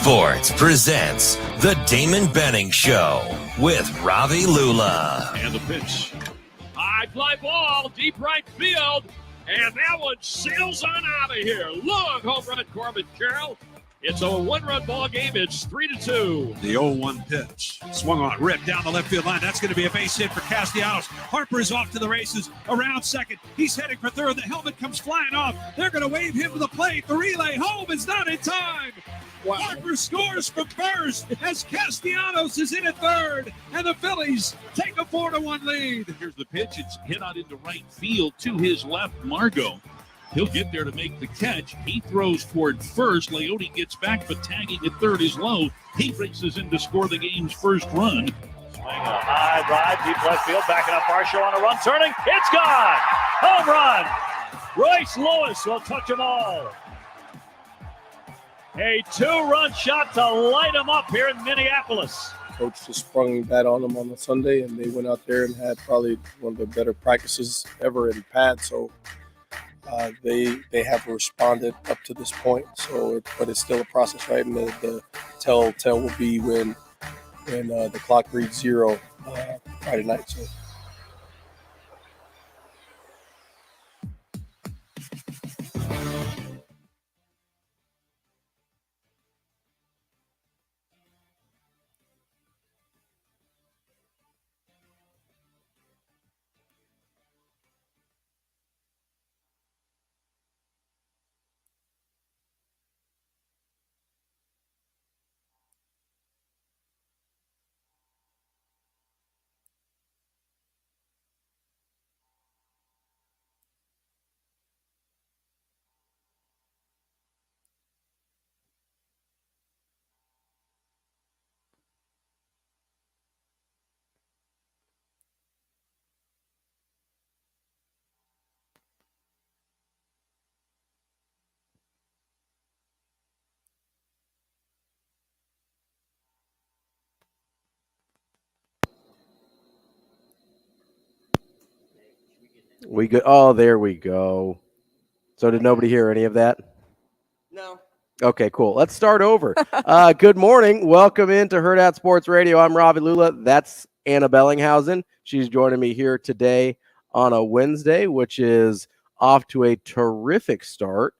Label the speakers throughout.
Speaker 1: Sports presents the Damon Benning Show with Ravi Lulla.
Speaker 2: And the pitch. High fly ball, deep right field. And that one sails on out of here. Long home run, Corbin Carroll. It's a one-run ball game. It's 3-2.
Speaker 3: The 0-1 pitch. Swung on, ripped down the left field line. That's going to be a base hit for Castellanos. Harper is off to the races around second. He's heading for third. The helmet comes flying off. They're going to wave him to the plate. The relay home is not in time. Wow. Harper scores from first as Castellanos is in at third. And the Phillies take a 4-1 lead.
Speaker 2: Here's the pitch. It's hit out into right field to his left, Margot. He'll get there to make the catch. He throws toward first. Leote gets back, but tagging at third is low. He races in to score the game's first run.
Speaker 4: Swing a high drive, deep left field, backing up Marshall on a run, turning. It's gone! Home run! Royce Lewis will touch them all. A two-run shot to light them up here in Minneapolis.
Speaker 5: Coach just sprung that on them on the Sunday, and they went out there and had probably one of the better practices ever in pad. So they have responded up to this point. But it's still a process, right? And the tell will be when the clock reads 0 Friday night. So.
Speaker 6: We go. Oh, there we go. So did nobody hear any of that?
Speaker 7: No.
Speaker 6: Okay, cool. Let's start over. Good morning. Welcome into Hurrdat Sports Radio. I'm Ravi Lulla. That's Anna Bellinghausen. She's joining me here today on a Wednesday, which is off to a terrific start.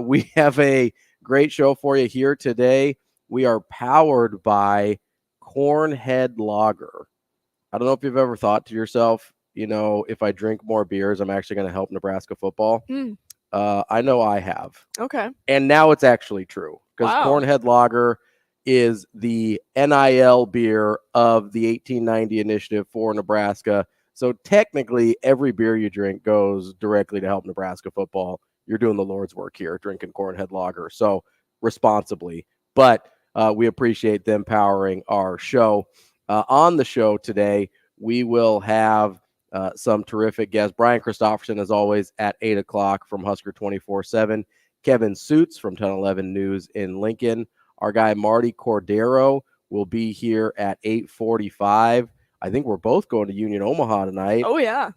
Speaker 6: We have a great show for you here today. We are powered by Cornhead Lager. I don't know if you've ever thought to yourself, you know, if I drink more beers, I'm actually going to help Nebraska football. I know I have.
Speaker 7: Okay.
Speaker 6: And now it's actually true because
Speaker 7: Wow.
Speaker 6: Cornhead Lager is the NIL beer of the 1890 initiative for Nebraska. So technically, every beer you drink goes directly to help Nebraska football. You're doing the Lord's work here, drinking Cornhead Lager. So responsibly. But we appreciate them powering our show. On the show today, we will have some terrific guests. Brian Christopherson, as always, at 8 o'clock from Husker 24/7. Kevin Sjuts from 1011 News in Lincoln. Our guy Martie Cordaro will be here at 8:45. I think we're both going to Union Omaha tonight.
Speaker 7: Oh, yeah.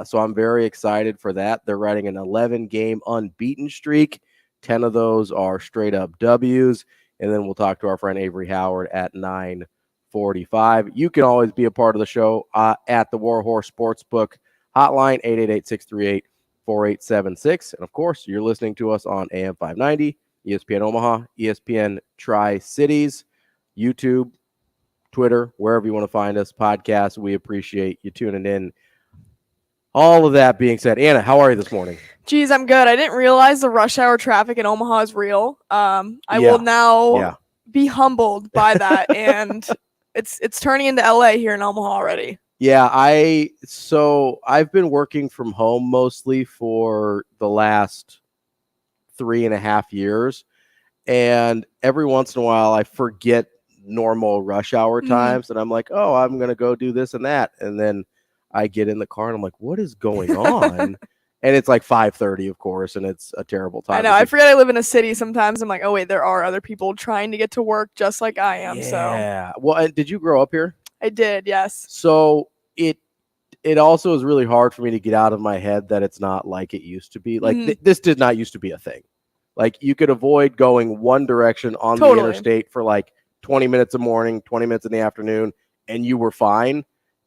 Speaker 6: So I'm very excited for that. They're riding an 11-game unbeaten streak. 10 of those are straight-up W's. And then we'll talk to our friend Avarie Howard at 9:45. You can always be a part of the show at the Warhorse Sportsbook hotline, 888-638-4876. And, of course, you're listening to us on AM 590, ESPN Omaha, ESPN Tri-Cities, YouTube, Twitter, wherever you want to find us, podcast. We appreciate you tuning in. All of that being said, Anna, how are you this morning?
Speaker 7: Geez, I'm good. I didn't realize the rush hour traffic in Omaha is real. I will now be humbled by that, and it's turning into LA here in Omaha already.
Speaker 6: Yeah, I've been working from home mostly for the last 3.5 years, and every once in a while I forget normal rush hour times, and I'm like, oh, I'm gonna go do this and that, and then I get in the car and I'm like, what is going on? And it's like 5:30, of course, and it's a terrible time.
Speaker 7: I know. I forget I live in a city sometimes. I'm like, oh, wait, there are other people trying to get to work just like I am.
Speaker 6: Yeah. Well, and did you grow up here?
Speaker 7: I did, yes.
Speaker 6: So it also is really hard for me to get out of my head that it's not like it used to be. Like this did not used to be a thing. Like you could avoid going one direction on the interstate for like 20 minutes in the morning, 20 minutes in the afternoon, and you were fine.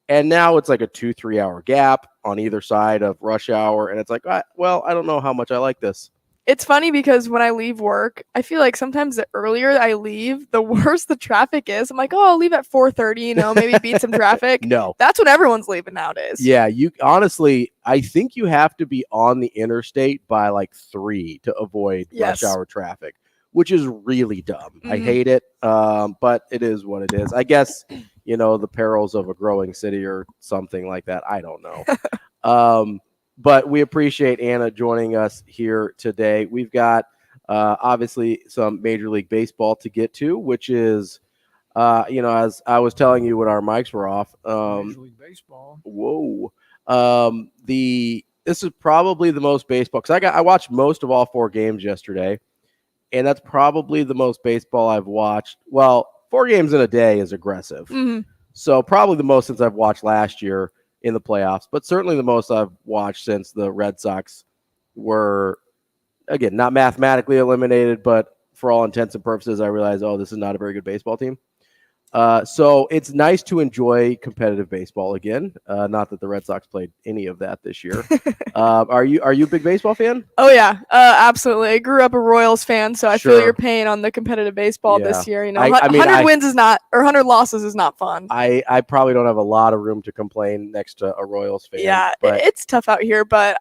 Speaker 6: And now it's like a 2-3 hour gap on either side of rush hour. And it's like, well, I don't know how much I like this.
Speaker 7: It's funny because when I leave work, I feel like sometimes the earlier I leave, the worse the traffic is. I'm like, oh, I'll leave at 4:30, maybe beat some traffic.
Speaker 6: No.
Speaker 7: That's when everyone's leaving nowadays.
Speaker 6: Yeah, honestly, I think you have to be on the interstate by like 3 to avoid rush hour traffic, which is really dumb. I hate it, but it is what it is. I guess, the perils of a growing city or something like that. I don't know. But we appreciate Anna joining us here today. We've got obviously some Major League Baseball to get to, which is, as I was telling you when our mics were off.
Speaker 8: Major League Baseball.
Speaker 6: Whoa. This is probably the most baseball because I watched most of all 4 games yesterday, and that's probably the most baseball I've watched. Well, 4 games in a day is aggressive.
Speaker 7: Mm-hmm.
Speaker 6: So probably the most since I've watched last year in the playoffs, but certainly the most I've watched since the Red Sox were, again, not mathematically eliminated, but for all intents and purposes, I realized, this is not a very good baseball team. So it's nice to enjoy competitive baseball again. Not that the Red Sox played any of that this year. Are you a big baseball fan?
Speaker 7: Oh yeah, absolutely. I grew up a Royals fan, so I feel your pain on the competitive baseball this year. 100 wins is not, or 100 losses is not fun.
Speaker 6: I probably don't have a lot of room to complain next to a Royals fan.
Speaker 7: Yeah, it's tough out here, but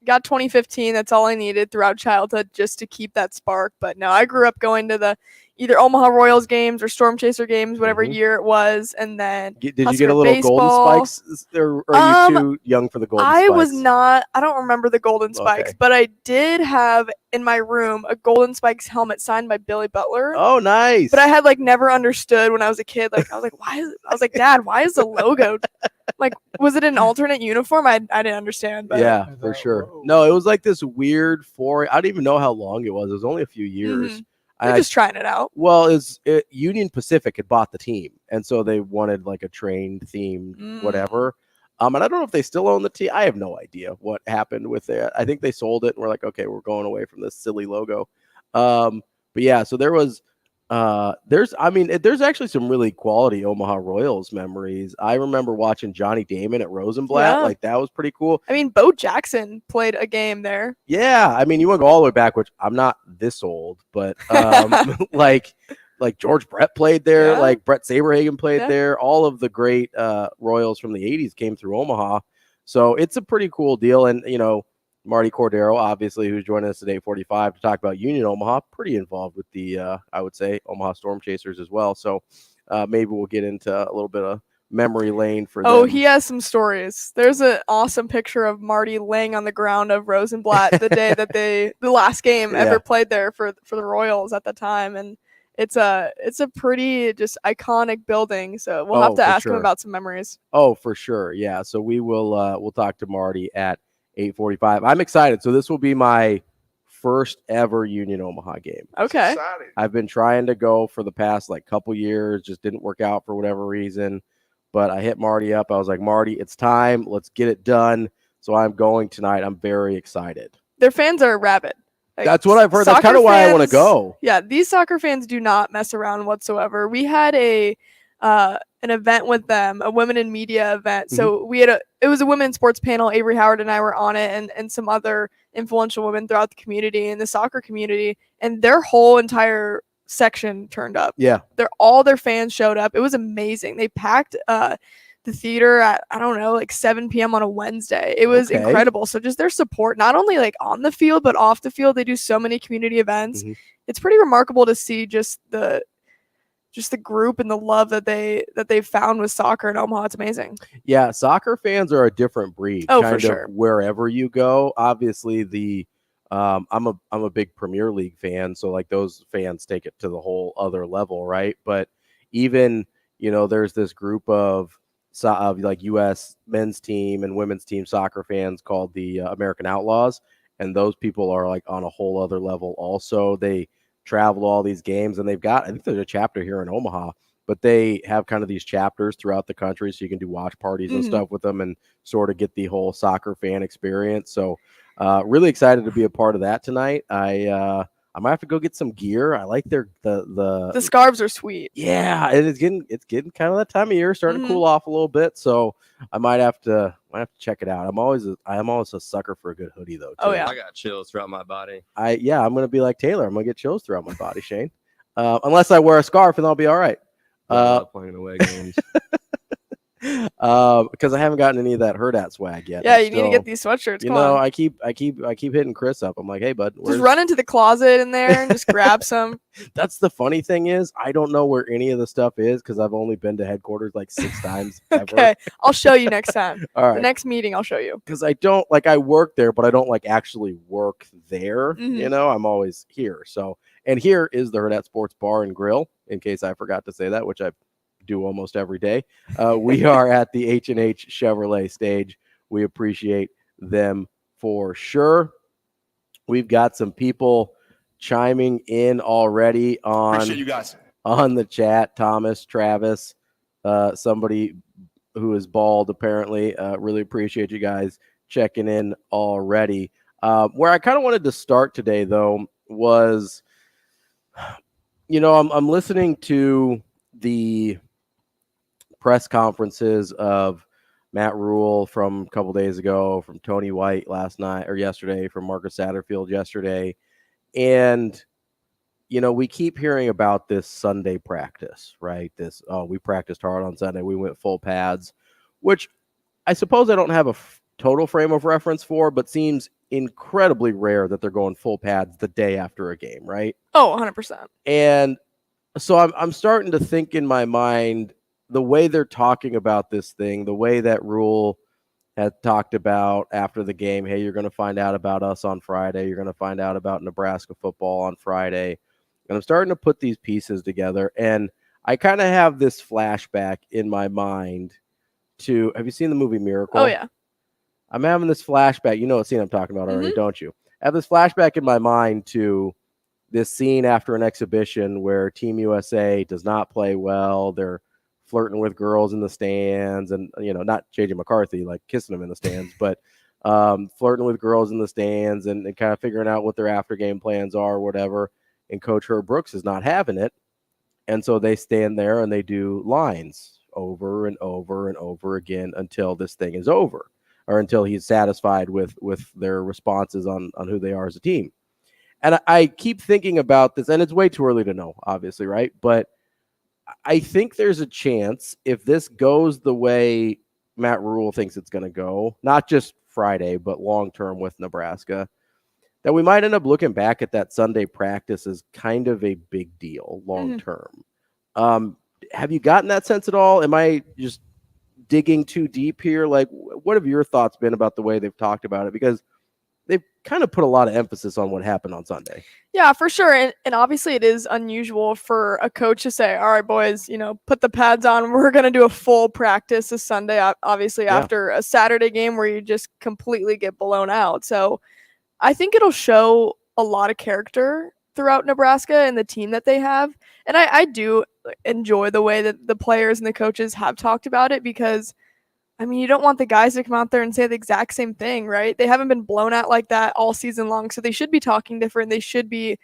Speaker 7: got 2015. That's all I needed throughout childhood just to keep that spark. But no, I grew up going to the either Omaha Royals games or Storm Chaser games, whatever year it was, and then
Speaker 6: did
Speaker 7: Husker
Speaker 6: you get a little
Speaker 7: baseball.
Speaker 6: Golden Spikes, or are you too young for the Golden Spikes?
Speaker 7: I was not. I don't remember the Golden Spikes, but I did have in my room a Golden Spikes helmet signed by Billy Butler.
Speaker 6: Oh, nice!
Speaker 7: But I had never understood when I was a kid. I was like, why? I was like, Dad, why is the logo? Was it an alternate uniform? I didn't understand. But.
Speaker 6: Yeah, for sure. Whoa. No, it was like this weird I don't even know how long it was. It was only a few years.
Speaker 7: Mm-hmm. They're just trying it out.
Speaker 6: Well, Union Pacific had bought the team, and so they wanted a train themed whatever. And I don't know if they still own the team. I have no idea what happened with it. I think they sold it, and we're like, okay, we're going away from this silly logo. But yeah, so there was. There's actually some really quality Omaha Royals memories. I remember watching Johnny Damon at Rosenblatt. That was pretty cool.
Speaker 7: Bo Jackson played a game there.
Speaker 6: Yeah. You want to go all the way back, which I'm not this old, but like George Brett played there, like Brett Saberhagen played there. All of the great Royals from the 80s came through Omaha. So it's a pretty cool deal. And, Martie Cordaro, obviously, who's joining us at 8:45 to talk about Union Omaha, pretty involved with the, I would say, Omaha Storm Chasers as well. So maybe we'll get into a little bit of memory lane for them.
Speaker 7: Oh, he has some stories. There's an awesome picture of Martie laying on the ground of Rosenblatt the day that the last game ever played there for the Royals at the time. And it's a pretty just iconic building. So we'll have to ask him about some memories.
Speaker 6: Oh, for sure. Yeah. So we will we'll talk to Martie at 8:45. I'm excited. So this will be my first ever Union Omaha game.
Speaker 7: Okay.
Speaker 6: I've been trying to go for the past couple years, just didn't work out for whatever reason. But I hit Martie up. I was like, Martie, it's time. Let's get it done. So I'm going tonight. I'm very excited.
Speaker 7: Their fans are rabid.
Speaker 6: That's what I've heard. That's kind of why I want to go.
Speaker 7: Yeah, these soccer fans do not mess around whatsoever. We had an event with them, a women in media event. So it was a women's sports panel. Avery Howard and I were on it, and some other influential women throughout the community and the soccer community, and their whole entire section turned up.
Speaker 6: Yeah.
Speaker 7: All their fans showed up. It was amazing. They packed the theater at 7 p.m. on a Wednesday. It was incredible. So just their support, not only on the field but off the field. They do so many community events. It's pretty remarkable to see just the group and the love that they've found with soccer in Omaha. It's amazing.
Speaker 6: Yeah, soccer fans are a different breed.
Speaker 7: For sure.
Speaker 6: Wherever you go, obviously I'm a big Premier League fan, so those fans take it to the whole other level, right? But even there's this group of U.S. men's team and women's team soccer fans called the American Outlaws, and those people are on a whole other level. Also, they travel all these games, and I think there's a chapter here in Omaha, but they have kind of these chapters throughout the country, so you can do watch parties and stuff with them and sort of get the whole soccer fan experience. So Really excited to be a part of that tonight. I might have to go get some gear. I like the
Speaker 7: scarves are sweet.
Speaker 6: Yeah, and it's getting kind of that time of year, starting to cool off a little bit. So I might have to check it out. I'm always a sucker for a good hoodie though. Too.
Speaker 7: Oh yeah,
Speaker 9: I got chills throughout my body.
Speaker 6: I'm gonna be like Taylor. I'm gonna get chills throughout my body, Shane. Unless I wear a scarf, and I'll be all right.
Speaker 9: Playing away games.
Speaker 6: Because I haven't gotten any of that Hurrdat swag yet.
Speaker 7: Yeah, you need to get these sweatshirts.
Speaker 6: You know, I keep hitting Chris up. I'm like, hey bud,
Speaker 7: just run into the closet in there and just grab some.
Speaker 6: That's the funny thing is, I don't know where any of the stuff is because I've only been to headquarters like 6 times.
Speaker 7: Okay, I'll show you next time.
Speaker 6: All right,
Speaker 7: the next meeting I'll show you.
Speaker 6: Because I don't I work there, but I don't actually work there. You know, I'm always here. So, and here is the Hurrdat Sports Bar and Grill. In case I forgot to say that, which I do almost every day. We are at the H&H Chevrolet stage. We appreciate them for sure. We've got some people chiming in already on
Speaker 10: appreciate you guys
Speaker 6: on the chat. Thomas, Travis, somebody who is bald apparently. Really appreciate you guys checking in already. Where I kind of wanted to start today though was, you know, I'm listening to the press conferences of Matt Rhule from a couple days ago, from Tony White last night or yesterday, from Marcus Satterfield yesterday. And, you know, we keep hearing about this Sunday practice, right? We practiced hard on Sunday. We went full pads, which I suppose I don't have a total frame of reference for, but seems incredibly rare that they're going full pads the day after a game, right?
Speaker 7: Oh, 100%.
Speaker 6: And so I'm starting to think in my mind, the way they're talking about this thing, the way that Rhule had talked about after the game, hey, you're going to find out about us on Friday. You're going to find out about Nebraska football on Friday. And I'm starting to put these pieces together. And I kind of have this flashback in my mind to, have you seen the movie Miracle?
Speaker 7: Oh, yeah.
Speaker 6: I'm having this flashback. You know what scene I'm talking about already, don't you? I have this flashback in my mind to this scene after an exhibition where Team USA does not play well. They're flirting with girls in the stands and, you know, not JJ McCarthy, like kissing them in the stands, but flirting with girls in the stands and kind of figuring out what their after game plans are or whatever. And Coach Herb Brooks is not having it. And so they stand there and they do lines over and over and over again until this thing is over, or until he's satisfied with their responses on who they are as a team. And I keep thinking about this, and it's way too early to know, obviously, right? But I think there's a chance if this goes the way Matt Rhule thinks it's going to go, not just Friday, but long-term with Nebraska, that we might end up looking back at that Sunday practice as kind of a big deal long-term. Have you gotten that sense at all? Am I just digging too deep here? Like, what have your thoughts been about the way they've talked about it? Because they've kind of put a lot of emphasis on what happened on Sunday. Yeah,
Speaker 7: for sure. And obviously it is unusual for a coach to say, all right, boys, you know, put the pads on. We're going to do a full practice this Sunday, obviously after a Saturday game where you just completely get blown out. So I think it'll show a lot of character throughout Nebraska and the team that they have. And I do enjoy the way that the players and the coaches have talked about it, because I mean, you don't want the guys to come out there and say the exact same thing, right? They haven't been blown out like that all season long, so they should be talking different. They should be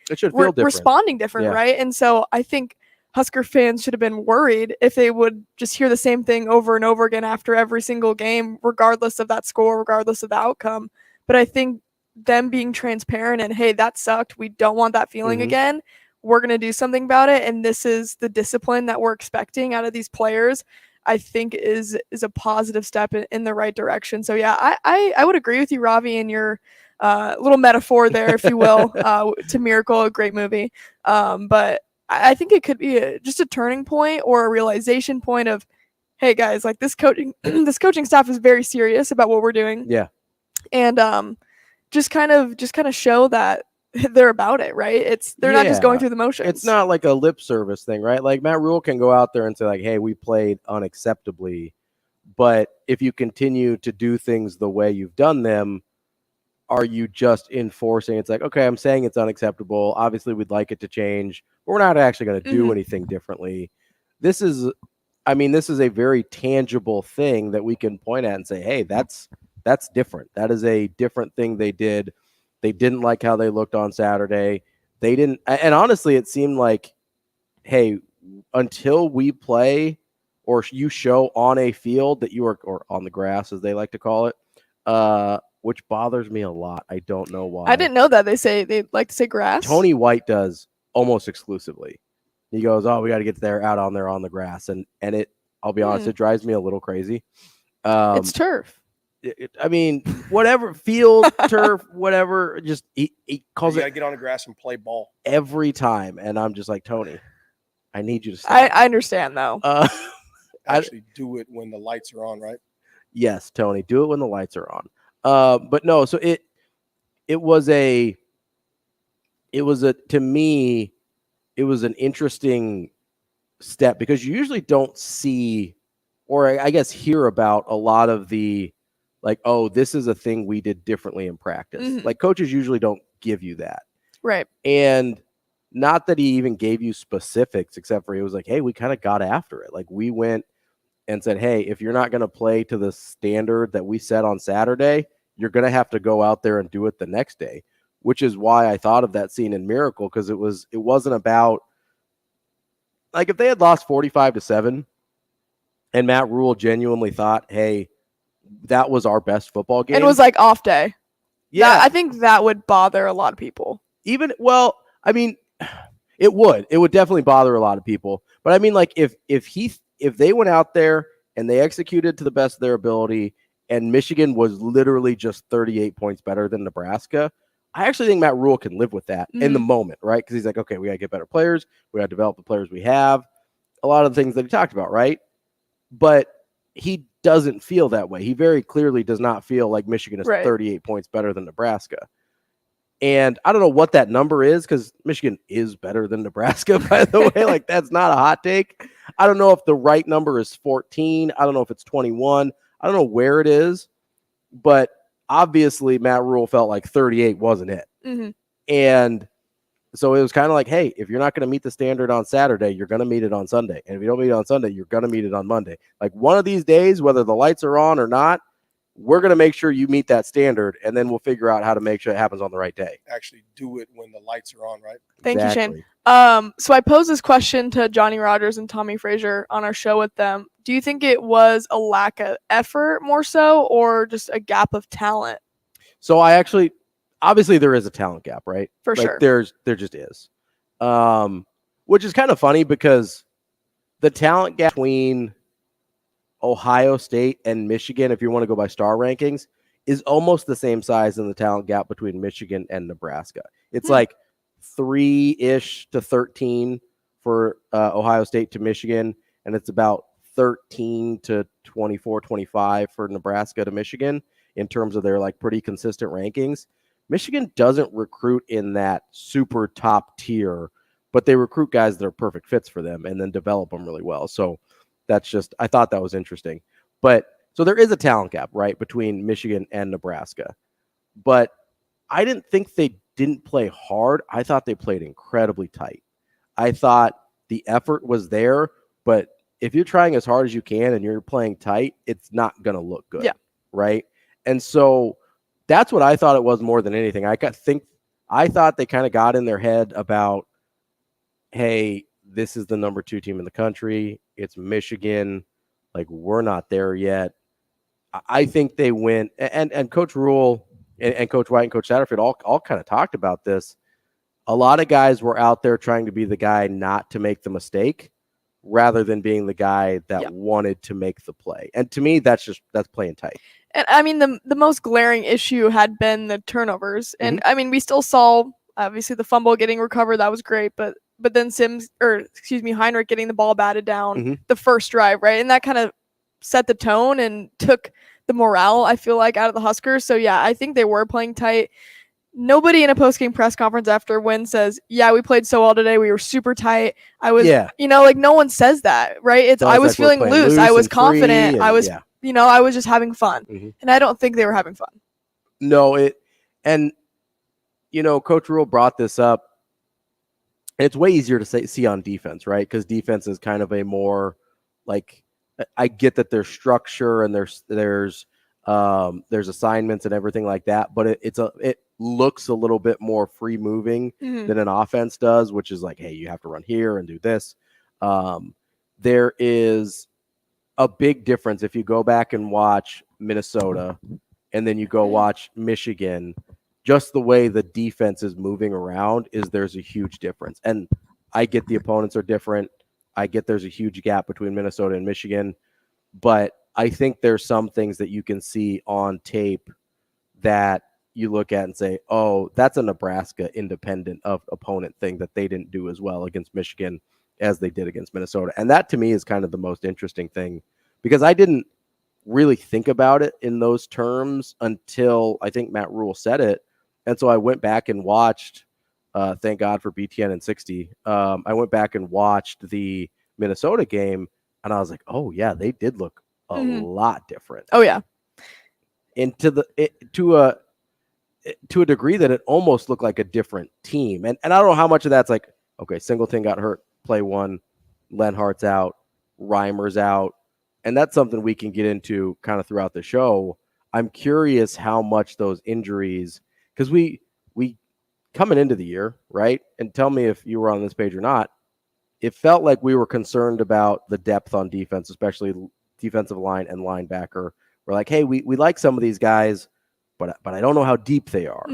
Speaker 7: responding different, right? And so I think Husker fans should have been worried if they would just hear the same thing over and over again after every single game, regardless of that score, regardless of the outcome. But I think them being transparent and, hey, that sucked. We don't want that feeling again. We're going to do something about it, and this is the discipline that we're expecting out of these players, I think is a positive step in the right direction. So yeah, I would agree with you, Ravi, in your little metaphor there, if you will, to Miracle, a great movie. But I think it could be just a turning point or a realization point of, hey guys, like this coaching staff is very serious about what we're doing. Yeah. And just kind of show that they're about it, right? They're not just going through the motions.
Speaker 6: It's not like a lip service thing, right? Like Matt Rhule can go out there and say like, hey, we played unacceptably, but if you continue to do things the way you've done them, are you just enforcing? It's like, okay, I'm saying it's unacceptable. Obviously we'd like it to change, but we're not actually going to do anything differently. This is a very tangible thing that we can point at and say, hey, that's That's different. That is a different thing they did. They didn't like how they looked on Saturday. They didn't, and honestly, it seemed like, hey, until we play or you show on a field that you are, or on the grass as they like to call it, which bothers me a lot. I don't know why.
Speaker 7: I didn't know that. They like to say grass.
Speaker 6: Tony White does almost exclusively. He goes, "Oh, we got to get there out on there on the grass," and it. I'll be honest, it drives me a little crazy.
Speaker 7: It's turf.
Speaker 6: I mean, whatever field, turf, whatever. Just he calls
Speaker 5: you
Speaker 6: it.
Speaker 5: Gotta get on the grass and play ball
Speaker 6: every time, and I'm just like, Tony, I need you to stop.
Speaker 7: I understand though.
Speaker 5: Actually, do it when the lights are on, right?
Speaker 6: Yes, Tony, do it when the lights are on. But no, so it was to me, it was an interesting step because you usually don't see, or I guess hear about a lot of the, like, oh, this is a thing we did differently in practice.
Speaker 7: Mm-hmm.
Speaker 6: Like coaches usually don't give you that.
Speaker 7: Right.
Speaker 6: And not that he even gave you specifics, except for he was like, hey, we kind of got after it. Like we went and said, hey, if you're not going to play to the standard that we set on Saturday, you're going to have to go out there and do it the next day, which is why I thought of that scene in Miracle, because it wasn't about, like, if they had lost 45-7 and Matt Rhule genuinely thought, hey, that was our best football game.
Speaker 7: It was like off day.
Speaker 6: Yeah.
Speaker 7: I think that would bother a lot of people.
Speaker 6: Well, I mean, it would definitely bother a lot of people. But I mean, like, if they went out there and they executed to the best of their ability and Michigan was literally just 38 points better than Nebraska, I actually think Matt Rhule can live with that in the moment, right? Because he's like, okay, we got to get better players. We got to develop the players we have. A lot of the things that he talked about, right? But he doesn't feel that way. He very clearly does not feel like Michigan is 38 points better than Nebraska. And I don't know what that number is, because Michigan is better than Nebraska, by the way. Like, that's not a hot take. I don't know if the right number is 14. I don't know if it's 21. I don't know where it is. But obviously, Matt Rhule felt like 38 wasn't it.
Speaker 7: Mm-hmm.
Speaker 6: And so it was kind of like, hey, if you're not going to meet the standard on Saturday, you're going to meet it on Sunday. And if you don't meet it on Sunday, you're going to meet it on Monday. Like, one of these days, whether the lights are on or not, we're going to make sure you meet that standard, and then we'll figure out how to make sure it happens on the right day.
Speaker 5: Actually do it when the lights are on, right?
Speaker 7: Thank you, Shane. So I posed this question to Johnny Rogers and Tommy Frazier on our show with them. Do you think it was a lack of effort more so, or just a gap of talent?
Speaker 6: So obviously there is a talent gap, right?
Speaker 7: For sure.
Speaker 6: There just is. Which is kind of funny because the talent gap between Ohio State and Michigan, if you want to go by star rankings, is almost the same size in the talent gap between Michigan and Nebraska. It's like 3-ish to 13 for Ohio State to Michigan, and it's about 13 to 24, 25 for Nebraska to Michigan in terms of their like pretty consistent rankings. Michigan doesn't recruit in that super top tier, but they recruit guys that are perfect fits for them and then develop them really well. So that's just, I thought that was interesting. But so there is a talent gap, right, between Michigan and Nebraska. But I didn't think they didn't play hard. I thought they played incredibly tight. I thought the effort was there, but if you're trying as hard as you can and you're playing tight, it's not going to look good.
Speaker 7: Yeah.
Speaker 6: Right. And so that's what I thought it was more than anything. I thought they kind of got in their head about, hey, this is the number 2 team in the country. It's Michigan. Like, we're not there yet. I think they went, and Coach Rhule and Coach White and Coach Satterfield all kind of talked about this. A lot of guys were out there trying to be the guy not to make the mistake rather than being the guy that wanted to make the play. And to me, that's playing tight. And
Speaker 7: I mean, the most glaring issue had been the turnovers. And I mean, we still saw, obviously, the fumble getting recovered. That was great. But then Heinrich getting the ball batted down the first drive, right? And that kind of set the tone and took the morale, I feel like, out of the Huskers. So, yeah, I think they were playing tight. Nobody in a post-game press conference after win says, yeah, we played so well today. We were super tight. I was, like, no one says that, right? I was feeling loose. I was confident. I was, I was just having fun. And I don't think they were having fun.
Speaker 6: No, Coach Rhule brought this up. And it's way easier to see on defense, right? Because defense is kind of a more, like, I get that there's structure and there's There's assignments and everything like that, but it looks a little bit more free moving than an offense does, which is like, hey, you have to run here and do this. There is a big difference if you go back and watch Minnesota and then you go watch Michigan. Just the way the defense is moving around there's a huge difference. And I get the opponents are different. I get there's a huge gap between Minnesota and Michigan, but I think there's some things that you can see on tape that you look at and say, oh, that's a Nebraska independent of opponent thing that they didn't do as well against Michigan as they did against Minnesota. And that to me is kind of the most interesting thing, because I didn't really think about it in those terms until I think Matt Rhule said it. And so I went back and watched, thank God for BTN and 60. I went back and watched the Minnesota game, and I was like, oh, yeah, they did look a lot different.
Speaker 7: Oh, yeah.
Speaker 6: And to a degree that it almost looked like a different team. And I don't know how much of that's like, okay, Singleton got hurt, play one, Lenhart's out, Reimer's out. And that's something we can get into kind of throughout the show. I'm curious how much those injuries, because we coming into the year, right? And tell me if you were on this page or not, it felt like we were concerned about the depth on defense, especially defensive line and linebacker. We're like, hey, we like some of these guys, but I don't know how deep they are.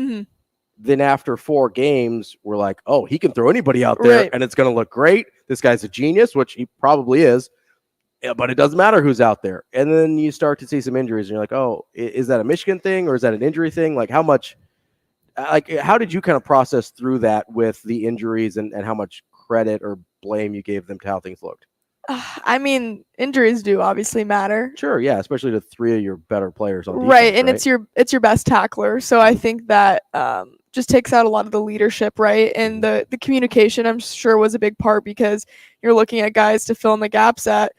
Speaker 6: Then after 4 games, we're like, oh, he can throw anybody out there, and it's going to look great. This guy's a genius, which he probably is. Yeah, but it doesn't matter who's out there. And then you start to see some injuries, and you're like, oh, is that a Michigan thing or is that an injury thing? Like, how did you kind of process through that with the injuries and how much credit or blame you gave them to how things looked?
Speaker 7: I mean, injuries do obviously matter.
Speaker 6: Sure, yeah, especially to 3 of your better players on defense.
Speaker 7: Right, and it's your best tackler. So I think that just takes out a lot of the leadership, right? And the communication, I'm sure, was a big part, because you're looking at guys to fill in the gaps that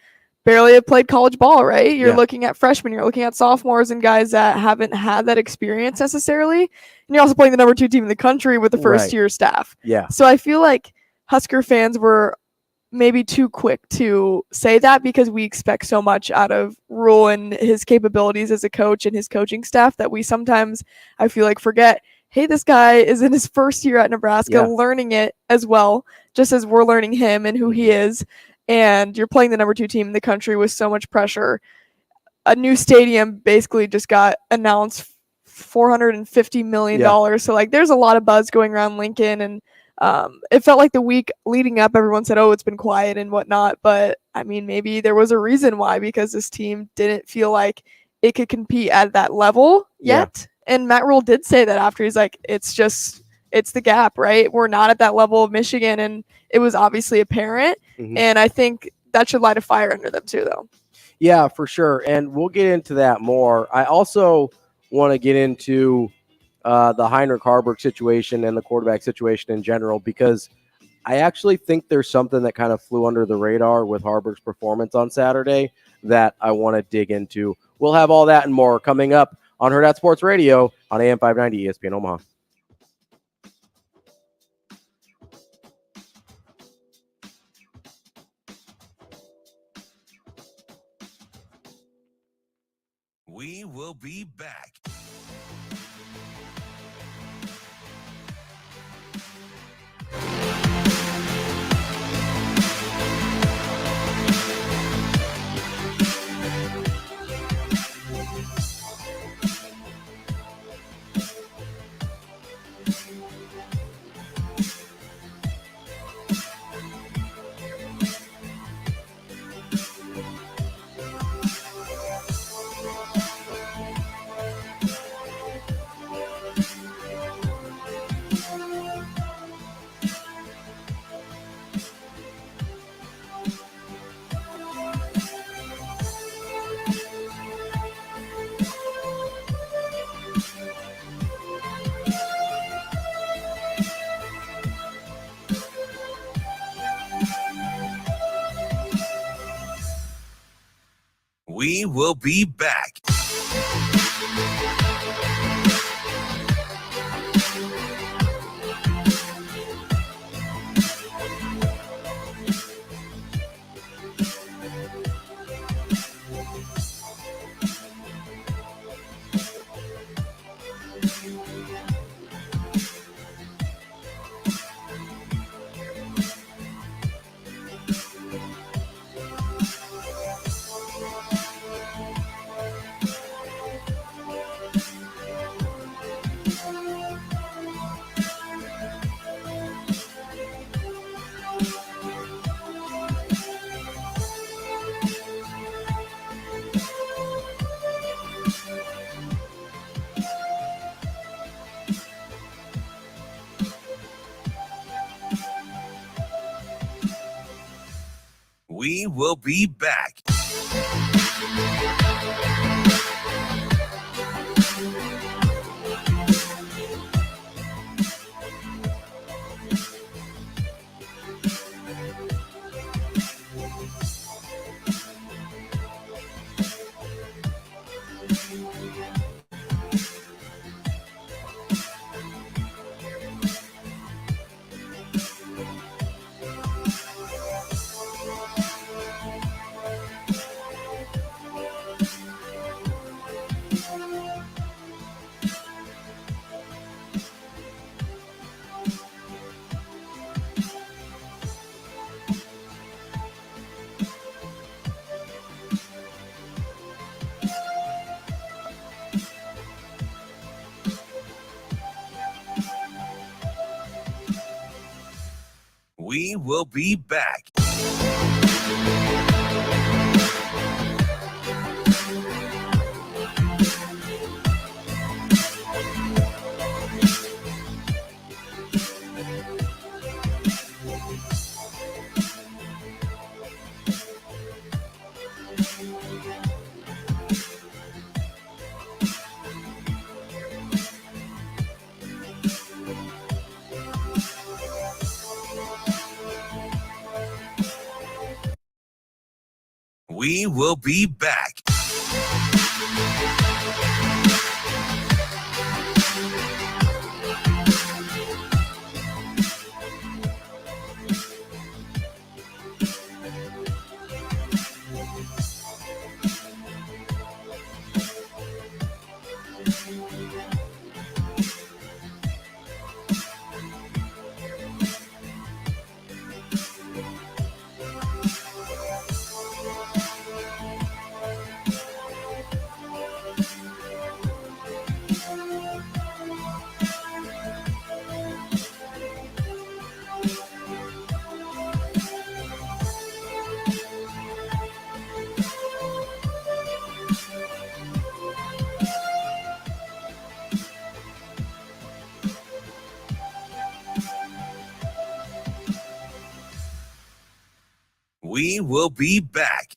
Speaker 7: barely have played college ball, right? You're looking at freshmen, you're looking at sophomores and guys that haven't had that experience necessarily. And you're also playing the number 2 team in the country with the first-year staff.
Speaker 6: Yeah.
Speaker 7: So I feel like Husker fans were maybe too quick to say that, because we expect so much out of Rhule and his capabilities as a coach and his coaching staff that we sometimes, I feel like, forget, hey, this guy is in his first year at Nebraska, learning it as well, just as we're learning him and who he is. And you're playing the number 2 team in the country with so much pressure. A new stadium basically just got announced, $450 million. So, like, there's a lot of buzz going around Lincoln, and it felt like the week leading up, everyone said, oh, it's been quiet and whatnot. But, I mean, maybe there was a reason why, because this team didn't feel like it could compete at that level yet. And Matt Rhule did say that after. He's like, it's the gap, right? We're not at that level of Michigan, and it was obviously apparent. And I think that should light a fire under them too, though.
Speaker 6: Yeah, for sure. And we'll get into that more. I also want to get into the Heinrich Haarberg situation and the quarterback situation in general, because I actually think there's something that kind of flew under the radar with Haarberg's performance on Saturday that I want to dig into. We'll have all that and more coming up on Hurrdat Sports Radio on AM 590 ESPN Omaha.
Speaker 1: We will be back. We will be back. We will be back. We will be back. We will be back. We will be back.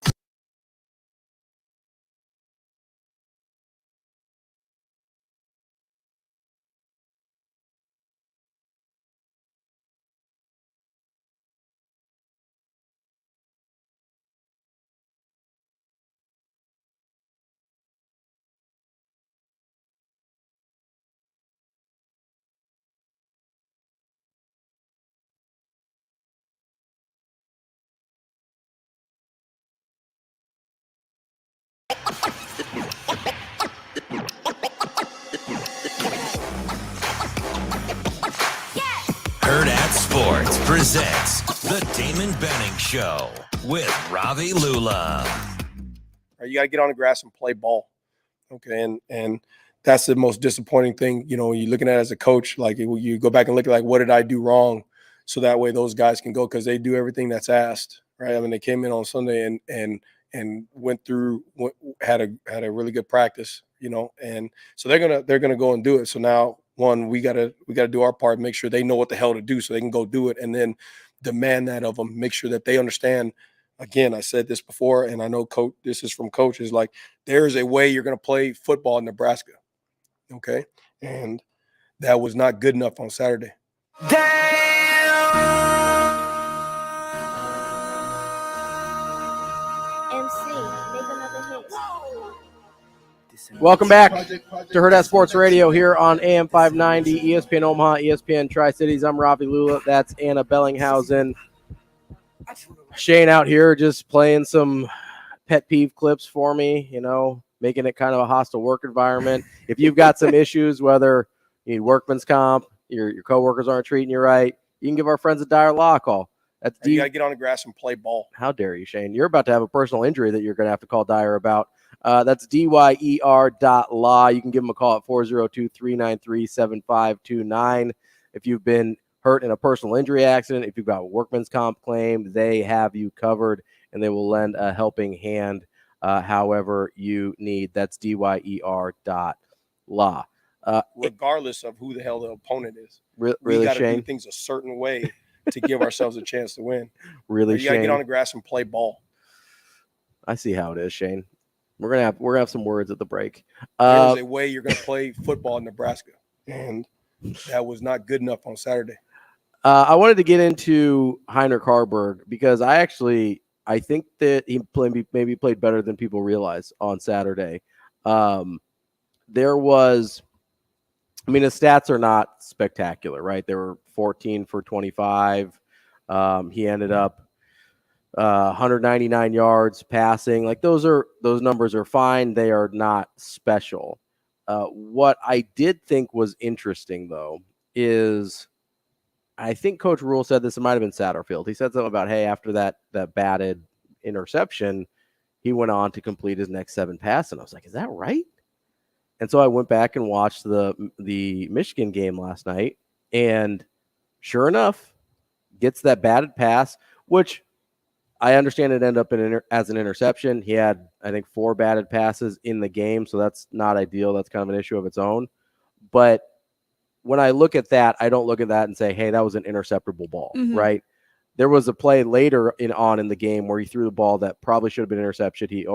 Speaker 1: Hurrdat Sports presents the Damon Benning Show with Ravi Lulla.
Speaker 5: You got to get on the grass and play ball. Okay. And that's the most disappointing thing. You know, you're looking at it as a coach, like you go back and look at like, what did I do wrong? So that way those guys can go, because they do everything that's asked, right? I mean, they came in on Sunday and went through, had a really good practice, you know, and so they're gonna go and do it. So now, one, we gotta do our part, make sure they know what the hell to do so they can go do it, and then demand that of them, make sure that they understand. Again, I said this before, and I know coach, this is from coaches, like there's a way you're gonna play football in Nebraska. Okay. And that was not good enough on Saturday.
Speaker 6: Welcome back to Hurrdat Sports Radio here on AM 590, ESPN Omaha, ESPN Tri-Cities. I'm Ravi Lulla. That's Anna Bellinghausen. Shane out here just playing some pet peeve clips for me, you know, making it kind of a hostile work environment. If you've got some issues, whether you need workman's comp, your coworkers aren't treating you right, you can give our friends at Dyer Law a call. That's
Speaker 5: you got to get on the grass and play ball.
Speaker 6: How dare you, Shane? You're about to have a personal injury that you're going to have to call Dyer about. That's DYER.law. You can give them a call at 402-393-7529. If you've been hurt in a personal injury accident, if you've got a workman's comp claim, they have you covered, and they will lend a helping hand however you need. That's DYER.law.
Speaker 5: Regardless of who the hell the opponent is.
Speaker 6: Really,
Speaker 5: we got to
Speaker 6: Shane?
Speaker 5: do things a certain way to give ourselves a chance to win.
Speaker 6: Really,
Speaker 5: you got to
Speaker 6: Shane?
Speaker 5: get on the grass and play ball.
Speaker 6: I see how it is, Shane. We're gonna have some words at the break.
Speaker 5: There's a way you're going to play football in Nebraska, and that was not good enough on Saturday.
Speaker 6: I wanted to get into Heinrich Haarberg because I think that he maybe played better than people realize on Saturday. There was, his stats are not spectacular, right? There were 14 for 25. He ended up 199 yards passing. Like those numbers are fine. They are not special. What I did think was interesting though is I think Coach Rhule said this, it might have been Satterfield. He said something about, hey, after that batted interception, he went on to complete his next 7 passes. And I was like, is that right? And so I went back and watched the Michigan game last night, and sure enough, gets that batted pass, which I understand it ended up as an interception. He had, I think, 4 batted passes in the game, so that's not ideal. That's kind of an issue of its own. But when I look at that, I don't look at that and say, hey, that was an interceptable ball, right? There was a play later in the game where he threw the ball that probably should have been intercepted. He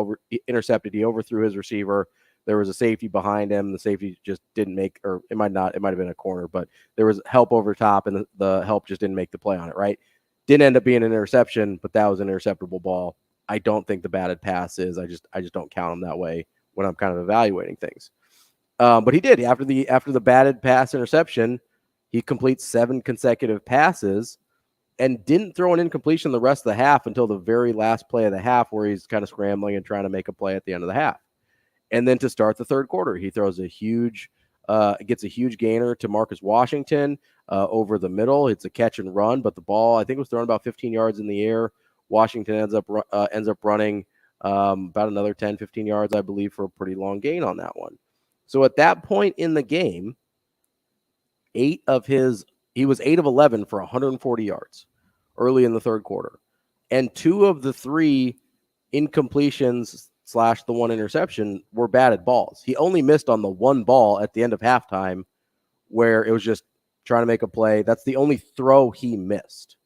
Speaker 6: intercepted. He overthrew his receiver. There was a safety behind him. The safety just didn't make, or it might have been a corner, but there was help over top, and the help just didn't make the play on it, right? Didn't end up being an interception, but that was an interceptable ball. I don't think the batted pass is. I just don't count them that way when I'm kind of evaluating things. But he did. After the batted pass interception, he completes 7 consecutive passes and didn't throw an incompletion the rest of the half until the very last play of the half, where he's kind of scrambling and trying to make a play at the end of the half. And then to start the third quarter, he throws gets a huge gainer to Marcus Washington over the middle. It's a catch and run, but the ball, I think, was thrown about 15 yards in the air. Washington ends up running about another 10, 15 yards, I believe, for a pretty long gain on that one. So at that point in the game, he was 8 of 11 for 140 yards early in the third quarter. And 2 of the 3 incompletions / the 1 interception were batted balls. He only missed on the 1 ball at the end of halftime where it was just trying to make a play. That's the only throw he missed.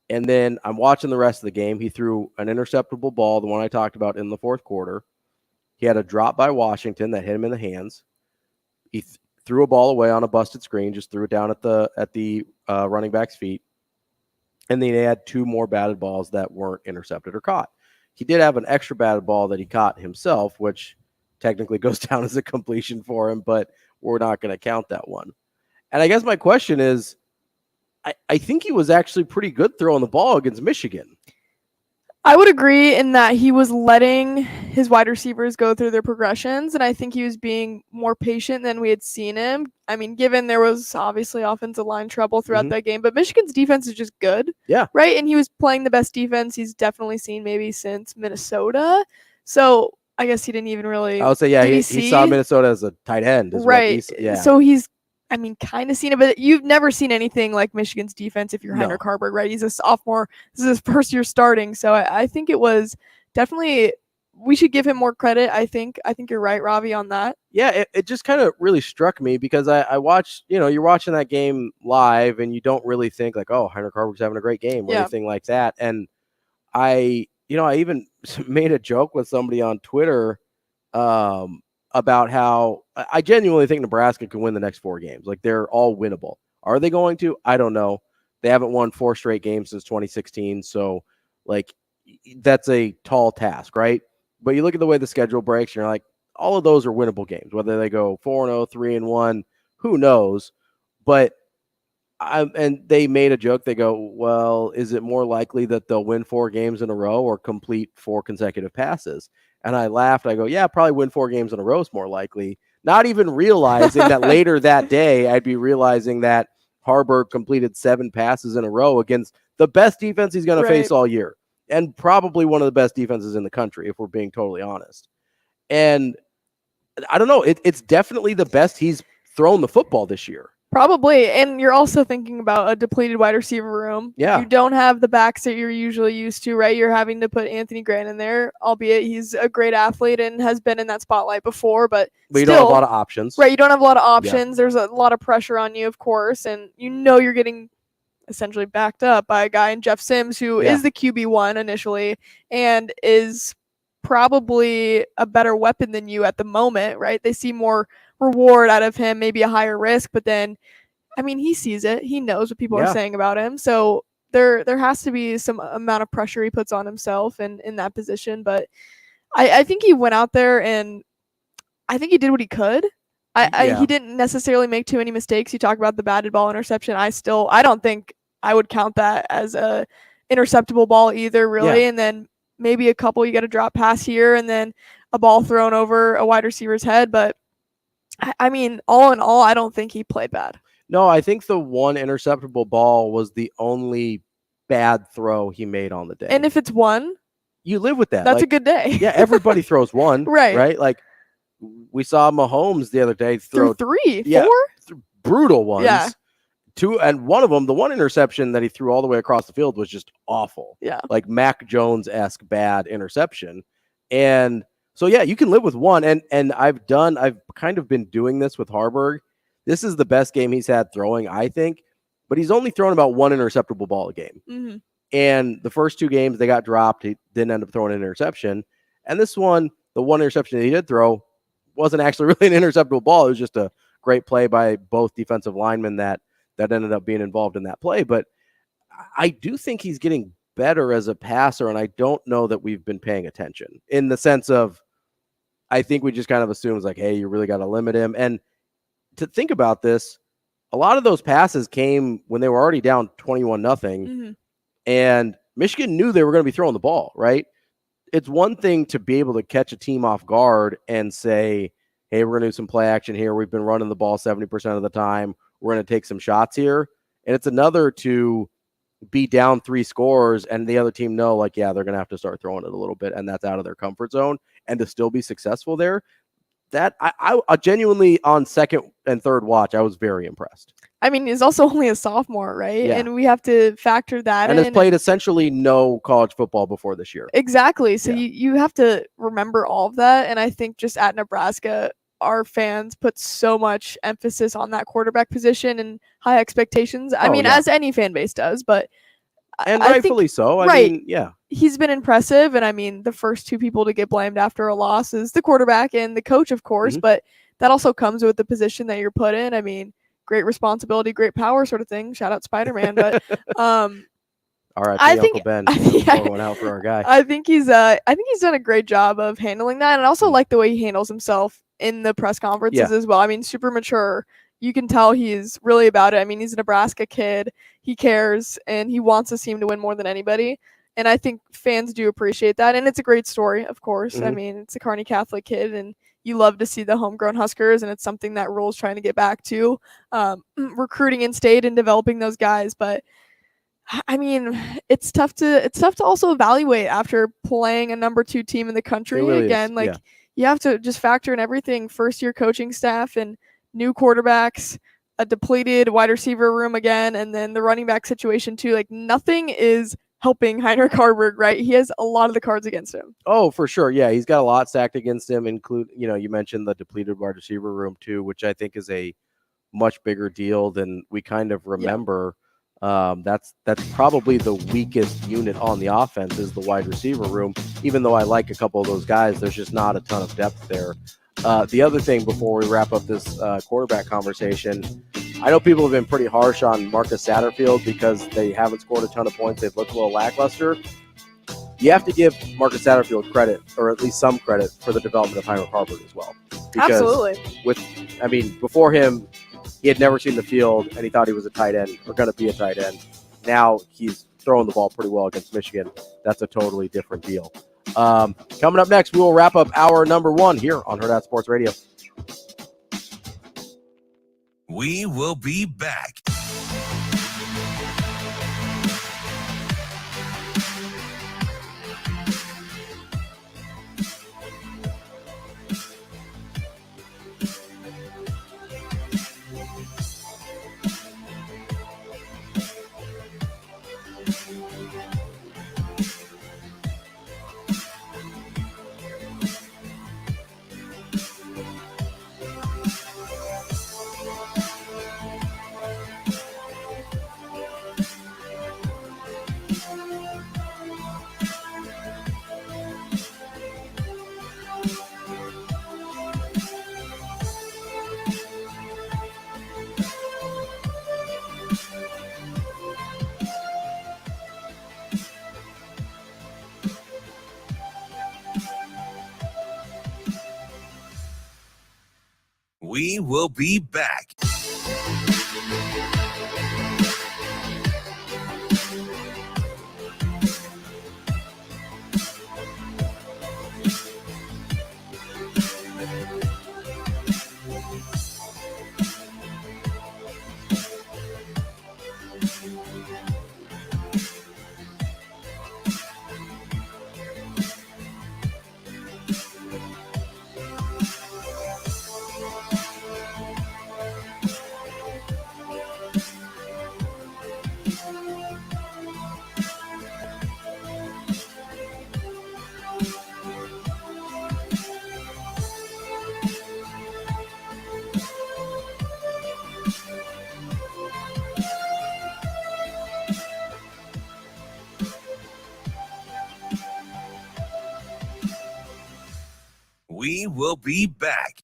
Speaker 6: And then I'm watching the rest of the game. He threw an interceptable ball, the one I talked about in the fourth quarter. He had a drop by Washington that hit him in the hands. He threw a ball away on a busted screen, just threw it down at the running back's feet. And then he had 2 more batted balls that weren't intercepted or caught. He did have an extra batted ball that he caught himself, which technically goes down as a completion for him, but we're not going to count that one. And I guess my question is, I think he was actually pretty good throwing the ball against Michigan.
Speaker 7: I would agree in that he was letting his wide receivers go through their progressions, and I think he was being more patient than we had seen him. I mean, given there was obviously offensive line trouble throughout that game, but Michigan's defense is just good.
Speaker 6: Yeah.
Speaker 7: Right? And he was playing the best defense he's definitely seen maybe since Minnesota. So I guess he didn't even really.
Speaker 6: I would say, yeah, he saw Minnesota as a tight end.
Speaker 7: Right. So he's, kind of seen it, but you've never seen anything like Michigan's defense if you're Heinrich Haarberg, right? He's a sophomore. This is his first year starting. So I think it was definitely, we should give him more credit. I think you're right, Ravi, on that.
Speaker 6: Yeah, it just kind of really struck me because I watched, you're watching that game live and you don't really think like, oh, Heinrich Haarberg's having a great game or anything like that. And I even made a joke with somebody on Twitter about how I genuinely think Nebraska can win the next 4 games. Like, they're all winnable. Are they going to? I don't know. They haven't won 4 straight games since 2016. So, like, that's a tall task, right? But you look at the way the schedule breaks, and you're like, all of those are winnable games. Whether they go 4-0, 3-1, who knows? But and they made a joke. They go, well, is it more likely that they'll win 4 games in a row or complete 4 consecutive passes? And I laughed. I go, yeah, probably win 4 games in a row is more likely. Not even realizing that later that day, I'd be realizing that Haarberg completed 7 passes in a row against the best defense he's going to face all year. And probably one of the best defenses in the country, if we're being totally honest. And I don't know. It's definitely the best he's thrown the football this year.
Speaker 7: Probably. And you're also thinking about a depleted wide receiver room.
Speaker 6: Yeah.
Speaker 7: You don't have the backs that you're usually used to, right? You're having to put Anthony Grant in there, albeit he's a great athlete and has been in that spotlight before, but
Speaker 6: you don't have a lot of options.
Speaker 7: Right. You don't have a lot of options. Yeah. There's a lot of pressure on you, of course, and you're getting essentially backed up by a guy in Jeff Sims, who is the QB1 initially and is probably a better weapon than you at the moment, right? They see more reward out of him, maybe a higher risk, but then, I mean, he sees it. He knows what people are saying about him. So there has to be some amount of pressure he puts on himself in that position. But I think he went out there and I think he did what he could. He didn't necessarily make too many mistakes. You talk about the batted ball interception. I don't think I would count that as a interceptable ball either, really. And then maybe a couple you got to drop pass here and then a ball thrown over a wide receiver's head. But I mean, all in all, I don't think he played bad.
Speaker 6: No, I think the one interceptable ball was the only bad throw he made on the day.
Speaker 7: And if it's one,
Speaker 6: you live with that.
Speaker 7: That's a good day.
Speaker 6: Yeah, everybody throws one. Right. Like we saw Mahomes the other day throw
Speaker 7: 3, 4
Speaker 6: brutal ones.
Speaker 7: Yeah.
Speaker 6: 2, and one of them, the one interception that he threw all the way across the field was just awful.
Speaker 7: Yeah.
Speaker 6: Like Mac Jones-esque bad interception. And so, yeah, you can live with one. And I've kind of been doing this with Harburg. This is the best game he's had throwing, I think. But he's only thrown about one interceptable ball a game.
Speaker 7: Mm-hmm.
Speaker 6: And the first 2 games, they got dropped. He didn't end up throwing an interception. And this one, the one interception that he did throw, wasn't actually really an interceptable ball. It was just a great play by both defensive linemen that ended up being involved in that play. But I do think he's getting better as a passer, and I don't know that we've been paying attention in the sense of I think we just kind of assume it's like, hey, you really got to limit him. And to think about this, a lot of those passes came when they were already down 21-0,
Speaker 7: Mm-hmm.
Speaker 6: and Michigan knew they were going to be throwing the ball, right? It's one thing to be able to catch a team off guard and say, hey, we're going to do some play action here. We've been running the ball 70% of the time. We're going to take some shots here. And it's another to be down 3 scores and the other team know, like, yeah, they're going to have to start throwing it a little bit, and that's out of their comfort zone. And to still be successful there, that I genuinely, on second and third watch, I was very impressed.
Speaker 7: I mean, he's also only a sophomore, right?
Speaker 6: Yeah.
Speaker 7: And we have to factor that
Speaker 6: and
Speaker 7: in.
Speaker 6: has played essentially no college football before this year.
Speaker 7: Exactly. So you have to remember all of that. And I think just at Nebraska, our fans put so much emphasis on that quarterback position and high expectations. I mean, as any fan base does, but
Speaker 6: and rightfully so. I mean, yeah.
Speaker 7: He's been impressive. And I mean, the first 2 people to get blamed after a loss is the quarterback and the coach, of course, but that also comes with the position that you're put in. I mean, great responsibility, great power sort of thing. Shout out Spider-Man. But
Speaker 6: all right, Uncle Ben. One out for our guy.
Speaker 7: I think he's done a great job of handling that. And I also like the way he handles himself in the press conferences as well. I mean, super mature. You can tell he's really about it. I mean, he's a Nebraska kid. He cares, and he wants his team to win more than anybody. And I think fans do appreciate that. And it's a great story, of course.
Speaker 6: Mm-hmm.
Speaker 7: I mean, it's a Kearney Catholic kid, and you love to see the homegrown Huskers, and it's something that Rhule's trying to get back to, recruiting in state and developing those guys. But I mean, it's tough to also evaluate after playing a number 2 team in the country.
Speaker 6: Really
Speaker 7: Again,
Speaker 6: is.
Speaker 7: You have to just factor in everything: first-year coaching staff and new quarterbacks, a depleted wide receiver room again, and then the running back situation too. Like, nothing is helping Heinrich Harburg, right? He has a lot of the cards against him.
Speaker 6: Oh, for sure. Yeah, he's got a lot stacked against him, you mentioned the depleted wide receiver room too, which I think is a much bigger deal than we kind of remember. That's probably the weakest unit on the offense is the wide receiver room. Even though I like a couple of those guys, there's just not a ton of depth there. The other thing before we wrap up this quarterback conversation, I know people have been pretty harsh on Marcus Satterfield because they haven't scored a ton of points. They've looked a little lackluster. You have to give Marcus Satterfield credit, or at least some credit, for the development of Heinrich Harburg as well. Because
Speaker 7: absolutely.
Speaker 6: Before him, he had never seen the field, and he thought he was a tight end or going to be a tight end. Now he's throwing the ball pretty well against Michigan. That's a totally different deal. Coming up next, we will wrap up hour number 1 here on Hurrdat Sports Radio.
Speaker 1: We will be back. We will be back. We will be back.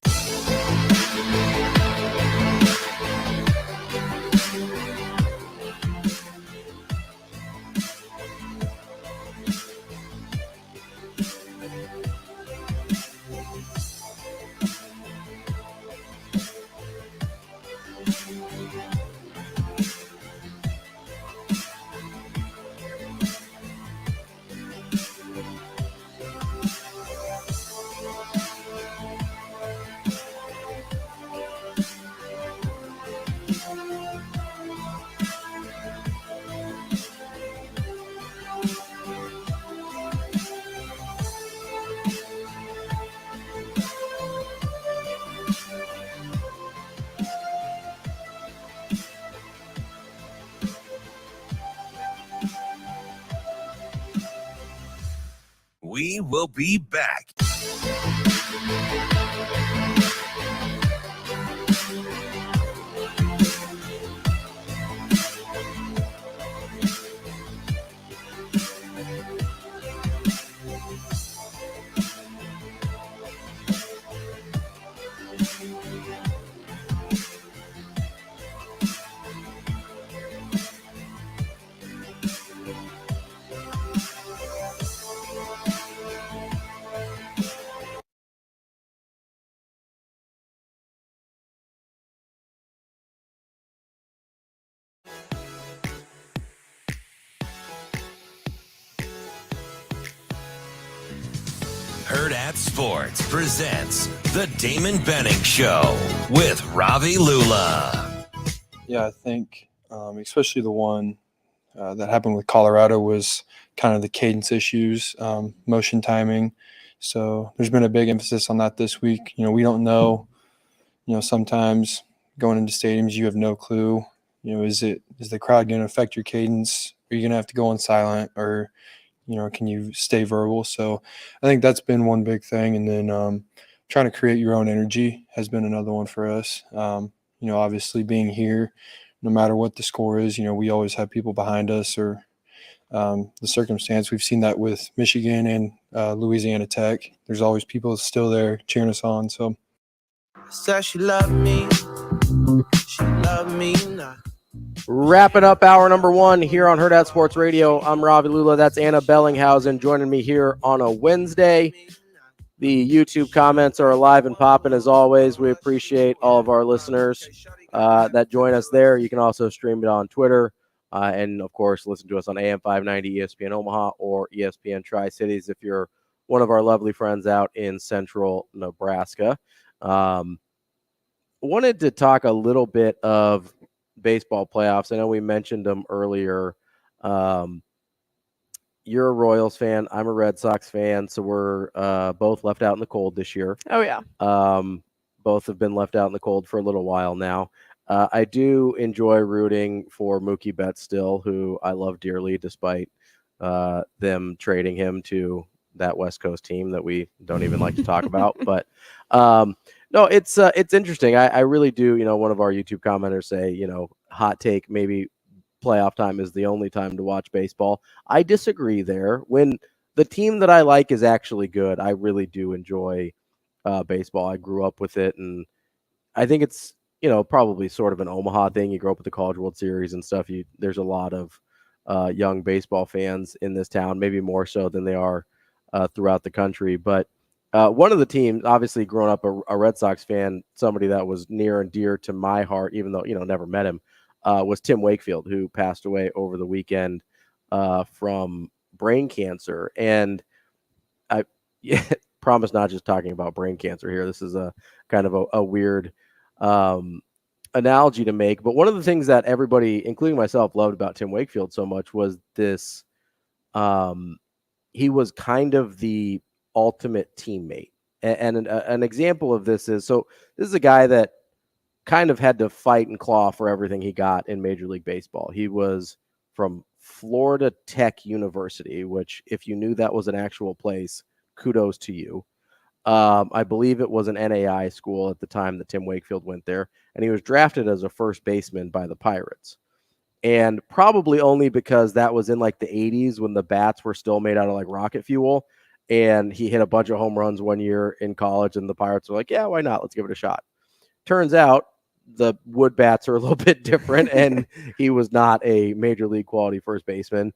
Speaker 1: We will be back. Hurrdat Sports presents the Damon Benning Show with Ravi Lulla.
Speaker 10: Yeah, I think especially the one that happened with Colorado was kind of the cadence issues, motion timing. So there's been a big emphasis on that this week. We don't know, sometimes going into stadiums, you have no clue, is the crowd going to affect your cadence? Are you going to have to go on silent, or can you stay verbal? So I think that's been one big thing. And then trying to create your own energy has been another one for us. Obviously being here, no matter what the score is, we always have people behind us, or the circumstance. We've seen that with Michigan and Louisiana Tech. There's always people still there cheering us on. So
Speaker 11: said she loved me. She loved me not.
Speaker 6: Wrapping up hour number one here on Hurrdat Sports Radio. I'm Ravi Lulla. That's Anna Bellinghausen joining me here on a Wednesday. The YouTube comments are alive and popping as always. We appreciate all of our listeners that join us there. You can also stream it on Twitter and, of course, listen to us on AM 590 ESPN Omaha or ESPN Tri-Cities if you're one of our lovely friends out in central Nebraska. Wanted to talk a little bit of baseball playoffs. I know we mentioned them earlier. You're a Royals fan. I'm a Red Sox fan. So we're both left out in the cold this year.
Speaker 7: Oh, yeah.
Speaker 6: Both have been left out in the cold for a little while now. I do enjoy rooting for Mookie Betts still, who I love dearly, despite them trading him to that West Coast team that we don't even like to talk about. But no, it's interesting. I really do. One of our YouTube commenters say, hot take, maybe playoff time is the only time to watch baseball. I disagree there. When the team that I like is actually good, I really do enjoy baseball. I grew up with it, and I think it's, probably sort of an Omaha thing. You grow up with the College World Series and stuff. There's a lot of young baseball fans in this town, maybe more so than they are throughout the country. But One of the teams, obviously growing up a Red Sox fan, somebody that was near and dear to my heart, even though, never met him, was Tim Wakefield, who passed away over the weekend from brain cancer. And I promise not just talking about brain cancer here. This is a kind of a weird analogy to make. But one of the things that everybody, including myself, loved about Tim Wakefield so much was this. He was kind of the ultimate teammate. And an example of this is, so this is a guy that kind of had to fight and claw for everything he got in Major League Baseball. He was from Florida Tech University, which if you knew that was an actual place, kudos to you. I believe it was an NAI school at the time that Tim Wakefield went there, and he was drafted as a first baseman by the Pirates. And probably only because that was in like the 80s when the bats were still made out of like rocket fuel. And he hit a bunch of home runs one year in college, and the Pirates were like, yeah, why not? Let's give it a shot. Turns out the wood bats are a little bit different, and he was not a major league quality first baseman.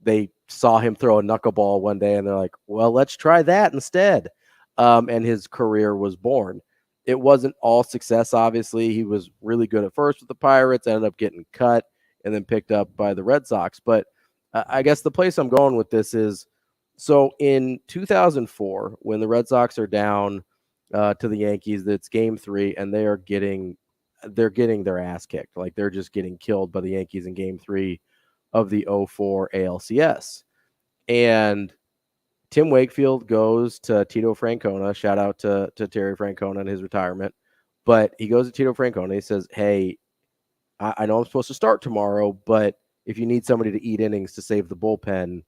Speaker 6: They saw him throw a knuckleball one day, and they're like, well, let's try that instead. And his career was born. It wasn't all success, obviously. He was really good at first with the Pirates, ended up getting cut, and then picked up by the Red Sox. But I guess the place I'm going with this is, so in 2004, when the Red Sox are down to the Yankees, it's game 3, and they're getting their ass kicked. Like, they're just getting killed by the Yankees in game 3 of the 04 ALCS. And Tim Wakefield goes to Tito Francona. Shout out to Terry Francona and his retirement. But he goes to Tito Francona. He says, hey, I know I'm supposed to start tomorrow, but if you need somebody to eat innings to save the bullpen,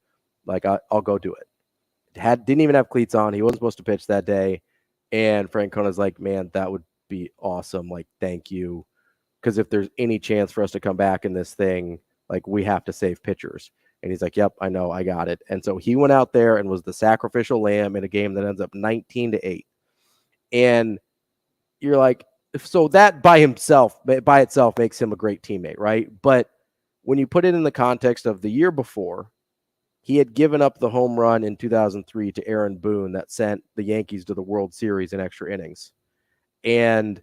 Speaker 6: like, I'll go do it. Didn't even have cleats on. He wasn't supposed to pitch that day. And Francona's like, man, that would be awesome. Like, thank you. Because if there's any chance for us to come back in this thing, like, we have to save pitchers. And he's like, yep, I know, I got it. And so he went out there and was the sacrificial lamb in a game that ends up 19-8. And you're like, so that by itself makes him a great teammate, right? But when you put it in the context of the year before, he had given up the home run in 2003 to Aaron Boone that sent the Yankees to the World Series in extra innings. And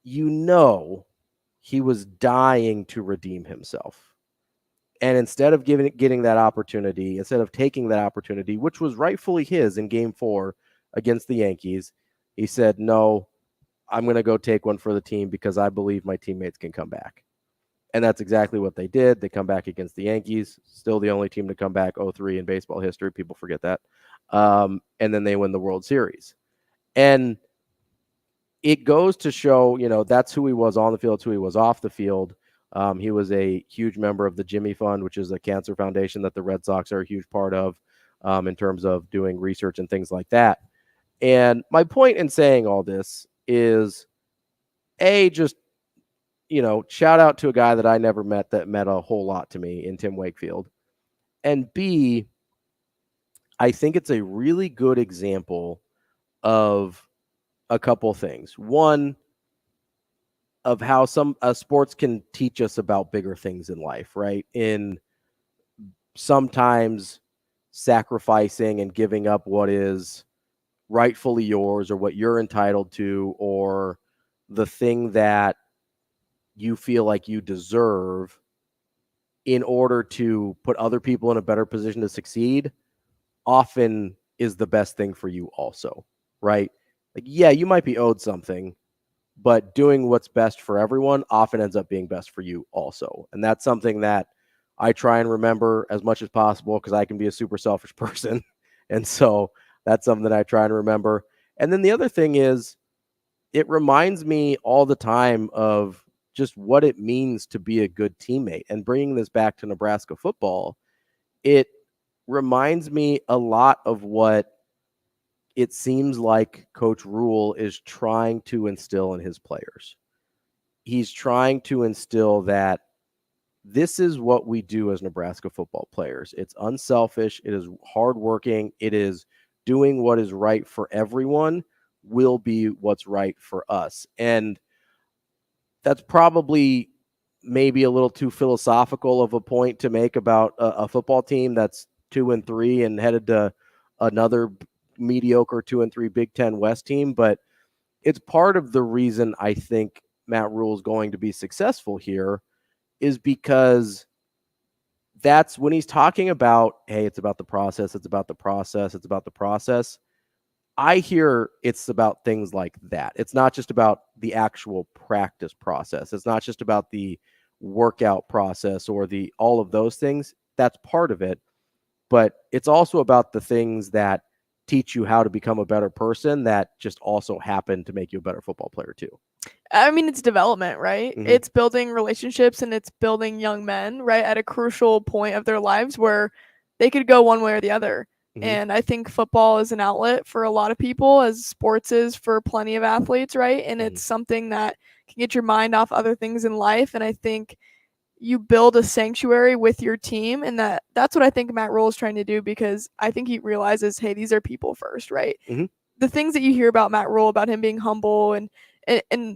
Speaker 6: he was dying to redeem himself. And instead of getting that opportunity, instead of taking that opportunity, which was rightfully his in game 4 against the Yankees, he said, no, I'm going to go take one for the team because I believe my teammates can come back. And that's exactly what they did. They come back against the Yankees, still the only team to come back 0-3 in baseball history. People forget that. And then they win the World Series. And it goes to show, that's who he was on the field, it's who he was off the field. He was a huge member of the Jimmy Fund, which is a cancer foundation that the Red Sox are a huge part of in terms of doing research and things like that. And my point in saying all this is, just shout out to a guy that I never met that meant a whole lot to me in Tim Wakefield. And B, I think it's a really good example of a couple things. One, of how some sports can teach us about bigger things in life, right? In sometimes sacrificing and giving up what is rightfully yours or what you're entitled to, or the thing that you feel like you deserve in order to put other people in a better position to succeed, often is the best thing for you also, right? Like, yeah, you might be owed something, but doing what's best for everyone often ends up being best for you also. And that's something that I try and remember as much as possible, because I can be a super selfish person. And so that's something that I try and remember. And then the other thing is, it reminds me all the time of just what it means to be a good teammate. And bringing this back to Nebraska football, it reminds me a lot of what it seems like Coach Rhule is trying to instill in his players. He's trying to instill that this is what we do as Nebraska football players. It's unselfish. It is hardworking. It is doing what is right for everyone will be what's right for us. And that's probably maybe a little too philosophical of a point to make about a football team that's 2-3 and headed to another mediocre 2-3 Big Ten West team, but it's part of the reason I think Matt Rhule is going to be successful here is because that's when he's talking about, hey, it's about the process, it's about the process, it's about the process. I hear it's about things like that. It's not just about the actual practice process. It's not just about the workout process or all of those things. That's part of it. But it's also about the things that teach you how to become a better person that just also happen to make you a better football player too.
Speaker 7: I mean, it's development, right?
Speaker 6: Mm-hmm.
Speaker 7: It's building relationships and it's building young men, right, at a crucial point of their lives where they could go one way or the other. Mm-hmm. And I think football is an outlet for a lot of people, as sports is for plenty of athletes, right? And it's something that can get your mind off other things in life. And I think you build a sanctuary with your team, and that's what I think Matt Rhule is trying to do, because I think he realizes, hey, these are people first, right?
Speaker 6: Mm-hmm.
Speaker 7: The things that you hear about Matt Rhule, about him being humble and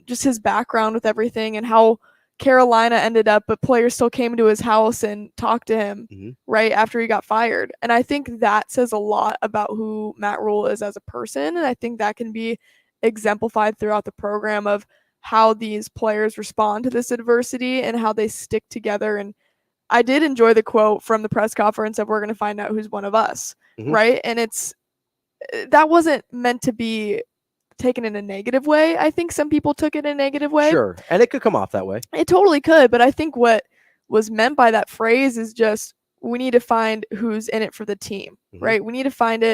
Speaker 7: just his background with everything and how Carolina ended up, but players still came to his house and talked to him right after he got fired. And I think that says a lot about who Matt Rhule is as a person. And I think that can be exemplified throughout the program of how these players respond to this adversity and how they stick together. And I did enjoy the quote from the press conference of, we're going to find out who's one of us, right? And that wasn't meant to be taken in a negative way. I think some people took it in a negative way.
Speaker 6: Sure. And it could come off that way.
Speaker 7: It totally could. But I think what was meant by that phrase is just, we need to find who's in it for the team, right? We need to find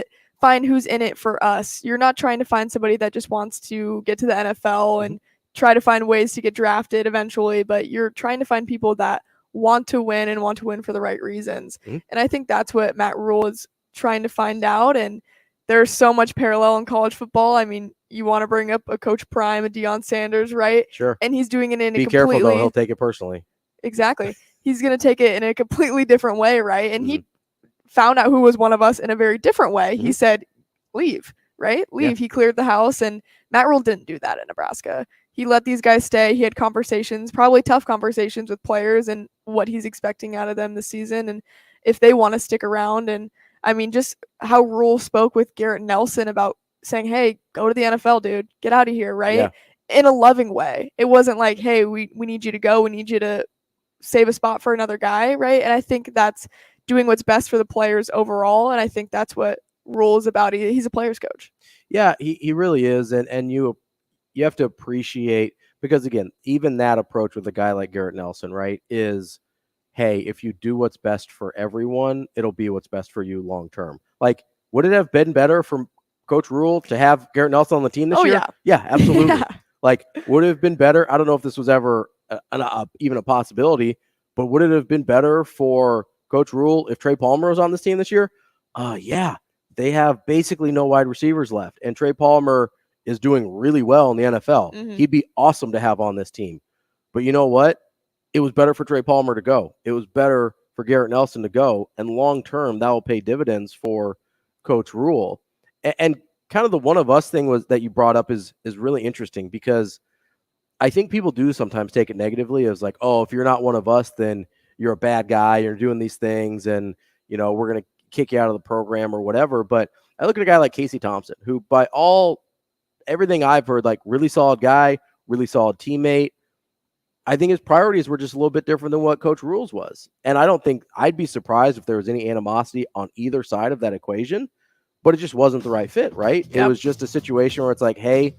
Speaker 7: who's in it for us. You're not trying to find somebody that just wants to get to the NFL and try to find ways to get drafted eventually, but you're trying to find people that want to win and want to win for the right reasons. And I think that's what Matt Rhule is trying to find out. And there's so much parallel in college football. I mean, you want to bring up a Coach Prime, a Deion Sanders, right?
Speaker 6: Sure.
Speaker 7: And he's doing it in a completely...
Speaker 6: Be careful, though. He'll take it personally.
Speaker 7: Exactly. He's going to take it in a completely different way, right? And he found out who was one of us in a very different way. He said, leave, right? Leave. Yeah. He cleared the house, and Matt Rhule didn't do that in Nebraska. He let these guys stay. He had conversations, probably tough conversations with players and what he's expecting out of them this season and if they want to stick around. And I mean, just how Rhule spoke with Garrett Nelson about saying, hey, go to the NFL, dude. Get out of here, right? Yeah. In a loving way. It wasn't like, hey, we need you to go. We need you to save a spot for another guy, right? And I think that's doing what's best for the players overall. And I think that's what Rhule is about. He's a player's coach.
Speaker 6: Yeah, he really is. And you have to appreciate, because again, even that approach with a guy like Garrett Nelson, right, is, hey, if you do what's best for everyone, it'll be what's best for you long term. Like, would it have been better for Coach Rhule to have Garrett Nelson on the team this year? Yeah, absolutely. Yeah. Like, would it have been better? I don't know if this was ever even a possibility, but would it have been better for Coach Rhule if Trey Palmer was on this team this year? Yeah, they have basically no wide receivers left, and Trey Palmer is doing really well in the NFL. He'd be awesome to have on this team. But you know what? It was better for Trey Palmer to go. It was better for Garrett Nelson to go. And long term, that will pay dividends for Coach Rhule. And kind of the one of us thing was that you brought up is really interesting, because I think people do sometimes take it negatively as like, oh, if you're not one of us, then you're a bad guy. You're doing these things and, you know, we're going to kick you out of the program or whatever. But I look at a guy like Casey Thompson, who by everything I've heard, like really solid guy, really solid teammate. I think his priorities were just a little bit different than what Coach Rhule's was. And I don't think I'd be surprised if there was any animosity on either side of that equation, but it just wasn't the right fit, right? Yep. It was just a situation where it's like, hey,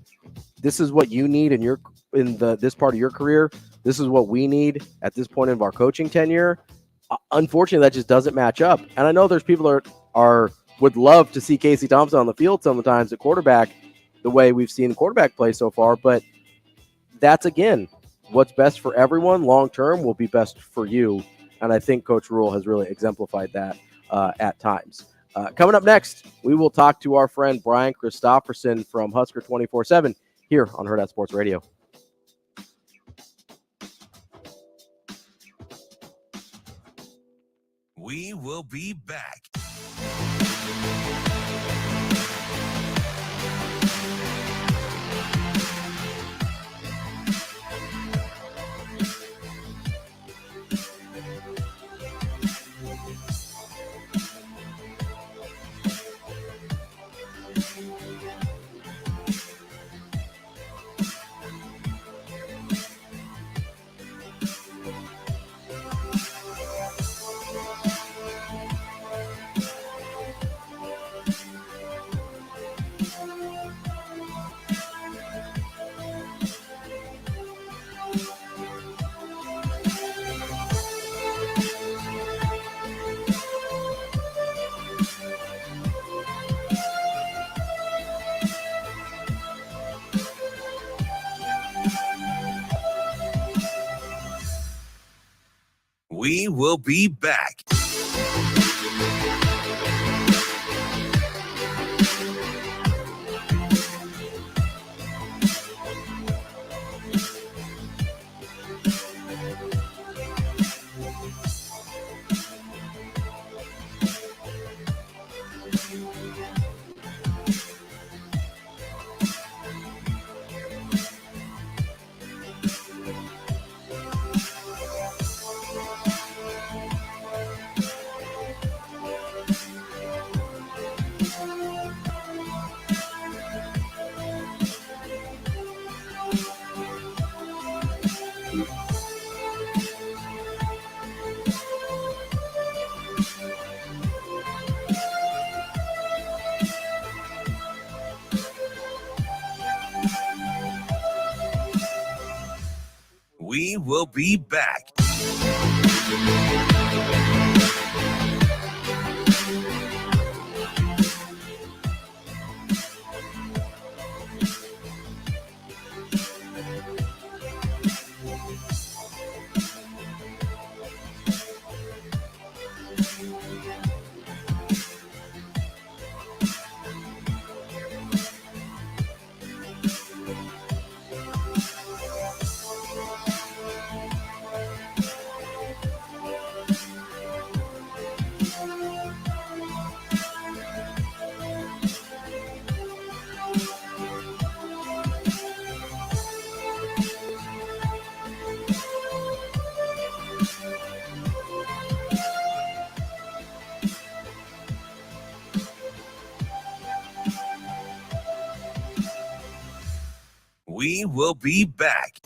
Speaker 6: this is what you need in this part of your career. This is what we need at this point of our coaching tenure. Unfortunately, that just doesn't match up. And I know there's people that would love to see Casey Thompson on the field sometimes at quarterback, the way we've seen the quarterback play so far. But that's, again, what's best for everyone long term will be best for you. And I think Coach Rhule has really exemplified that at times. Coming up next, we will talk to our friend Brian Christopherson from Husker 24/7 here on Hurrdat Sports Radio.
Speaker 1: We will be back. We will be back. We will be back. We will be back.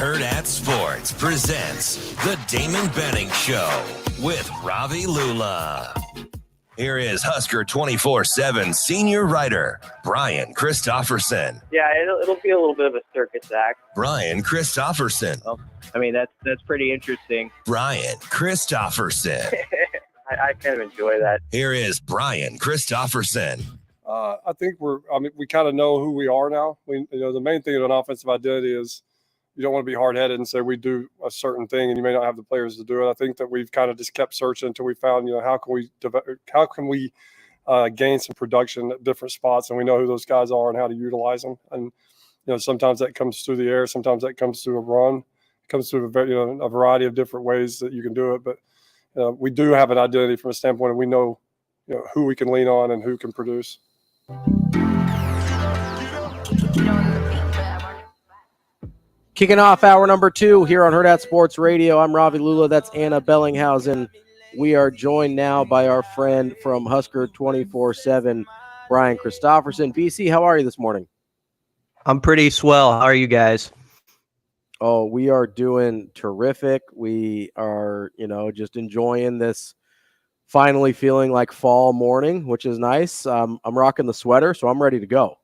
Speaker 1: Hurrdat Sports presents the Damon Benning Show with Ravi Lulla. Here is Husker 24/7 senior writer Brian Christopherson.
Speaker 12: Yeah, it'll be a little bit of a circus act.
Speaker 1: Brian Christopherson.
Speaker 12: Well, I mean, that's pretty interesting.
Speaker 1: Brian Christopherson.
Speaker 12: I kind of enjoy that.
Speaker 1: Here is Brian Christopherson.
Speaker 5: I think we kind of know who we are now. The main thing of an offensive identity is you don't want to be hard-headed and say we do a certain thing and you may not have the players to do it. I think that we've kind of just kept searching until we found, how can we gain some production at different spots, and we know who those guys are and how to utilize them. And sometimes that comes through the air, sometimes that comes through a run, it comes through a variety of different ways that you can do it. But we do have an identity from a standpoint, and we know who we can lean on and who can produce.
Speaker 6: Kicking off hour number 2 here on Hurrdat Sports Radio. I'm Ravi Lulla. That's Anna Bellinghausen. We are joined now by our friend from Husker 24/7, Brian Christopherson. BC, how are you this morning?
Speaker 13: I'm pretty swell. How are you guys?
Speaker 6: Oh, we are doing terrific. We are, just enjoying this finally feeling like fall morning, which is nice. I'm rocking the sweater, so I'm ready to go.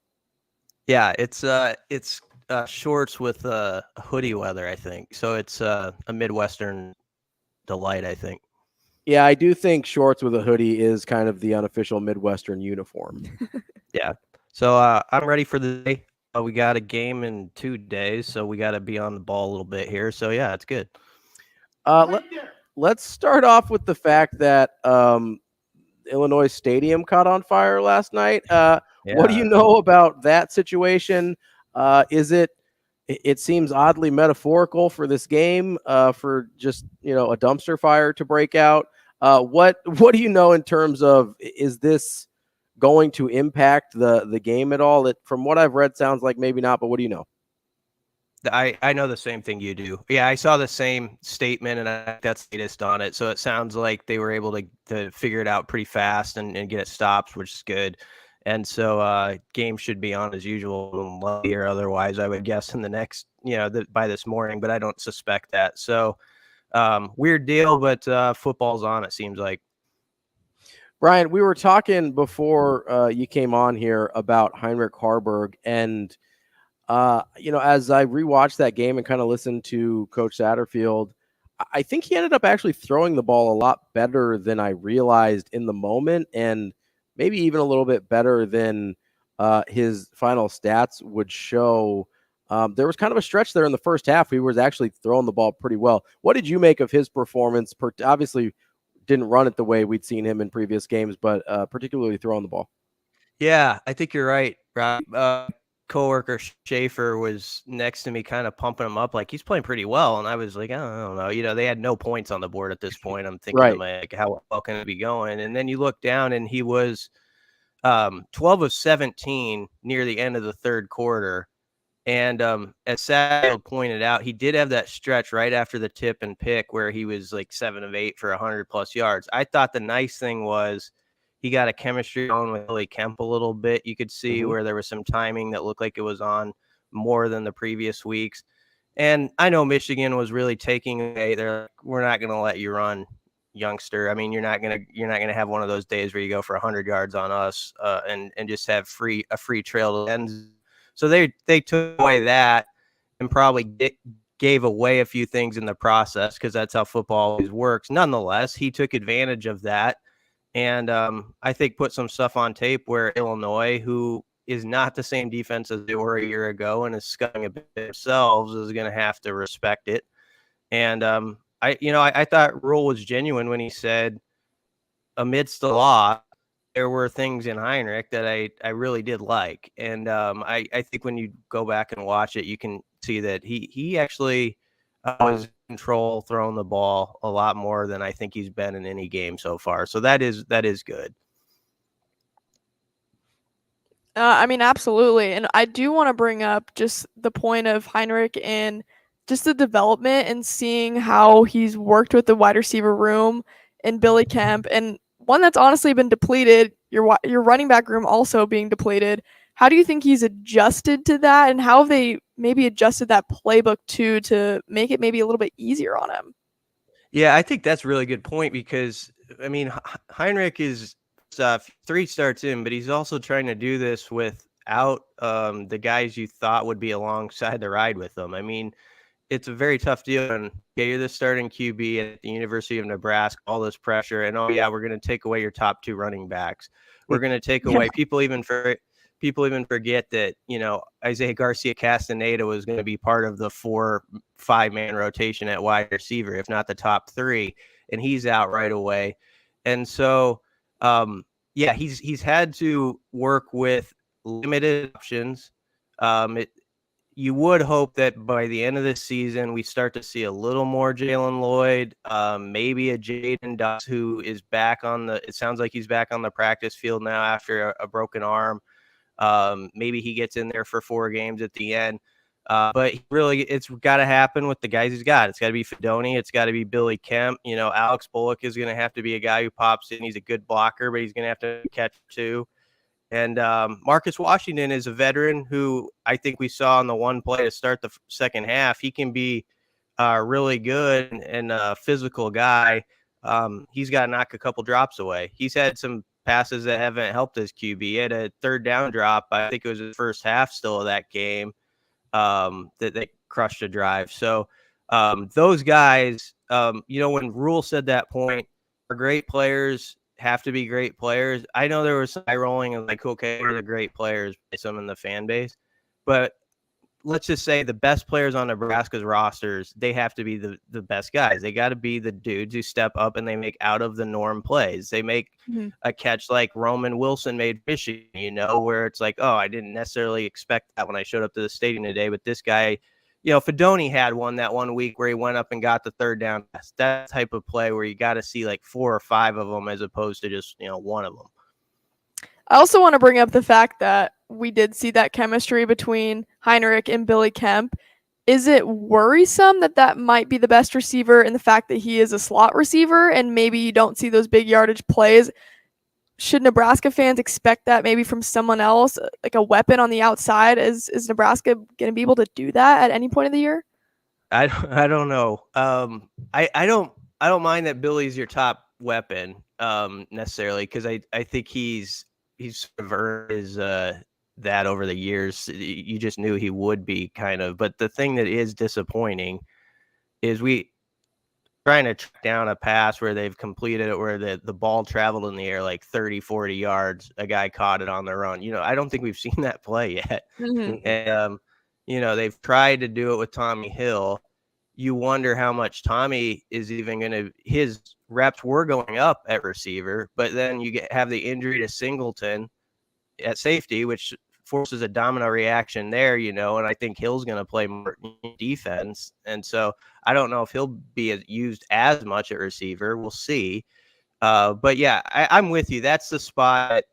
Speaker 13: Yeah, it's shorts with a hoodie weather, I think. So it's a Midwestern delight, I think.
Speaker 6: Yeah, I do think shorts with a hoodie is kind of the unofficial Midwestern uniform.
Speaker 13: Yeah. So I'm ready for the day. we got a game in 2 days, so we got to be on the ball a little bit here. So yeah, it's good.
Speaker 6: Let's start off with the fact that Illinois Stadium caught on fire last night. What do you know about that situation? It seems oddly metaphorical for this game, for just, a dumpster fire to break out. What do you know in terms of, is this going to impact the game at all? It, from what I've read, sounds like maybe not, but what do you know?
Speaker 13: I know the same thing you do. Yeah, I saw the same statement, and that's the latest on it. So it sounds like they were able to figure it out pretty fast and get it stopped, which is good. And so game should be on as usual or otherwise, I would guess, in the next, by this morning, but I don't suspect that. So weird deal, but football's on, it seems like.
Speaker 6: Brian, we were talking before you came on here about Heinrich Haarberg, and as I rewatched that game and kind of listened to Coach Satterfield, I think he ended up actually throwing the ball a lot better than I realized in the moment, and maybe even a little bit better than his final stats would show. There was kind of a stretch there in the first half. He was actually throwing the ball pretty well. What did you make of his performance? Obviously didn't run it the way we'd seen him in previous games, but particularly throwing the ball.
Speaker 13: Yeah, I think you're right, Rob. Coworker Schaefer was next to me kind of pumping him up like he's playing pretty well, and I was like, I don't know, they had no points on the board at this point. I'm thinking to my, like, how well can it be going? And then you look down and he was 12 of 17 near the end of the third quarter, and as Satterfield pointed out, he did have that stretch right after the tip and pick where he was like 7 of 8 for 100+ yards. I thought the nice thing was he got a chemistry on with Billy Kemp a little bit. You could see where there was some timing that looked like it was on more than the previous weeks. And I know Michigan was really taking away. They're like, we're not going to let you run, youngster. I mean, you're not going to have one of those days where you go for 100 yards on us and just have a free trail to end. So they took away that and probably gave away a few things in the process, because that's how football always works. Nonetheless, he took advantage of that. And I think put some stuff on tape where Illinois, who is not the same defense as they were a year ago and is scuffing a bit themselves, is going to have to respect it. And I thought Rhule was genuine when he said, amidst the loss, there were things in Heinrich that I really did like. And I think when you go back and watch it, you can see that he actually was in control, throwing the ball a lot more than I think he's been in any game so far. So that is good.
Speaker 7: I mean, absolutely. And I do want to bring up just the point of Heinrich and just the development and seeing how he's worked with the wide receiver room and Billy Kemp, and one that's honestly been depleted, your running back room also being depleted. How do you think he's adjusted to that, and how have they maybe adjusted that playbook too to make it maybe a little bit easier on him?
Speaker 13: Yeah, I think that's a really good point, because, I mean, Heinrich is 3 starts in, but he's also trying to do this without the guys you thought would be alongside the ride with them. I mean, it's a very tough deal. And you're the starting QB at the University of Nebraska, all this pressure, and we're going to take away your top 2 running backs. We're going to take away people even forget that, Isaiah Garcia Castaneda was going to be part of the 4-5 man rotation at wide receiver, if not the top 3, and he's out right away. And so, he's had to work with limited options. You would hope that by the end of this season, we start to see a little more Jalen Lloyd, maybe a Jaden Dux, who is back it sounds like he's back on the practice field now after a broken arm. Maybe he gets in there for 4 games at the end. But really, it's got to happen with the guys he's got. It's got to be Fedoni. It's got to be Billy Kemp. Alex Bullock is going to have to be a guy who pops in. He's a good blocker, but he's going to have to catch too. And Marcus Washington is a veteran who I think we saw on the one play to start the second half. He can be really good and a physical guy. He's got to knock a couple drops away. He's had some passes that haven't helped his QB. He had a 3rd down drop. I think it was his first half still of that game that they crushed a drive. So those guys, when Rhule said that point, are great players, have to be great players. I know there was some eye rolling and like, okay, we're the great players by some in the fan base, But let's just say the best players on Nebraska's rosters, they have to be the best guys. They got to be the dudes who step up and they make out of the norm plays. They make a catch like Roman Wilson made Michigan, where it's like, oh, I didn't necessarily expect that when I showed up to the stadium today. But this guy, Fedoni had one that one week where he went up and got the third down. That's that type of play where you got to see like 4 or 5 of them as opposed to just, one of them.
Speaker 7: I also want to bring up the fact that we did see that chemistry between Heinrich and Billy Kemp. Is it worrisome that might be the best receiver in the fact that he is a slot receiver and maybe you don't see those big yardage plays? Should Nebraska fans expect that maybe from someone else, like a weapon on the outside? Is Nebraska going to be able to do that at any point of the year?
Speaker 13: I don't know. I don't mind that Billy's your top weapon necessarily, because I think he's sort of earned his that over the years. You just knew he would be kind of. But the thing that is disappointing is we trying to track down a pass where they've completed it where the ball traveled in the air like 30, 40 yards. A guy caught it on the run. I don't think we've seen that play yet. And, they've tried to do it with Tommy Hill. You wonder how much Tommy is even going to – his reps were going up at receiver, but then you have the injury to Singleton at safety, which forces a domino reaction there, and I think Hill's going to play more defense. And so I don't know if he'll be used as much at receiver. We'll see. But, yeah, I'm with you. That's the spot.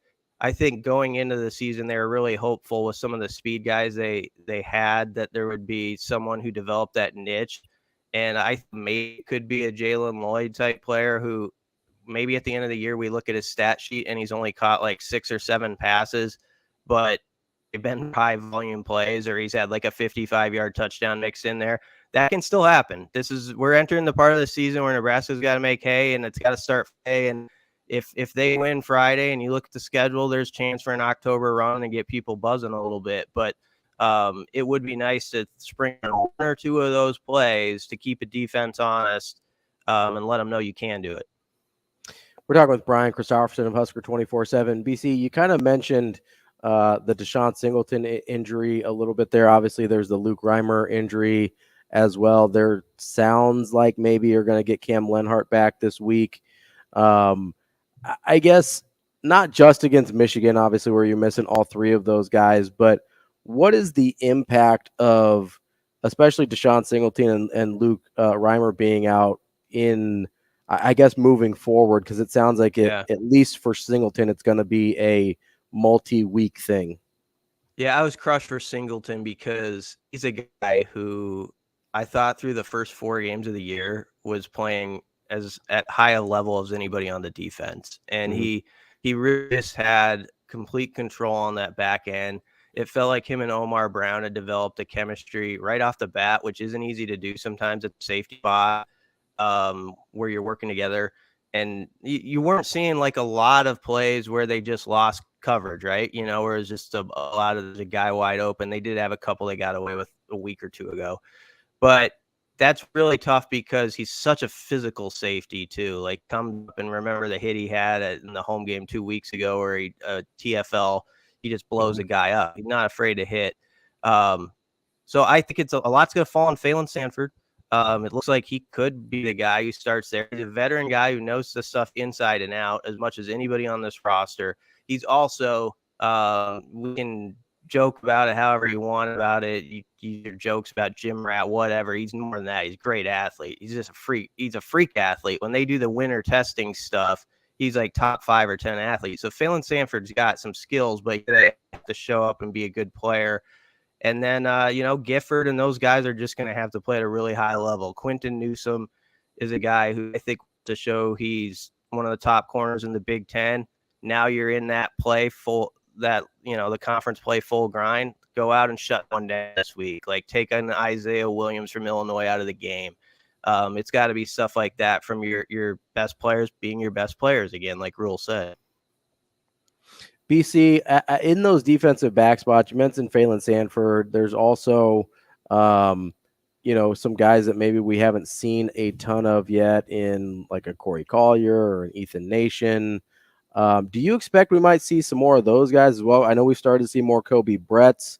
Speaker 13: I think going into the season, they were really hopeful with some of the speed guys they had that there would be someone who developed that niche. And I maybe it could be a Jalen Lloyd type player who maybe at the end of the year we look at his stat sheet and he's only caught like 6 or 7 passes, but they've been high volume plays, or he's had like a 55-yard touchdown mixed in there. That can still happen. We're entering the part of the season where Nebraska's got to make hay, and it's got to start hay. And if they win Friday and you look at the schedule, there's chance for an October run and get people buzzing a little bit. But it would be nice to spring 1 or 2 of those plays to keep a defense honest and let them know you can do it.
Speaker 6: We're talking with Brian Christopherson of Husker 24/7. BC, you kind of mentioned the Deshaun Singleton injury a little bit there. Obviously, there's the Luke Reimer injury as well. There sounds like maybe you're going to get Cam Lenhart back this week. I guess not just against Michigan, obviously, where you're missing all 3 of those guys, but what is the impact of especially Deshaun Singleton and Luke Reimer being out in, I guess, moving forward? Because it sounds like at least for Singleton, it's going to be a multi-week thing.
Speaker 13: Yeah, I was crushed for Singleton because he's a guy who I thought through the first 4 games of the year was playing as at high a level as anybody on the defense. And he really just had complete control on that back end. It felt like him and Omar Brown had developed a chemistry right off the bat, which isn't easy to do sometimes at the safety spot where you're working together. And you weren't seeing like a lot of plays where they just lost coverage, right? Where it was just a lot of the guy wide open. They did have a couple they got away with a week or 2 ago. But that's really tough because he's such a physical safety too. Like, come up and remember the hit he had in the home game 2 weeks ago where he TFL, he just blows a guy up. He's not afraid to hit. So I think it's a lot's going to fall on Phelan Sanford. It looks like he could be the guy who starts there. He's a veteran guy who knows the stuff inside and out as much as anybody on this roster. He's also, we can joke about it however you want about it. Your jokes about Jim Rat, whatever. He's more than that. He's a great athlete. He's just a freak. He's a freak athlete. When they do the winter testing stuff, he's like top 5 or 10 athletes. So Phelan Sanford's got some skills, but you have to show up and be a good player. And then, Gifford and those guys are just going to have to play at a really high level. Quentin Newsome is a guy who I think to show he's one of the top corners in the Big Ten. Now you're in that the conference play full grind. Go out and shut one down this week. Like, take an Isaiah Williams from Illinois out of the game. It's got to be stuff like that from your best players being your best players again, like Rhule said.
Speaker 6: BC, in those defensive back spots, you mentioned Phelan Sanford. There's also, some guys that maybe we haven't seen a ton of yet in like a Corey Collier or an Ethan Nation. Do you expect we might see some more of those guys as well? I know we've started to see more Kobe Bretts.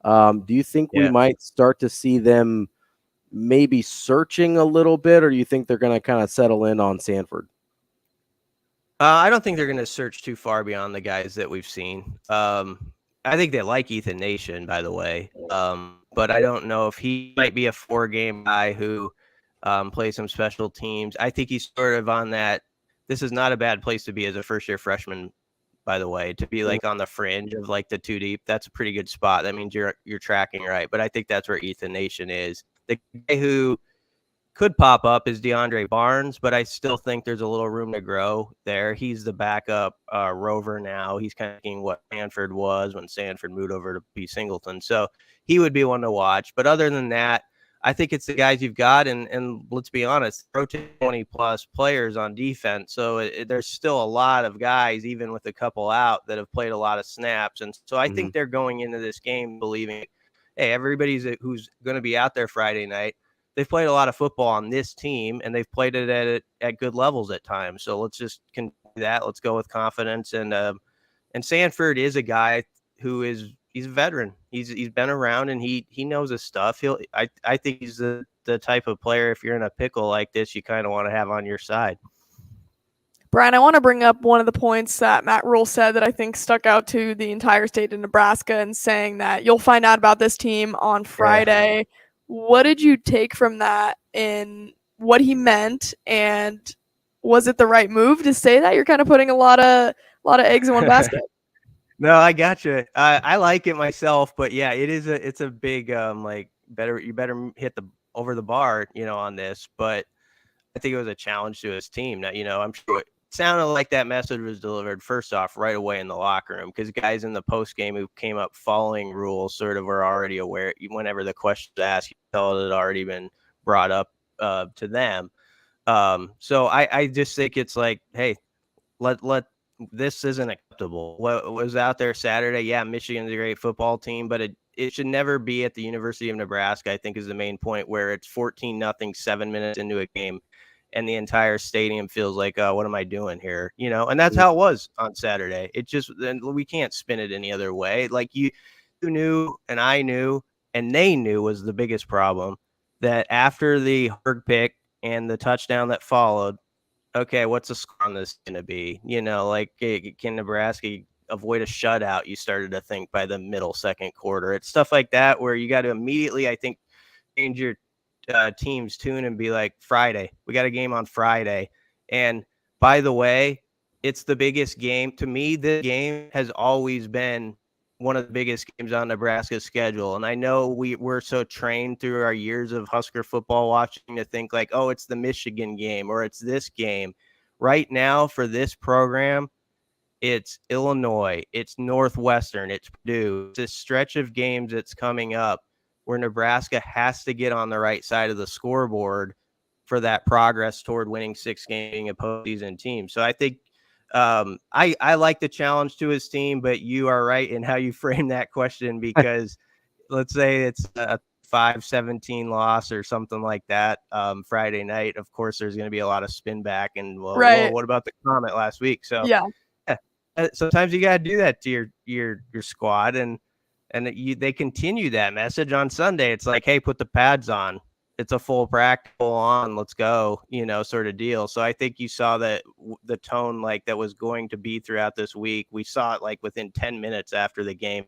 Speaker 6: Do you think we might start to see them maybe searching a little bit, or do you think they're going to kind of settle in on Sanford?
Speaker 13: I don't think they're going to search too far beyond the guys that we've seen. I think they like Ethan Nation, by the way, but I don't know if he might be a 4-game guy who plays some special teams. I think he's sort of on that. This is not a bad place to be as a first-year freshman, by the way, to be like on the fringe of like the 2 deep. That's a pretty good spot. That means you're tracking right. But I think that's where Ethan Nation is. The guy who could pop up is DeAndre Barnes, but I still think there's a little room to grow there. He's the backup rover now. He's kind of being what Sanford was when Sanford moved over to be Singleton. So he would be one to watch. But other than that, I think it's the guys you've got. And let's be honest, rotate 20-plus players on defense. So there's still a lot of guys, even with a couple out, that have played a lot of snaps. And so I think they're going into this game believing, hey, everybody's who's going to be out there Friday night, they've played a lot of football on this team, and they've played it at good levels at times. So let's just continue that. Let's go with confidence. And Sanford is a guy who he's a veteran. He's been around, and he knows his stuff. I think he's the type of player, if you're in a pickle like this, you kind of want to have on your side.
Speaker 7: Brian, I want to bring up one of the points that Matt Rhule said that I think stuck out to the entire state of Nebraska, and saying that you'll find out about this team on Friday. Yeah. What did you take from that in what he meant, and was it the right move to say that? You're kind of putting a lot of eggs in one basket.
Speaker 13: No, I gotcha. I like it myself, but yeah, it's a big you better hit over the bar, on this. But I think it was a challenge to his team. Now, I'm sure it sounded like that message was delivered first off right away in the locker room, because guys in the post game who came up following Rhule sort of were already aware. Whenever the question was asked, you tell it had already been brought up to them. So I just think it's like, hey, let this isn't acceptable. What was out there Saturday? Yeah, Michigan's a great football team, but it should never be at the University of Nebraska, I think, is the main point, where it's 14-0, 7 minutes into a game, and the entire stadium feels like, what am I doing here? And that's how it was on Saturday. We can't spin it any other way. Like you knew, and I knew, and they knew was the biggest problem, that after the Hurrdat pick and the touchdown that followed, okay, what's the score on this going to be? Can Nebraska avoid a shutout? You started to think by the middle second quarter. It's stuff like that where you got to immediately, I think, change your team's tune and be like, Friday, we got a game on Friday. And by the way, it's the biggest game. To me, the game has always been one of the biggest games on Nebraska's schedule. And I know we're so trained through our years of Husker football watching to think like, oh, it's the Michigan game or it's this game. Right now for this program, it's Illinois, it's Northwestern, it's Purdue. It's this stretch of games that's coming up where Nebraska has to get on the right side of the scoreboard for that progress toward winning 6 games, being a postseason team. So I think I like the challenge to his team, but you are right in how you frame that question, because let's say it's a 5-17 loss or something like that Friday night. Of course, there's going to be a lot of spin back and whoa, what about the comment last week? So yeah, sometimes you got to do that to your squad, and they continue that message on Sunday. It's like, hey, put the pads on. It's a full practical on. Let's go, sort of deal. So I think you saw that the tone like that was going to be throughout this week. We saw it like within 10 minutes after the game.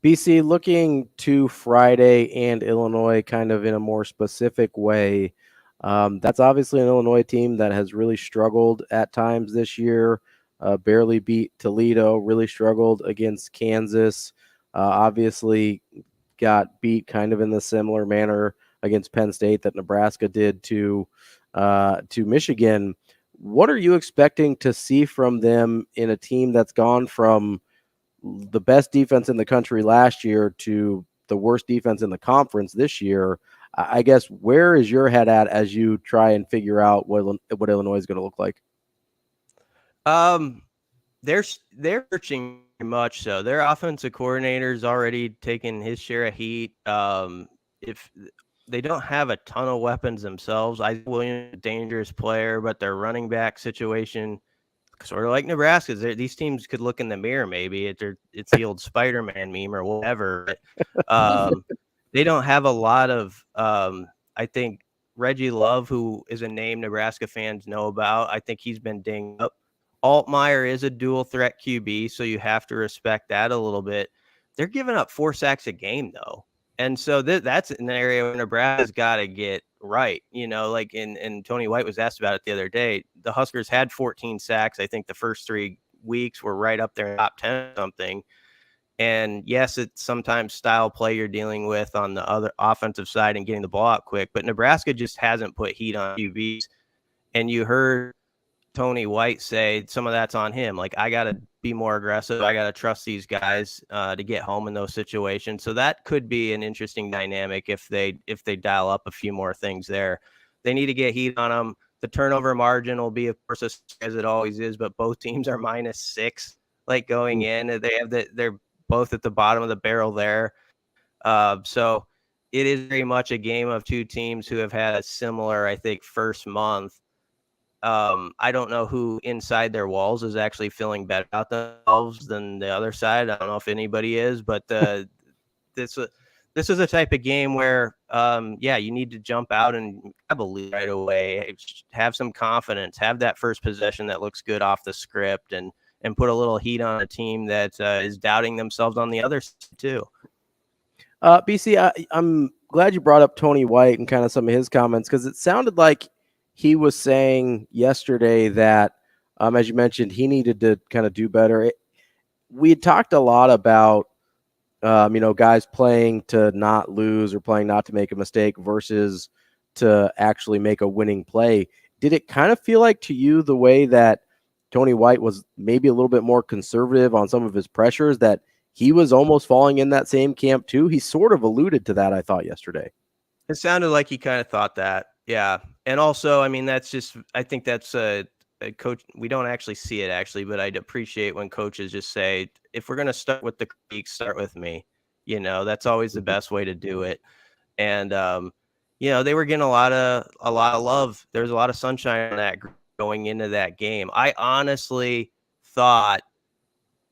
Speaker 6: BC, looking to Friday and Illinois kind of in a more specific way. That's obviously an Illinois team that has really struggled at times this year. Barely beat Toledo, really struggled against Kansas. Obviously got beat kind of in the similar manner against Penn State that Nebraska did to Michigan. What are you expecting to see from them in a team that's gone from the best defense in the country last year to the worst defense in the conference this year? I guess, where is your head at as you try and figure out what Illinois is going to look like?
Speaker 13: They're searching much so. Their offensive coordinator's already taken his share of heat. If they don't have a ton of weapons themselves, Isaac Williams is a dangerous player, but their running back situation sort of like Nebraska. These teams could look in the mirror. Maybe it's the old Spider-Man meme or whatever. But, they don't have a lot of. I think Reggie Love, who is a name Nebraska fans know about, I think he's been dinged up. Altmaier is a dual threat QB, so you have to respect that a little bit. They're giving up 4 sacks a game, though. And so that's an area where Nebraska's got to get right. And Tony White was asked about it the other day. The Huskers had 14 sacks. I think the first 3 weeks were right up there in top 10 or something. And yes, it's sometimes style play you're dealing with on the other offensive side and getting the ball out quick, but Nebraska just hasn't put heat on QBs. And you heard Tony White say some of that's on him. Like, I got to be more aggressive. I got to trust these guys to get home in those situations. So that could be an interesting dynamic if they dial up a few more things there. They need to get heat on them. The turnover margin will be, of course, as it always is, but both teams are -6 like going in. They're both at the bottom of the barrel there. So it is very much a game of two teams who have had a similar, I think, first month. I don't know who inside their walls is actually feeling better about themselves than the other side. I don't know if anybody is, but this is a type of game where, you need to jump out and have a lead right away, have some confidence, have that first possession that looks good off the script, and put a little heat on a team that is doubting themselves on the other side too.
Speaker 6: BC, I'm glad you brought up Tony White and kind of some of his comments, because it sounded like he was saying yesterday that, as you mentioned, he needed to kind of do better. We had talked a lot about, guys playing to not lose or playing not to make a mistake versus to actually make a winning play. Did it kind of feel like to you the way that Tony White was maybe a little bit more conservative on some of his pressures, that he was almost falling in that same camp too? He sort of alluded to that, I thought, yesterday.
Speaker 13: It sounded like he kind of thought that. Yeah. And also, I think that's a coach. We don't actually see it actually, but I'd appreciate when coaches just say, if we're going to start with the critiques, start with me. That's always the best way to do it. And, they were getting a lot of love. There was a lot of sunshine in that group going into that game. I honestly thought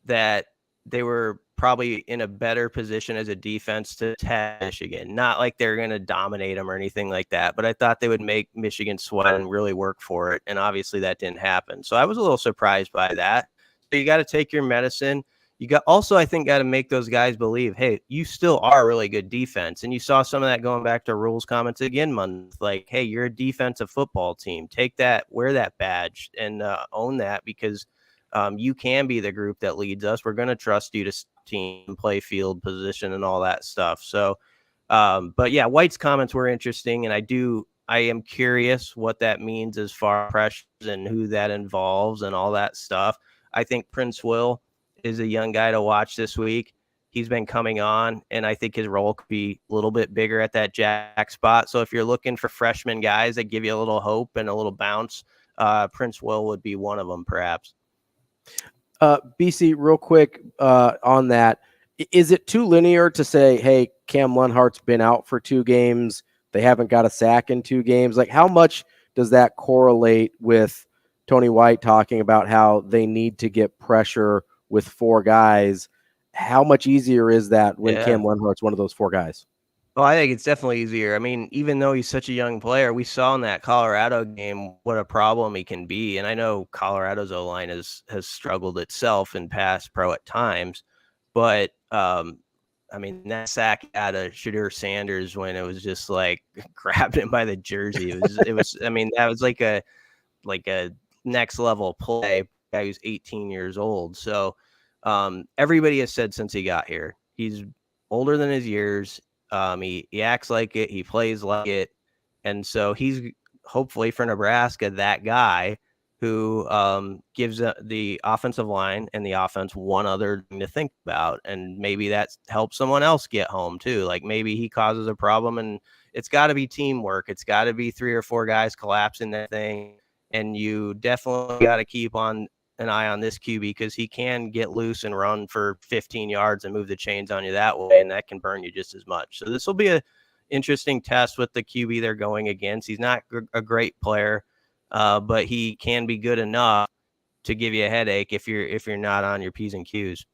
Speaker 13: that they were probably in a better position as a defense to test Michigan. Not like they're going to dominate them or anything like that, but I thought they would make Michigan sweat and really work for it. And obviously that didn't happen. So I was a little surprised by that. So you got to take your medicine. You got to make those guys believe, hey, you still are a really good defense. And you saw some of that going back to Rhule's comments again month, like, hey, you're a defensive football team. Take that, wear that badge, and own that, because you can be the group that leads us. We're going to trust you to team, play field position, and all that stuff. So, but yeah, White's comments were interesting, and I am curious what that means as far as pressures and who that involves and all that stuff. I think Prince Will is a young guy to watch this week. He's been coming on, and I think his role could be a little bit bigger at that jack spot. So if you're looking for freshman guys that give you a little hope and a little bounce, Prince Will would be one of them, perhaps.
Speaker 6: BC, real quick on that, is it too linear to say, hey, Cam Lenhart's been out for 2 games, they haven't got a sack in 2 games? Like, how much does that correlate with Tony White talking about how they need to get pressure with 4 guys? How much easier is that when Cam Lenhart's one of those 4 guys?
Speaker 13: Well, I think it's definitely easier. I mean, even though he's such a young player, we saw in that Colorado game what a problem he can be. And I know Colorado's O-line has struggled itself in pass pro at times. But, that sack out of Shedeur Sanders when it was just like grabbed him by the jersey. That was like a next level play. Guy who's 18 years old. So everybody has said since he got here, he's older than his years. He acts like it. He plays like it. And so he's hopefully for Nebraska, that guy who gives the offensive line and the offense one other thing to think about. And maybe that helps someone else get home too. Like maybe he causes a problem, and it's got to be teamwork. It's got to be 3 or 4 guys collapsing that thing. And you definitely got to keep on an eye on this QB, because he can get loose and run for 15 yards and move the chains on you that way, and that can burn you just as much. So this will be a interesting test with the QB they're going against. He's not a great player, but he can be good enough to give you a headache if you're not on your P's and Q's.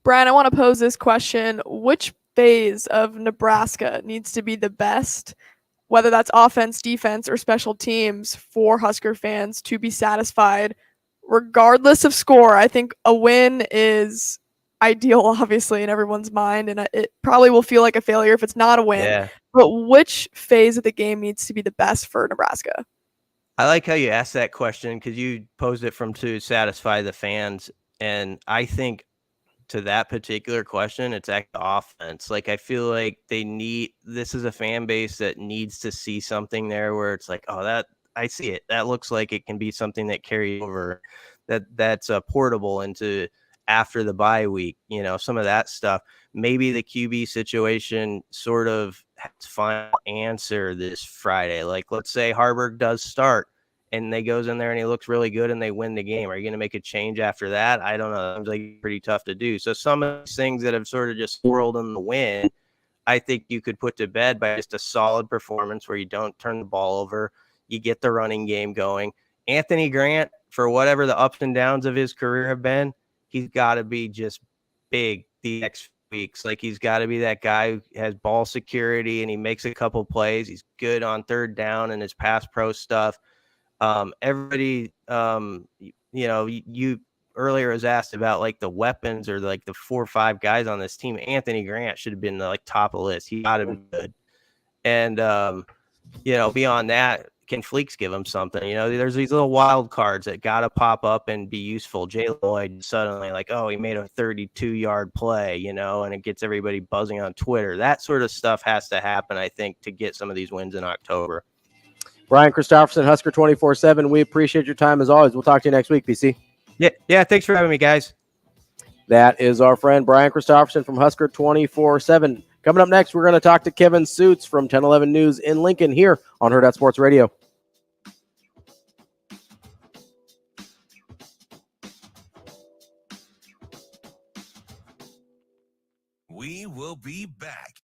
Speaker 7: Brian, I want to pose this question. Which phase of Nebraska needs to be the best, whether that's offense, defense, or special teams, for Husker fans to be satisfied, regardless of score? I think a win is ideal, obviously, in everyone's mind, and it probably will feel like a failure if it's not a win.
Speaker 13: Yeah.
Speaker 7: But which phase of the game needs to be the best for Nebraska?
Speaker 13: I like how you asked that question because you posed it from to satisfy the fans. And I think to that particular question, it's actually offense. Like, I feel like this is a fan base that needs to see something there where it's like, oh, that I see it. That looks like it can be something that carries over, that's portable into after the bye week, some of that stuff. Maybe the QB situation sort of has final answer this Friday. Like, let's say Harburg does start and they goes in there and he looks really good and they win the game. Are you going to make a change after that? I don't know. It's like pretty tough to do. So some of these things that have sort of just swirled in the wind, I think you could put to bed by just a solid performance where you don't turn the ball over. You get the running game going. Anthony Grant, for whatever the ups and downs of his career have been, he's got to be just big the next weeks. Like, he's got to be that guy who has ball security and he makes a couple plays. He's good on third down and his pass pro stuff. Everybody, you earlier was asked about like the weapons or like the 4 or 5 guys on this team. Anthony Grant should have been like top of the list. He got to be good. And, beyond that, can Fleeks give him something? There's these little wild cards that got to pop up and be useful. Jalen Lloyd suddenly like, oh, he made a 32-yard play, and it gets everybody buzzing on Twitter. That sort of stuff has to happen, I think, to get some of these wins in October.
Speaker 6: Brian Christopherson, Husker 24/7. We appreciate your time as always. We'll talk to you next week, BC.
Speaker 13: Yeah. Thanks for having me, guys.
Speaker 6: That is our friend Brian Christopherson from Husker 24/7. Coming up next, we're going to talk to Kevin Sjuts from 1011 News in Lincoln here on Hurrdat Sports Radio.
Speaker 1: We will be back.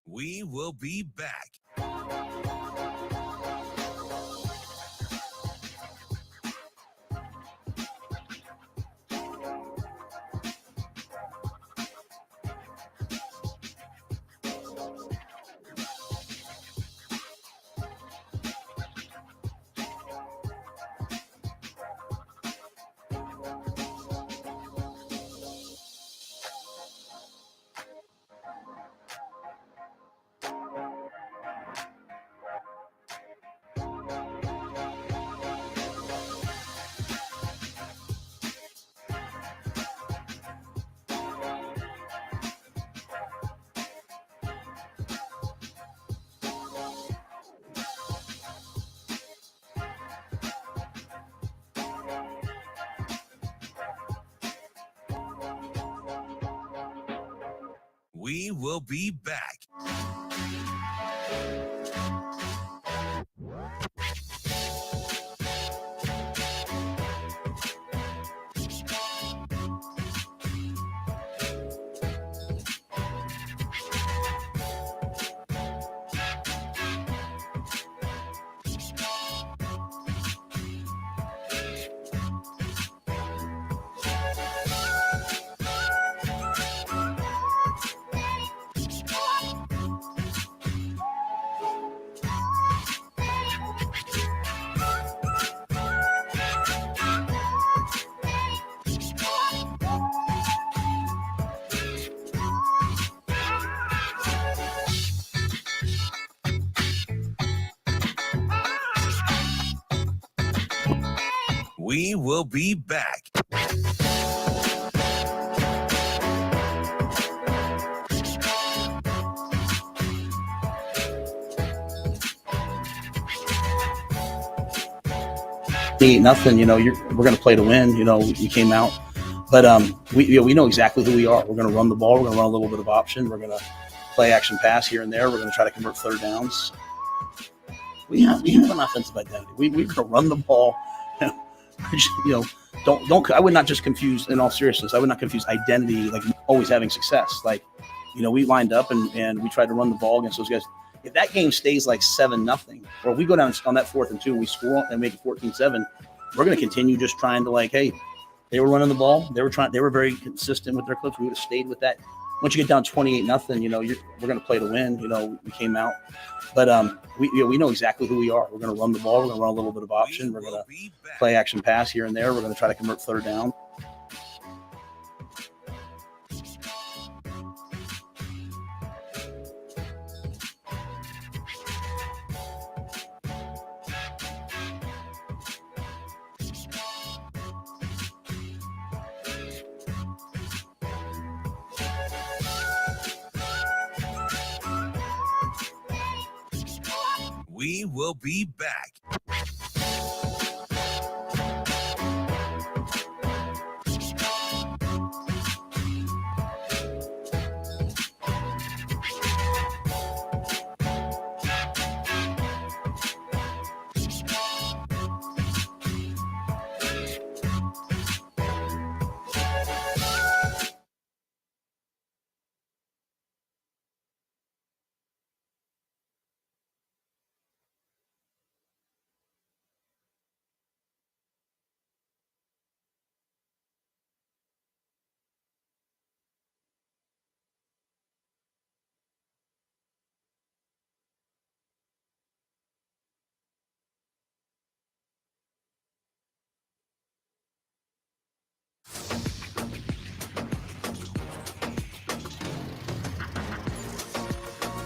Speaker 1: We will be back. We will be back. We will be back.
Speaker 14: Nothing, we're going to play to win. We came out, but we know exactly who we are. We're going to run the ball. We're going to run a little bit of option. We're going to play action pass here and there. We're going to try to convert third downs. We have an offensive identity. We're going to run the ball. Don't. I would not just confuse. In all seriousness, I would not confuse identity like always having success. We lined up and we tried to run the ball against those guys. If that game stays like 7-0, or we go down on that 4th and 2 and we score and make it 14-7, we're going to continue just trying to hey, they were running the ball. They were very consistent with their clips. We would have stayed with that. Once you get down 28-0, we're going to play to win. We came out, but we know exactly who we are. We're going to run the ball. We're going to run a little bit of option. We're going to play action pass here and there. We're going to try to convert third down.
Speaker 1: We will be back.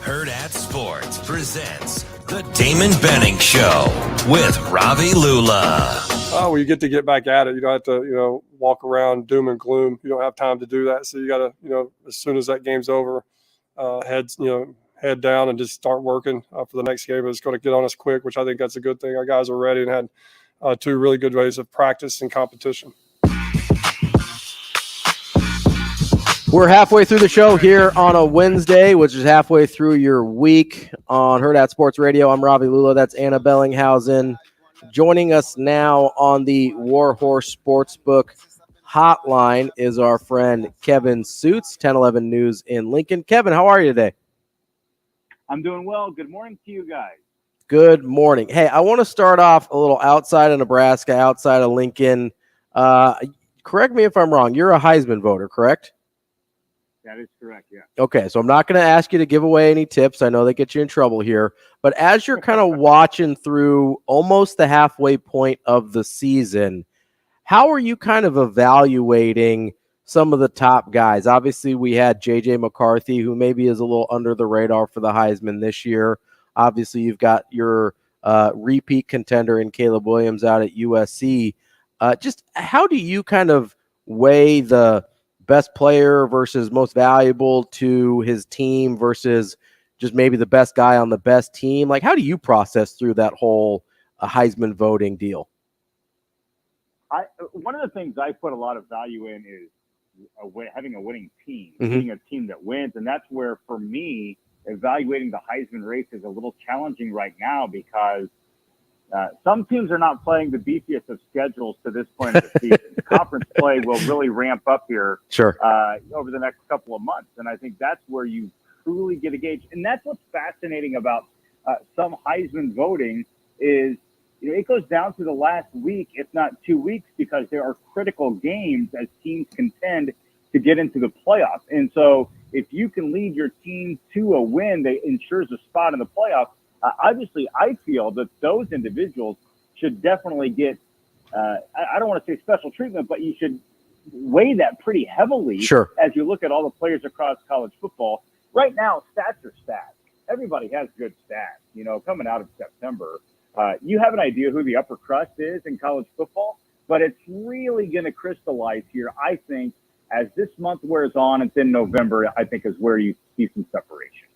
Speaker 1: Hurrdat Sports presents the Damon Benning Show with Ravi Lulla.
Speaker 15: Oh, well, you get back at it. You don't have to, walk around doom and gloom. You don't have time to do that. So you got to, as soon as that game's over, head down and just start working for the next game. It's going to get on us quick, which I think that's a good thing. Our guys are ready and had 2 really good days of practice and competition.
Speaker 6: We're halfway through the show here on a Wednesday, which is halfway through your week on Hurrdat Sports Radio. I'm Ravi Lulla. That's Anna Bellinghausen. Joining us now on the Warhorse Sportsbook hotline is our friend Kevin Sjuts, 1011 News in Lincoln. Kevin, how are you today?
Speaker 16: I'm doing well. Good morning to you guys.
Speaker 6: Good morning. Hey, I want to start off a little outside of Nebraska, outside of Lincoln. Correct me if I'm wrong. You're a Heisman voter, correct?
Speaker 16: That is correct, yeah.
Speaker 6: Okay, so I'm not going to ask you to give away any tips. I know they get you in trouble here. But as you're kind of watching through almost the halfway point of the season, how are you kind of evaluating some of the top guys? Obviously, we had J.J. McCarthy, who maybe is a little under the radar for the Heisman this year. Obviously, you've got your repeat contender in Caleb Williams out at USC. Just how do you kind of weigh the best player versus most valuable to his team versus just maybe the best guy on the best team? Like, how do you process through that whole Heisman voting deal?
Speaker 16: One of the things I put a lot of value in is having a winning team,
Speaker 6: Mm-hmm.
Speaker 16: being a team that wins. And that's where, for me, evaluating the Heisman race is a little challenging right now because some teams are not playing the beefiest of schedules to this point of the season. Conference play will really ramp up here over the next couple of months. And I think that's where you truly get a gauge. And that's what's fascinating about some Heisman voting is, it goes down to the last week, if not 2 weeks, because there are critical games as teams contend to get into the playoffs. And so if you can lead your team to a win that ensures a spot in the playoffs, obviously, I feel that those individuals should definitely get, I don't want to say special treatment, but you should weigh that pretty heavily as you look at all the players across college football. Right now, stats are stats. Everybody has good stats, coming out of September. You have an idea who the upper crust is in college football. But it's really going to crystallize here, I think, as this month wears on. And then November, I think, is where you see some separation.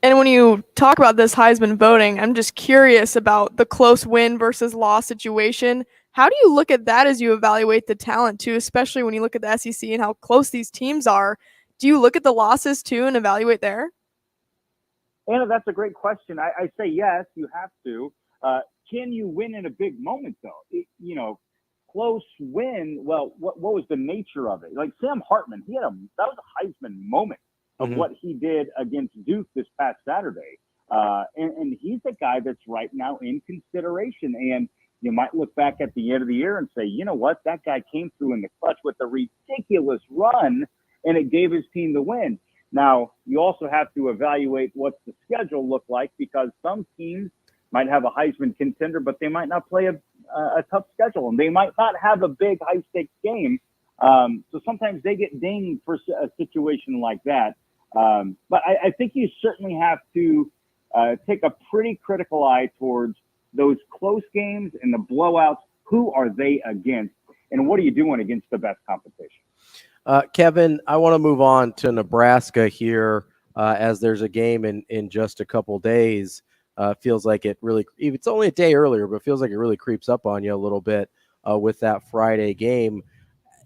Speaker 7: And when you talk about this Heisman voting, I'm just curious about the close win versus loss situation. How do you look at that as you evaluate the talent too, especially when you look at the SEC and how close these teams are? Do you look at the losses too and evaluate there?
Speaker 16: Anna, that's a great question. I say yes, you have to. Can you win in a big moment, though? Close win. Well, what was the nature of it? Like Sam Hartman, that was a Heisman moment of what he did against Duke this past Saturday. And he's a guy that's right now in consideration. And you might look back at the end of the year and say, you know what, that guy came through in the clutch with a ridiculous run, and it gave his team the win. Now, you also have to evaluate what's the schedule look like, because some teams might have a Heisman contender, but they might not play a tough schedule, and they might not have a big high-stakes game. So sometimes they get dinged for a situation like that. But I think you certainly have to take a pretty critical eye towards those close games and the blowouts. Who are they against, and what are you doing against the best competition?
Speaker 6: Kevin, I want to move on to Nebraska here as there's a game in just a couple days. Feels like it really, it's only a day earlier, but feels like it really creeps up on you a little bit with that Friday game.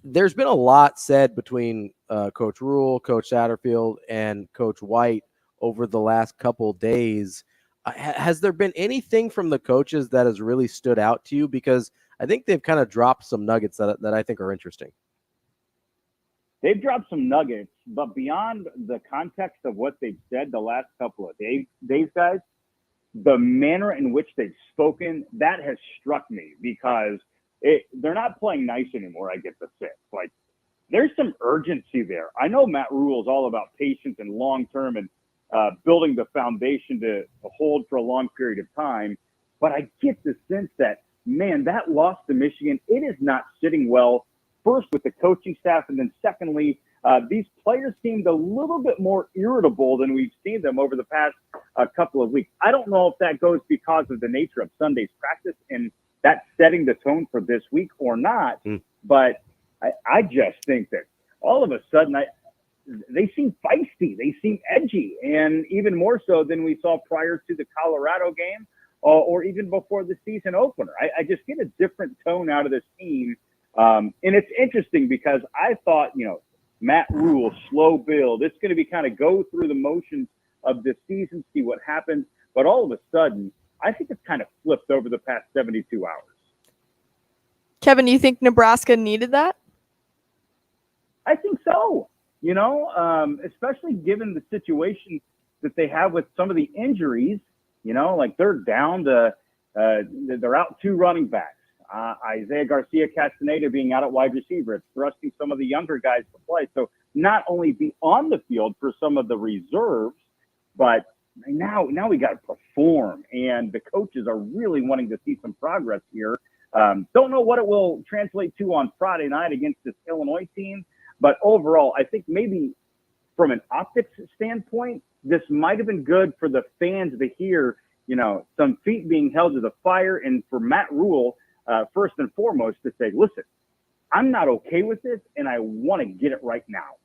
Speaker 6: There's been a lot said between Coach Rhule, Coach Satterfield, and Coach White over the last couple days. Has there been anything from the coaches that has really stood out to you? Because I think they've kind of dropped some nuggets that I think are interesting.
Speaker 16: They've dropped some nuggets, but beyond the context of what they've said the last couple of days, guys, the manner in which they've spoken, that has struck me, because they're not playing nice anymore. I get the sense. Like, there's some urgency there. I know Matt Rhule is all about patience and long-term and building the foundation to hold for a long period of time. But I get the sense that, man, that loss to Michigan, it is not sitting well, first with the coaching staff, and then secondly, these players seemed a little bit more irritable than we've seen them over the past couple of weeks. I don't know if that goes because of the nature of Sunday's practice and that's setting the tone for this week or not, but I just think that all of a sudden they seem feisty, they seem edgy, and even more so than we saw prior to the Colorado game or even before the season opener. I just get a different tone out of this team, and it's interesting because I thought, Matt Rhule, slow build. It's going to be kind of go through the motions of the season, see what happens. But all of a sudden, I think it's kind of flipped over the past 72 hours.
Speaker 7: Kevin, do you think Nebraska needed that?
Speaker 16: I think so. Especially given the situation that they have with some of the injuries, like they're down to, they're out 2 running backs. Isaiah Garcia Castaneda being out at wide receiver. It's thrusting some of the younger guys to play. So not only be on the field for some of the reserves, but now we got to perform. And the coaches are really wanting to see some progress here. Don't know what it will translate to on Friday night against this Illinois team. But overall, I think maybe from an optics standpoint, this might have been good for the fans to hear, some feet being held to the fire. And for Matt Rhule, first and foremost, to say, listen, I'm not okay with this, and I want to get it right now.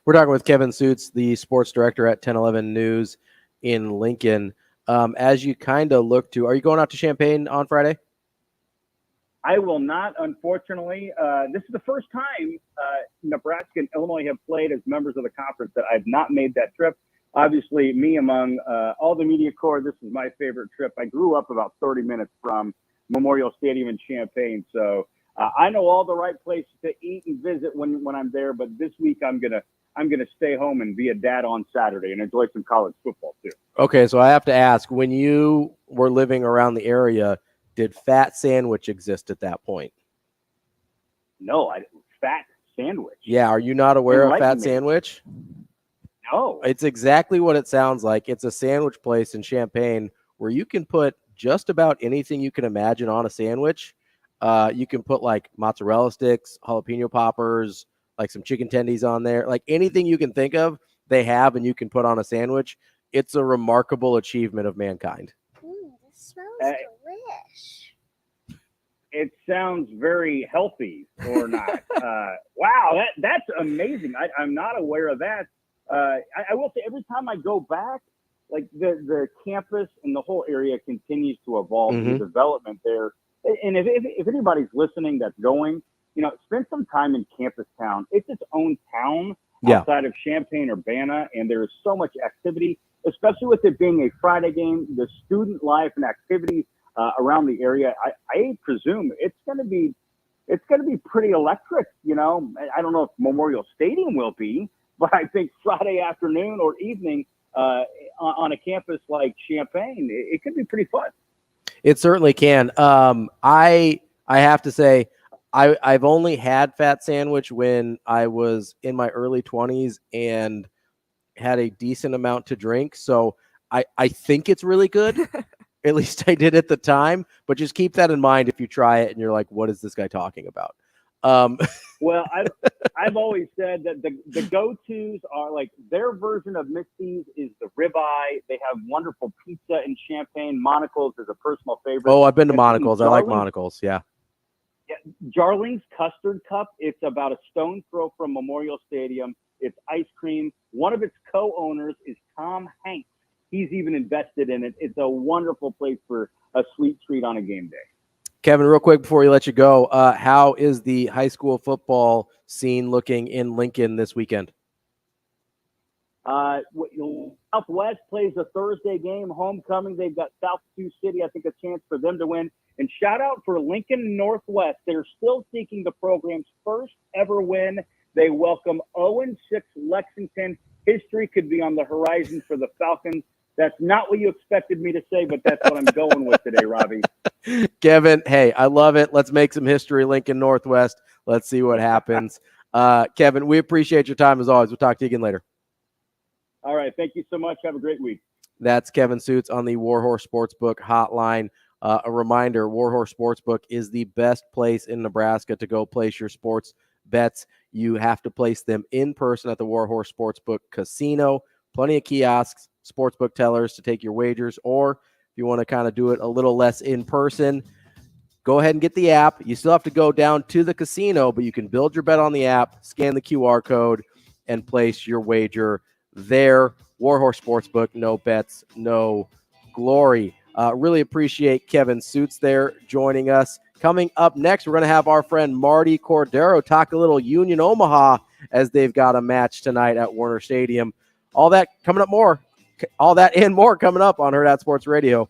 Speaker 6: We're talking with Kevin Sjuts, the sports director at 1011 News in Lincoln. As you kind of look to, are you going out to Champaign on Friday?
Speaker 16: I will not, unfortunately. This is the first time Nebraska and Illinois have played as members of the conference that I've not made that trip. Obviously, me among all the media corps, this is my favorite trip. I grew up about 30 minutes from Memorial Stadium in Champaign, so I know all the right places to eat and visit when I'm there. But this week, I'm gonna stay home and be a dad on Saturday and enjoy some college football too.
Speaker 6: Okay, so I have to ask: when you were living around the area, did Fat Sandwich exist at that point?
Speaker 16: No, Fat Sandwich.
Speaker 6: Yeah, are you not aware of Fat Sandwich?
Speaker 16: No.
Speaker 6: It's exactly what it sounds like. It's a sandwich place in Champaign where you can put just about anything you can imagine on a sandwich. You can put like mozzarella sticks, jalapeno poppers, like some chicken tendies on there. Like anything you can think of, they have, and you can put on a sandwich. It's a remarkable achievement of mankind.
Speaker 17: This smells delish.
Speaker 16: It sounds very healthy or not. Wow, that's amazing. I'm not aware of that. I will say every time I go back, like the campus and the whole area continues to evolve, the development there. And if anybody's listening that's going, spend some time in Campus Town. It's its own town outside of Champaign-Urbana, and there is so much activity, especially with it being a Friday game, the student life and activities around the area. I presume it's going to be pretty electric. I don't know if Memorial Stadium will be, but I think Friday afternoon or evening on a campus like Champaign, it could be pretty fun.
Speaker 6: It certainly can. I have to say, I've only had Fat Sandwich when I was in my early 20s and had a decent amount to drink. So I think it's really good. At least I did at the time. But just keep that in mind if you try it and you're like, what is this guy talking about?
Speaker 16: Well, I've always said that the go-tos are like their version of Misty's is the ribeye. They have wonderful pizza in Champaign. Monocle's is a personal favorite.
Speaker 6: Oh, I've been to Monocle's. I like Monocle's. Yeah.
Speaker 16: Jarling's Custard Cup. It's about a stone throw from Memorial Stadium. It's ice cream. One of its co-owners is Tom Hanks. He's even invested in it. It's a wonderful place for a sweet treat on a game day.
Speaker 6: Kevin, real quick before we let you go, how is the high school football scene looking in Lincoln this weekend?
Speaker 16: Southwest plays a Thursday game, homecoming. They've got South Sioux City, I think, a chance for them to win. And shout out for Lincoln Northwest. They're still seeking the program's first ever win. They welcome 0-6 Lexington. History could be on the horizon for the Falcons. That's not what you expected me to say, but that's what I'm going with today, Ravi.
Speaker 6: Kevin, hey, I love it. Let's make some history, Lincoln Northwest. Let's see what happens. Kevin, we appreciate your time as always. We'll talk to you again later.
Speaker 16: All right. Thank you so much. Have a great week.
Speaker 6: That's Kevin Sjuts on the Warhorse Sportsbook hotline. A reminder, Warhorse Sportsbook is the best place in Nebraska to go place your sports bets. You have to place them in person at the Warhorse Sportsbook Casino. Plenty of kiosks, sportsbook tellers to take your wagers, or if you want to kind of do it a little less in person, go ahead and get the app. You still have to go down to the casino, but you can build your bet on the app, scan the QR code, and place your wager there. Warhorse Sportsbook, no bets, no glory. Really appreciate Kevin Sjuts there joining us. Coming up next, we're going to have our friend Martie Cordaro talk a little Union Omaha as they've got a match tonight at Warner Stadium. All that coming up more. All that and more coming up on Hurrdat Sports Radio.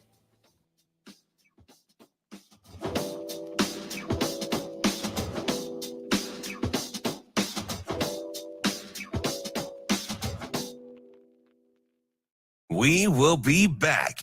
Speaker 1: We will be back.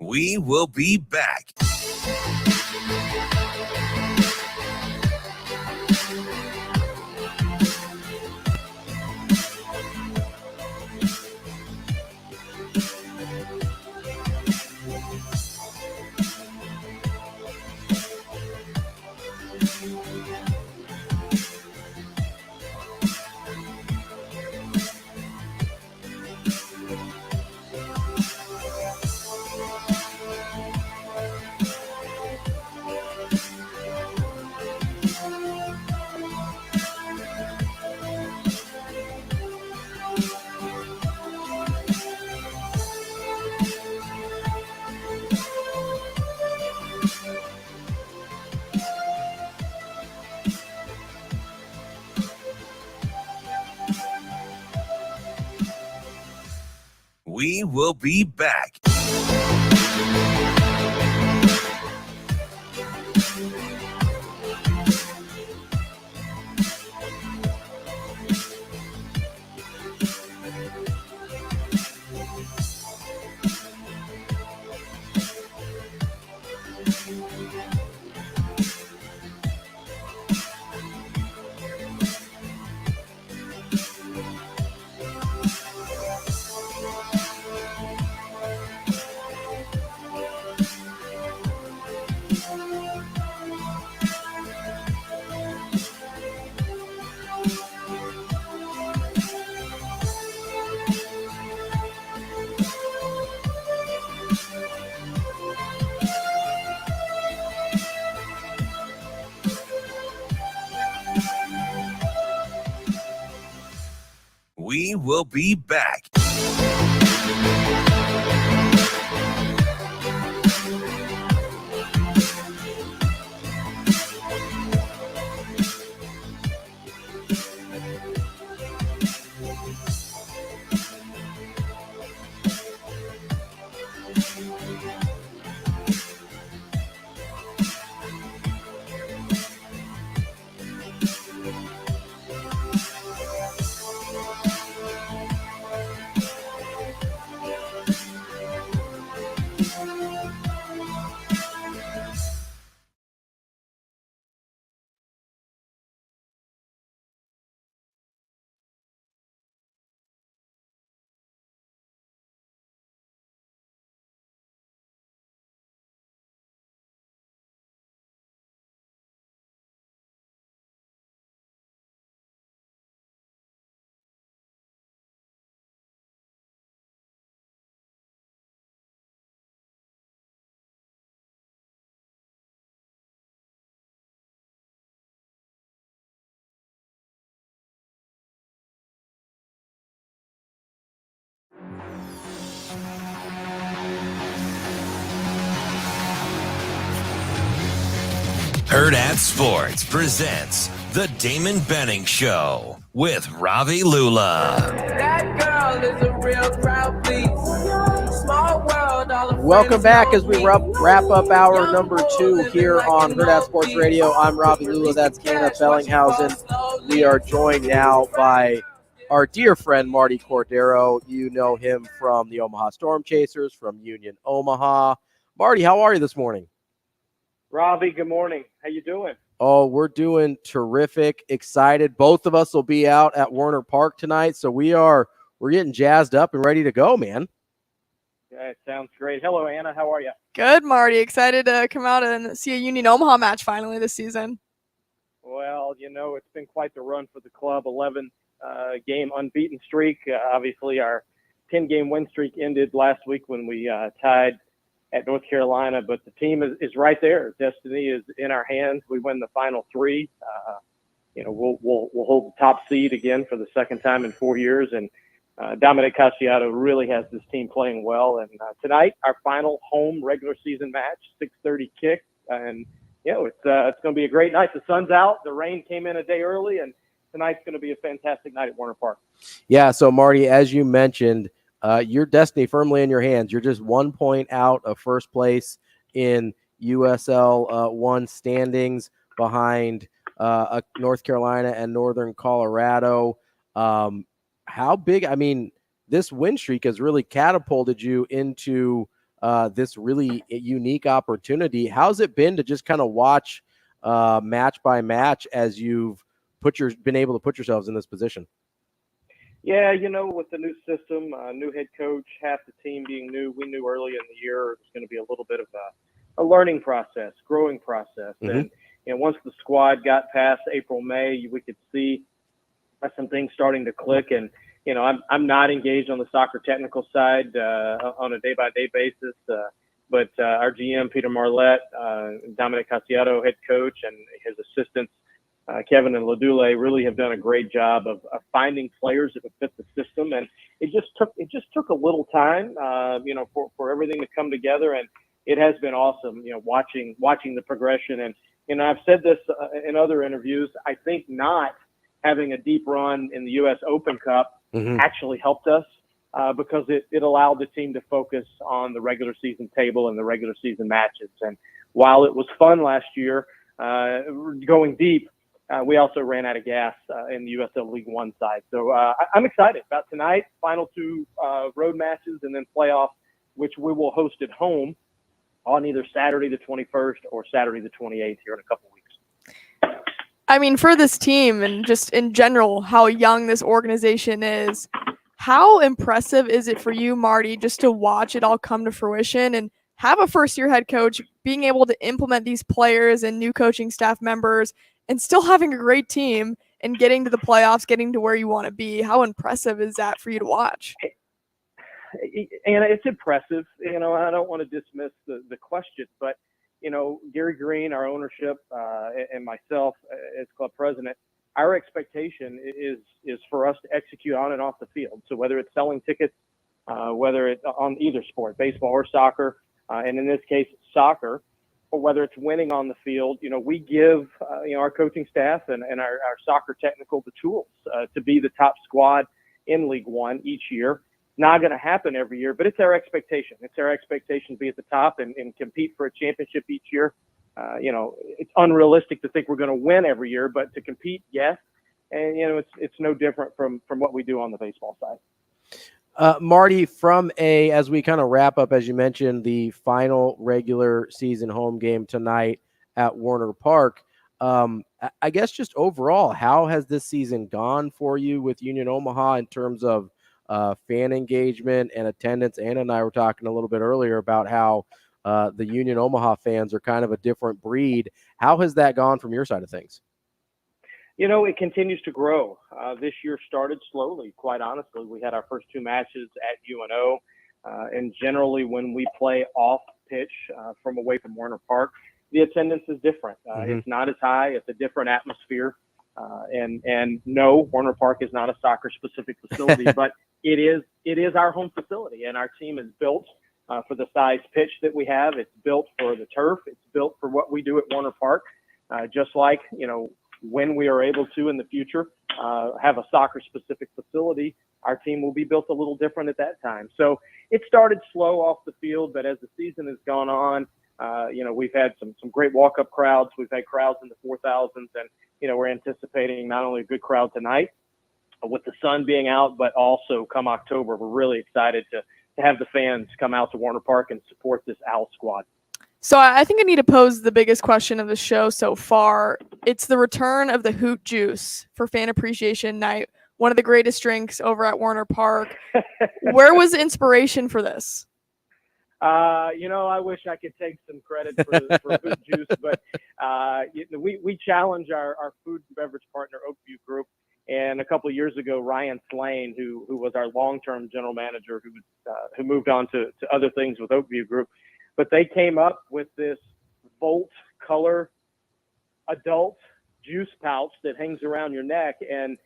Speaker 1: We will be back. We will be back. We will be back. Hurrdat Sports presents The Damon Benning Show with Ravi Lulla.
Speaker 11: That girl is a real crowd, please. Small world, all of
Speaker 6: Welcome back as we wrap up hour number 2 here on Hurrdat Sports Radio. I'm Ravi Lulla. That's Anna Bellinghausen. We are joined now by our dear friend Martie Cordaro. You know him from the Omaha Storm Chasers, from Union Omaha. Martie, how are you this morning?
Speaker 12: Ravi, good morning. How you doing?
Speaker 6: Oh, we're doing terrific. Excited. Both of us will be out at Werner Park tonight, so we're getting jazzed up and ready to go, man.
Speaker 12: Yeah, it sounds great. Hello, Anna. How are you?
Speaker 7: Good, Marty. Excited to come out and see a Union Omaha match finally this season.
Speaker 12: Well, it's been quite the run for the club. 11-game unbeaten streak. Obviously, our 10-game win streak ended last week when we tied at North Carolina, but the team is right there. Destiny is in our hands. We win the final 3. We'll hold the top seed again for the second time in 4 years, and Dominic Casciato really has this team playing well. And tonight, our final home regular season match, 6:30 kick, and it's going to be a great night. The sun's out. The rain came in a day early, and tonight's going to be a fantastic night at Werner Park.
Speaker 6: Yeah. So Marty, as you mentioned, your destiny firmly in your hands. You're just 1 point out of first place in USL 1 standings behind North Carolina and Northern Colorado. How big? I mean, this win streak has really catapulted you into this really unique opportunity. How's it been to just kind of watch match by match as you've been able to put yourselves in this position?
Speaker 12: Yeah, with the new system, new head coach, half the team being new, we knew early in the year it was going to be a little bit of a learning process, growing process.
Speaker 6: Mm-hmm.
Speaker 12: And once the squad got past April, May, we could see some things starting to click. And, I'm not engaged on the soccer technical side on a day-by-day basis, but our GM, Peter Marlette, Dominic Casciato, head coach, and his assistants, Kevin and Ladule, really have done a great job of finding players that would fit the system, and it just took a little time, for everything to come together, and it has been awesome, watching the progression. And I've said this in other interviews. I think not having a deep run in the U.S. Open Cup
Speaker 6: mm-hmm.
Speaker 12: actually helped us. because it allowed the team to focus on the regular season table and the regular season matches. And while it was fun last year, going deep, we also ran out of gas in the USL League One side. So I'm excited about tonight, final two road matches, and then playoff, which we will host at home on either Saturday the 21st or Saturday the 28th here in a couple weeks.
Speaker 7: I mean, for this team and just in general, how young this organization is, how impressive is it for you, Martie, just to watch it all come to fruition and have a first-year head coach being able to implement these players and new coaching staff members and still having a great team and getting to the playoffs, getting to where you want to be? How impressive is that for you to watch?
Speaker 12: And it's impressive. I don't want to dismiss the question, but, Gary Green, our ownership, and myself as club president, our expectation is for us to execute on and off the field. So whether it's selling tickets, whether it's on either sport, baseball or soccer, and in this case, soccer, or whether it's winning on the field, we give, our coaching staff and our soccer technical the tools to be the top squad in League One each year. Not going to happen every year, but it's our expectation. It's our expectation to be at the top and compete for a championship each year. It's unrealistic to think we're going to win every year, but to compete, yes. And, it's no different from what we do on the baseball side.
Speaker 6: Martie, as we kind of wrap up, as you mentioned, the final regular season home game tonight at Warner Park, I guess just overall, how has this season gone for you with Union Omaha in terms of fan engagement and attendance? Anna and I were talking a little bit earlier about how the Union Omaha fans are kind of a different breed. How has that gone from your side of things?
Speaker 12: It continues to grow. This year started slowly, quite honestly. We had our first two matches at UNO, and generally when we play off pitch from away from Warner Park, the attendance is different. It's not as high. It's a different atmosphere. And no, Warner Park is not a soccer specific facility, but it is our home facility, and our team is built for the size pitch that we have. It's built for the turf. It's built for what we do at Warner Park. Just like, when we are able to in the future have a soccer specific facility, our team will be built a little different at that time. So it started slow off the field, but as the season has gone on, we've had some great walk-up crowds. We've had crowds in the 4,000s, and, we're anticipating not only a good crowd tonight with the sun being out, but also come October, we're really excited to have the fans come out to Warner Park and support this Owl squad.
Speaker 7: So I think I need to pose the biggest question of the show so far. It's the return of the Hoot Juice for Fan Appreciation Night, one of the greatest drinks over at Warner Park. Where was the inspiration for this?
Speaker 12: I wish I could take some credit for Hoot Juice, but we challenge our food and beverage partner, Oakview Group. And a couple of years ago, Ryan Slane, who was our long-term general manager, who moved on to other things with Oakview Group, but they came up with this Volt color adult juice pouch that hangs around your neck, and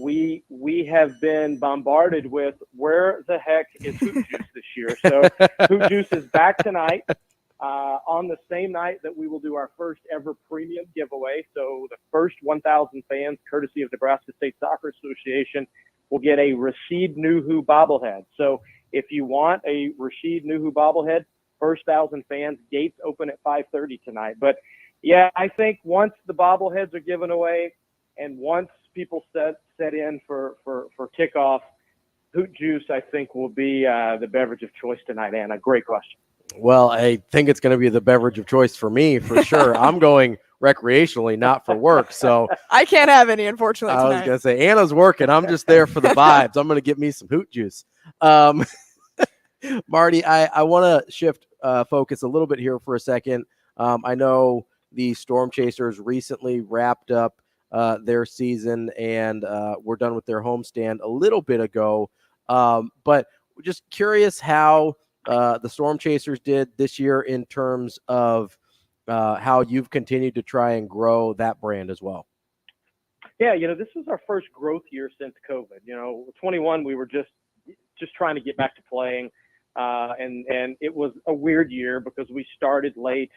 Speaker 12: we have been bombarded with where the heck is Hoot Juice this year. So Hoot Juice is back tonight on the same night that we will do our first ever premium giveaway. So the first 1,000 fans, courtesy of Nebraska State Soccer Association, will get a Rashid Nuhu bobblehead. So if you want a Rashid Nuhu bobblehead, first 1,000 fans, gates open at 5:30 tonight. But yeah, I think once the bobbleheads are given away and once people set in for kickoff, Hoot Juice, I think, will be the beverage of choice tonight. Anna, great question.
Speaker 6: Well, I think it's going to be the beverage of choice for me, for sure. I'm going recreationally, not for work. So
Speaker 7: I can't have any, unfortunately, tonight.
Speaker 6: I was going to say, Anna's working. I'm just there for the vibes. I'm going to get me some Hoot Juice. Martie, I want to shift focus a little bit here for a second. I know the Storm Chasers recently wrapped up their season and were done with their homestand a little bit ago. But just curious how the Storm Chasers did this year in terms of how you've continued to try and grow that brand as well.
Speaker 12: Yeah, this was our first growth year since COVID. 21, we were just trying to get back to playing. And it was a weird year because we started late.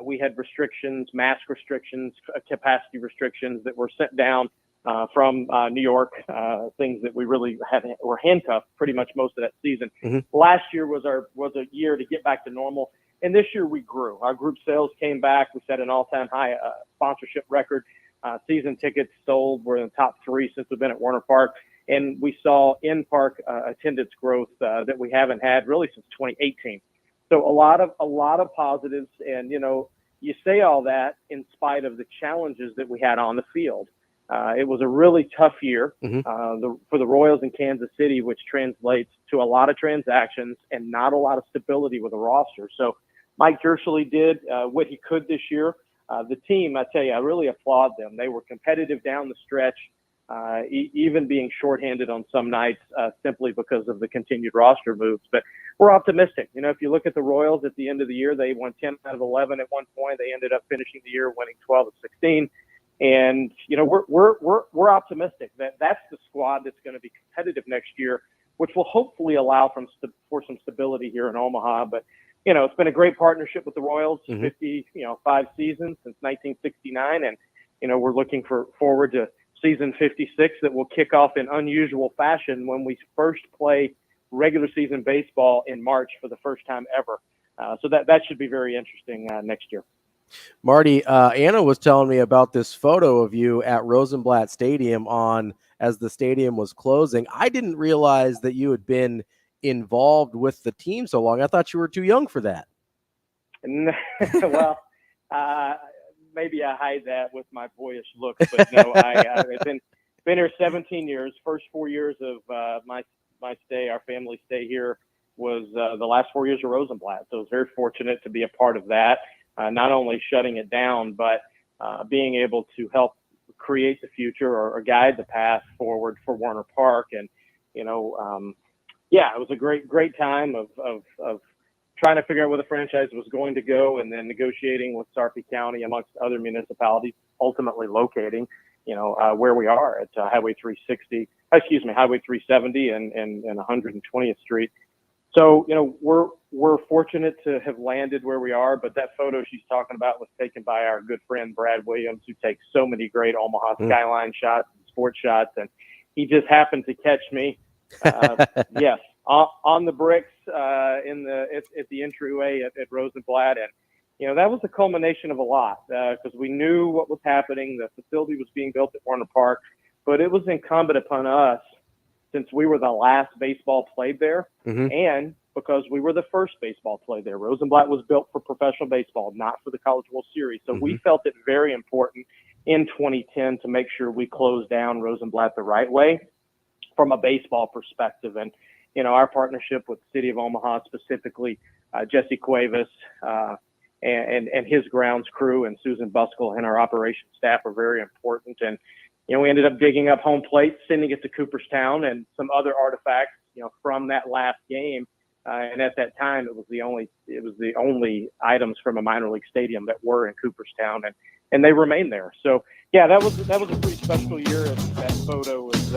Speaker 12: We had restrictions, mask restrictions, capacity restrictions that were sent down from New York, things that we really were handcuffed pretty much most of that season.
Speaker 6: Mm-hmm.
Speaker 12: Last year was a year to get back to normal, and this year we grew. Our group sales came back. We set an all-time high sponsorship record. Season tickets sold were in the top 3 since we've been at Warner Park, and we saw in-park attendance growth that we haven't had really since 2018. So a lot of positives, and you say all that in spite of the challenges that we had on the field. It was a really tough year for the Royals in Kansas City, which translates to a lot of transactions and not a lot of stability with the roster. So Mike Jerschele did what he could this year. The team, I tell you, I really applaud them. They were competitive down the stretch, even being shorthanded on some nights simply because of the continued roster moves. But we're optimistic. If you look at the Royals at the end of the year, they won 10 out of 11 at one point. They ended up finishing the year winning 12 of 16. And we're optimistic that that's the squad that's going to be competitive next year, which will hopefully allow for some stability here in Omaha. But it's been a great partnership with the Royals, 5 seasons since 1969, and we're looking forward to season 56 that will kick off in unusual fashion when we first play regular season baseball in March for the first time ever. So that should be very interesting next year.
Speaker 6: Martie, Anna was telling me about this photo of you at Rosenblatt Stadium as the stadium was closing. I didn't realize that you had been involved with the team so long. I thought you were too young for that.
Speaker 12: Well, maybe I hide that with my boyish looks, but no, I've been here 17 years. First 4 years of my stay, our family stay here, was the last 4 years of Rosenblatt. So I was very fortunate to be a part of that. Not only shutting it down, but being able to help create the future or guide the path forward for Warner Park. And, it was a great time of trying to figure out where the franchise was going to go, and then negotiating with Sarpy County amongst other municipalities, ultimately locating, where we are at Highway 370 and 120th Street. So, we're fortunate to have landed where we are, but that photo she's talking about was taken by our good friend Brad Williams, who takes so many great Omaha skyline shots and sports shots, and he just happened to catch me, yes, on the bricks at the entryway at Rosenblatt, and that was the culmination of a lot because we knew what was happening. The facility was being built at Warner Park, but it was incumbent upon us, since we were the last baseball played there, and because we were the first baseball played there. Rosenblatt was built for professional baseball, not for the College World Series. So we felt it very important in 2010 to make sure we closed down Rosenblatt the right way from a baseball perspective. And, our partnership with the City of Omaha, specifically Jesse Cuevas and his grounds crew, and Susan Buskell and our operations staff, are very important. And, we ended up digging up home plate, sending it to Cooperstown, and some other artifacts, from that last game. And at that time, it was the only items from a minor league stadium that were in Cooperstown, and they remain there. So, yeah, that was a pretty special year, and that photo was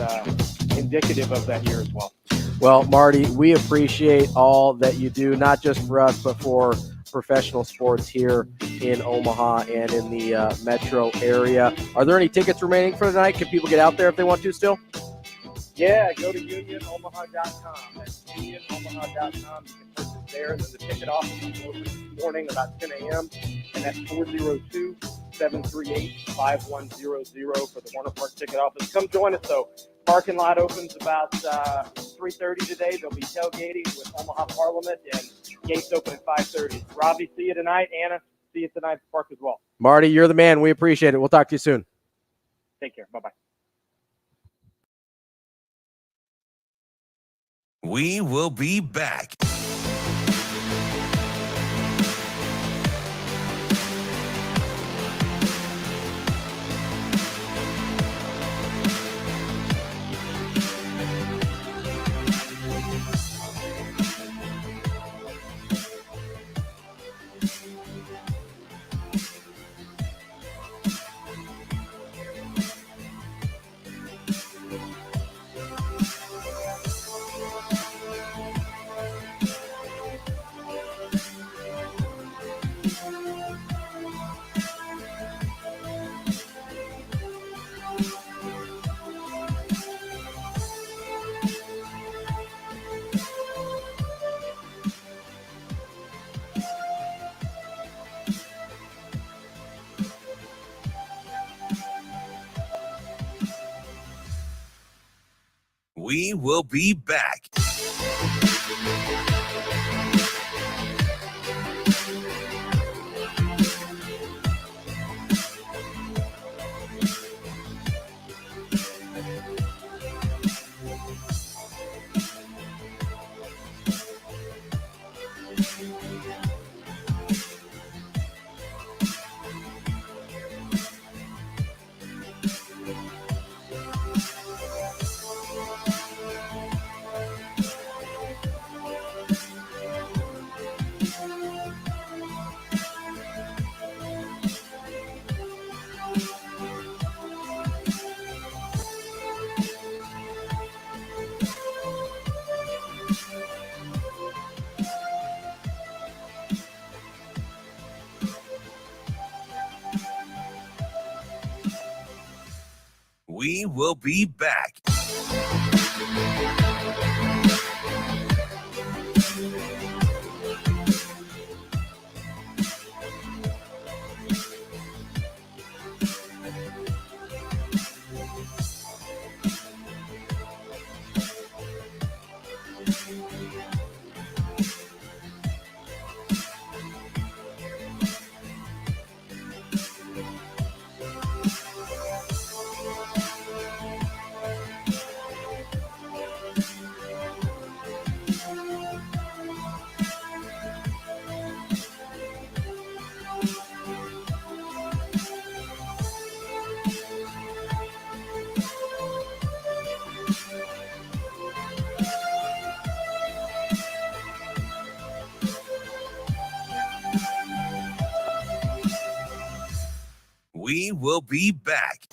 Speaker 12: indicative of that year as well.
Speaker 6: Well, Martie, we appreciate all that you do, not just for us, but for professional sports here in Omaha and in the metro area. Are there any tickets remaining for tonight? Can people get out there if they want to still?
Speaker 12: Yeah, go to unionomaha.com. That's unionomaha.com. You can purchase there, and then the ticket office is open this morning about 10 a.m., and that's 402-738-5100 for the Warner Park ticket office. Come join us, though. Parking lot opens about 3:30 today. They'll be tailgating with Omaha Parliament, and gates open at 5:30. Ravi, see you tonight. Anna, see you tonight at the park as well.
Speaker 6: Martie, you're the man. We appreciate it. We'll talk to you soon.
Speaker 12: Take care. Bye-bye.
Speaker 1: We will be back. We will be back. We will be back. We will be back.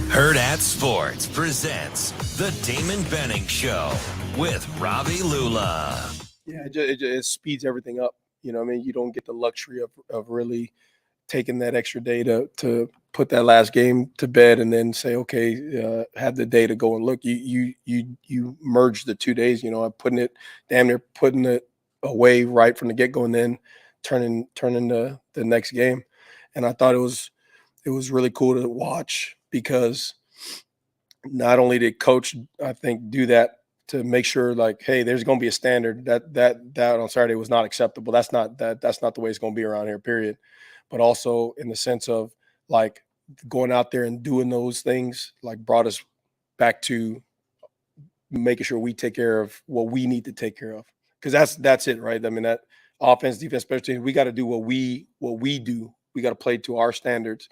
Speaker 1: Hurrdat Sports presents the Damon Benning Show with Ravi Lulla.
Speaker 5: Yeah, it speeds everything up. You know what I mean? You don't get the luxury of really taking that extra day to put that last game to bed and then say, okay, have the day to go and look. You merge the 2 days. You know, I'm putting it away right from the get go and then turning the next game. And I thought it was really cool to watch because not only did coach, I think, do that to make sure like, hey, there's going to be a standard that on Saturday was not acceptable. That's not the way it's going to be around here, period. But also in the sense of like going out there and doing those things, like brought us back to making sure we take care of what we need to take care of. Because that's it, right? I mean, that offense, defense, special teams, we got to do what we do. We got to play to our standards.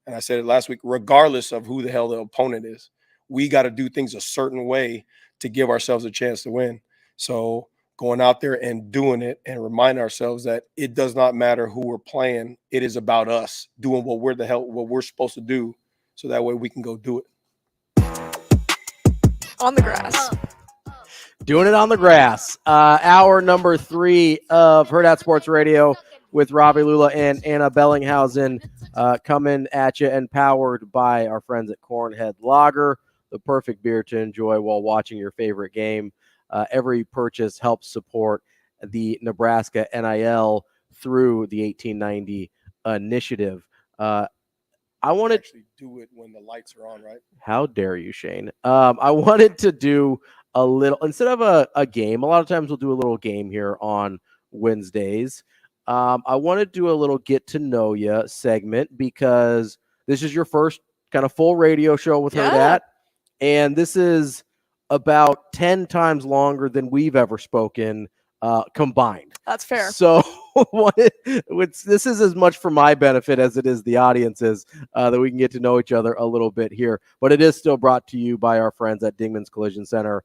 Speaker 5: And I said it last week, regardless of who the hell the opponent is, we got to do things a certain way to give ourselves a chance to win. So going out there and doing it and remind ourselves that it does not matter who we're playing. It is about us doing what we're supposed to do. So that way we can go do it.
Speaker 7: On the grass.
Speaker 6: Doing it on the grass. Hour number 3 of Hurrdat Sports Radio with Ravi Lulla and Anna Bellinghausen coming at you and powered by our friends at Cornhead Lager, the perfect beer to enjoy while watching your favorite game. Every purchase helps support the Nebraska NIL through the 1890 initiative. I wanted
Speaker 5: to actually do it when the lights are on, right?
Speaker 6: How dare you, Shane? I wanted to do a little, instead of a game, a lot of times we'll do a little game here on Wednesdays. I want to do a little get to know you segment because this is your first kind of full radio show with Hurrdat, and this is about 10 times longer than we've ever spoken combined.
Speaker 7: That's fair.
Speaker 6: So this is as much for my benefit as it is the audience's, that we can get to know each other a little bit here. But it is still brought to you by our friends at Dingman's Collision Center.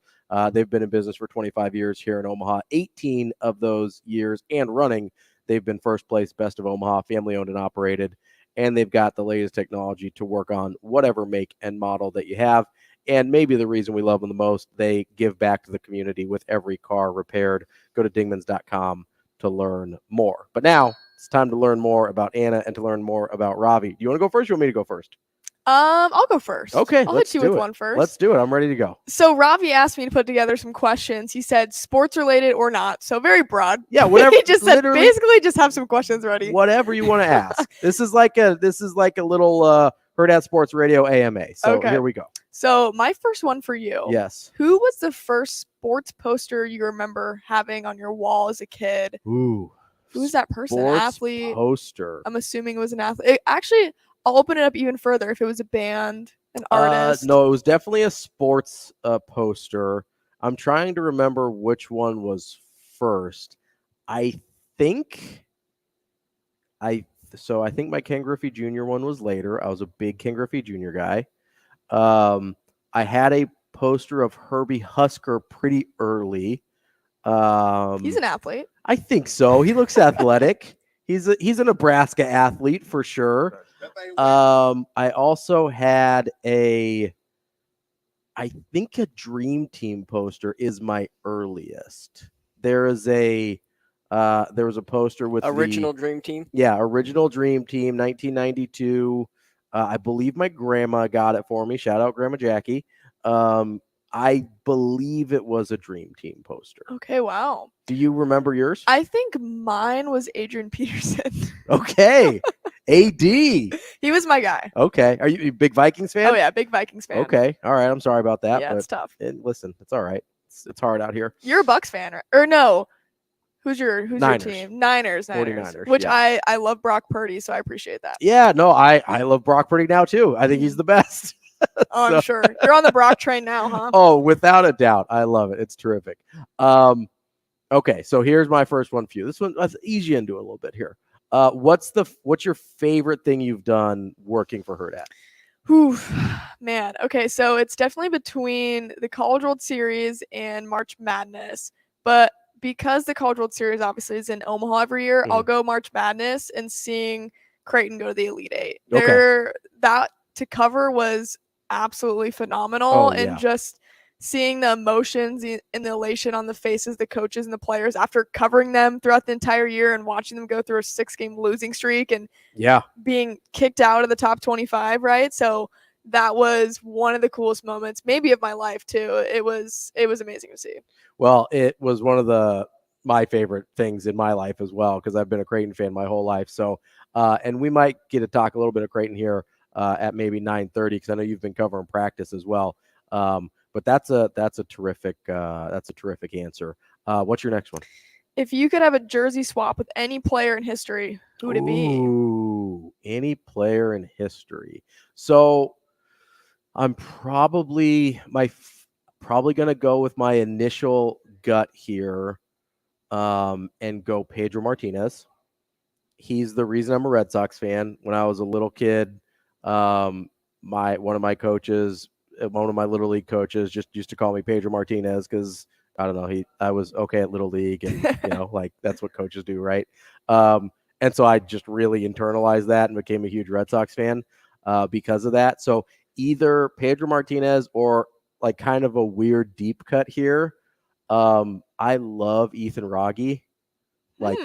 Speaker 6: They've been in business for 25 years here in Omaha. 18 of those years and running, they've been first place Best of Omaha, family owned and operated. And they've got the latest technology to work on whatever make and model that you have. And maybe the reason we love them the most, they give back to the community with every car repaired. Go to dingmans.com to learn more. But now it's time to learn more about Anna and to learn more about Ravi. Do you want to go first or you want me to go first?
Speaker 7: I'll go first.
Speaker 6: Okay,
Speaker 7: I'll hit you with one first.
Speaker 6: Let's do it. I'm ready to go.
Speaker 7: So Ravi asked me to put together some questions. He said sports related or not. So very broad.
Speaker 6: Yeah, whatever.
Speaker 7: He just said basically just have some questions ready.
Speaker 6: Whatever you want to ask. This is like a little Hurrdat Sports Radio AMA. So here we go.
Speaker 7: So my first one for you.
Speaker 6: Yes.
Speaker 7: Who was the first sports poster you remember having on your wall as a kid?
Speaker 6: Ooh.
Speaker 7: Who's that person?
Speaker 6: Sports
Speaker 7: Athlete?
Speaker 6: Poster.
Speaker 7: I'm assuming it was an athlete. Actually, I'll open it up even further. If it was a band, an artist.
Speaker 6: No, it was definitely a sports poster. I'm trying to remember which one was first. I think my Ken Griffey Jr. one was later. I was a big Ken Griffey Jr. guy. I had a poster of Herbie Husker pretty early.
Speaker 7: He's an athlete.
Speaker 6: I think so. He looks athletic. He's a Nebraska athlete for sure. I also had I think a Dream Team poster is my earliest. There was a poster with
Speaker 17: original Dream Team.
Speaker 6: Yeah, original Dream Team, 1992. I believe my grandma got it for me. Shout out Grandma Jackie. I believe it was a Dream Team poster.
Speaker 7: Okay, wow.
Speaker 6: Do you remember yours?
Speaker 7: I think mine was Adrian Peterson.
Speaker 6: Okay. AD.
Speaker 7: He was my guy.
Speaker 6: Okay. Are you a big Vikings fan?
Speaker 7: Oh, yeah, big Vikings fan.
Speaker 6: Okay. All right. I'm sorry about that.
Speaker 7: Yeah, it's tough.
Speaker 6: Listen, it's all right. It's hard out here.
Speaker 7: You're a Bucks fan, right? Or no. Who's your
Speaker 6: Niners.
Speaker 7: team? Niners.
Speaker 6: 49ers,
Speaker 7: Which
Speaker 6: yeah.
Speaker 7: I love Brock Purdy, so I appreciate that.
Speaker 6: Yeah, no, I love Brock Purdy now too. I think he's the best.
Speaker 7: Oh, I'm sure. You're on the Brock train now, huh?
Speaker 6: Oh, without a doubt. I love it. It's terrific. Okay, so here's my first one for you. This one, let's ease you into it a little bit here. What's your favorite thing you've done working for Hurrdat?
Speaker 7: Whew, man. Okay, so it's definitely between the College World Series and March Madness. But because the College World Series obviously is in Omaha every year, I'll go March Madness and seeing Creighton go to the Elite Eight. That to cover was absolutely phenomenal, and just seeing the emotions and the elation on the faces of the coaches and the players after covering them throughout the entire year and watching them go through a 6-game losing streak and being kicked out of the top 25, right? So that was one of the coolest moments maybe of my life too. It was amazing to see.
Speaker 6: Well, it was one of my favorite things in my life as well, because I've been a Creighton fan my whole life. So and we might get to talk a little bit of Creighton here at maybe 9:30, because I know you've been covering practice as well. But that's a terrific answer. What's your next one?
Speaker 7: If you could have a jersey swap with any player in history, who would it be?
Speaker 6: Ooh, any player in history. So I'm probably gonna go with my initial gut here, and go Pedro Martinez. He's the reason I'm a Red Sox fan. When I was a little kid, one of my Little League coaches just used to call me Pedro Martinez because I don't know, I was okay at Little League, and like that's what coaches do, right? And so I just really internalized that and became a huge Red Sox fan because of that. So either Pedro Martinez or like kind of a weird deep cut here. I love Ethan Rogge. Like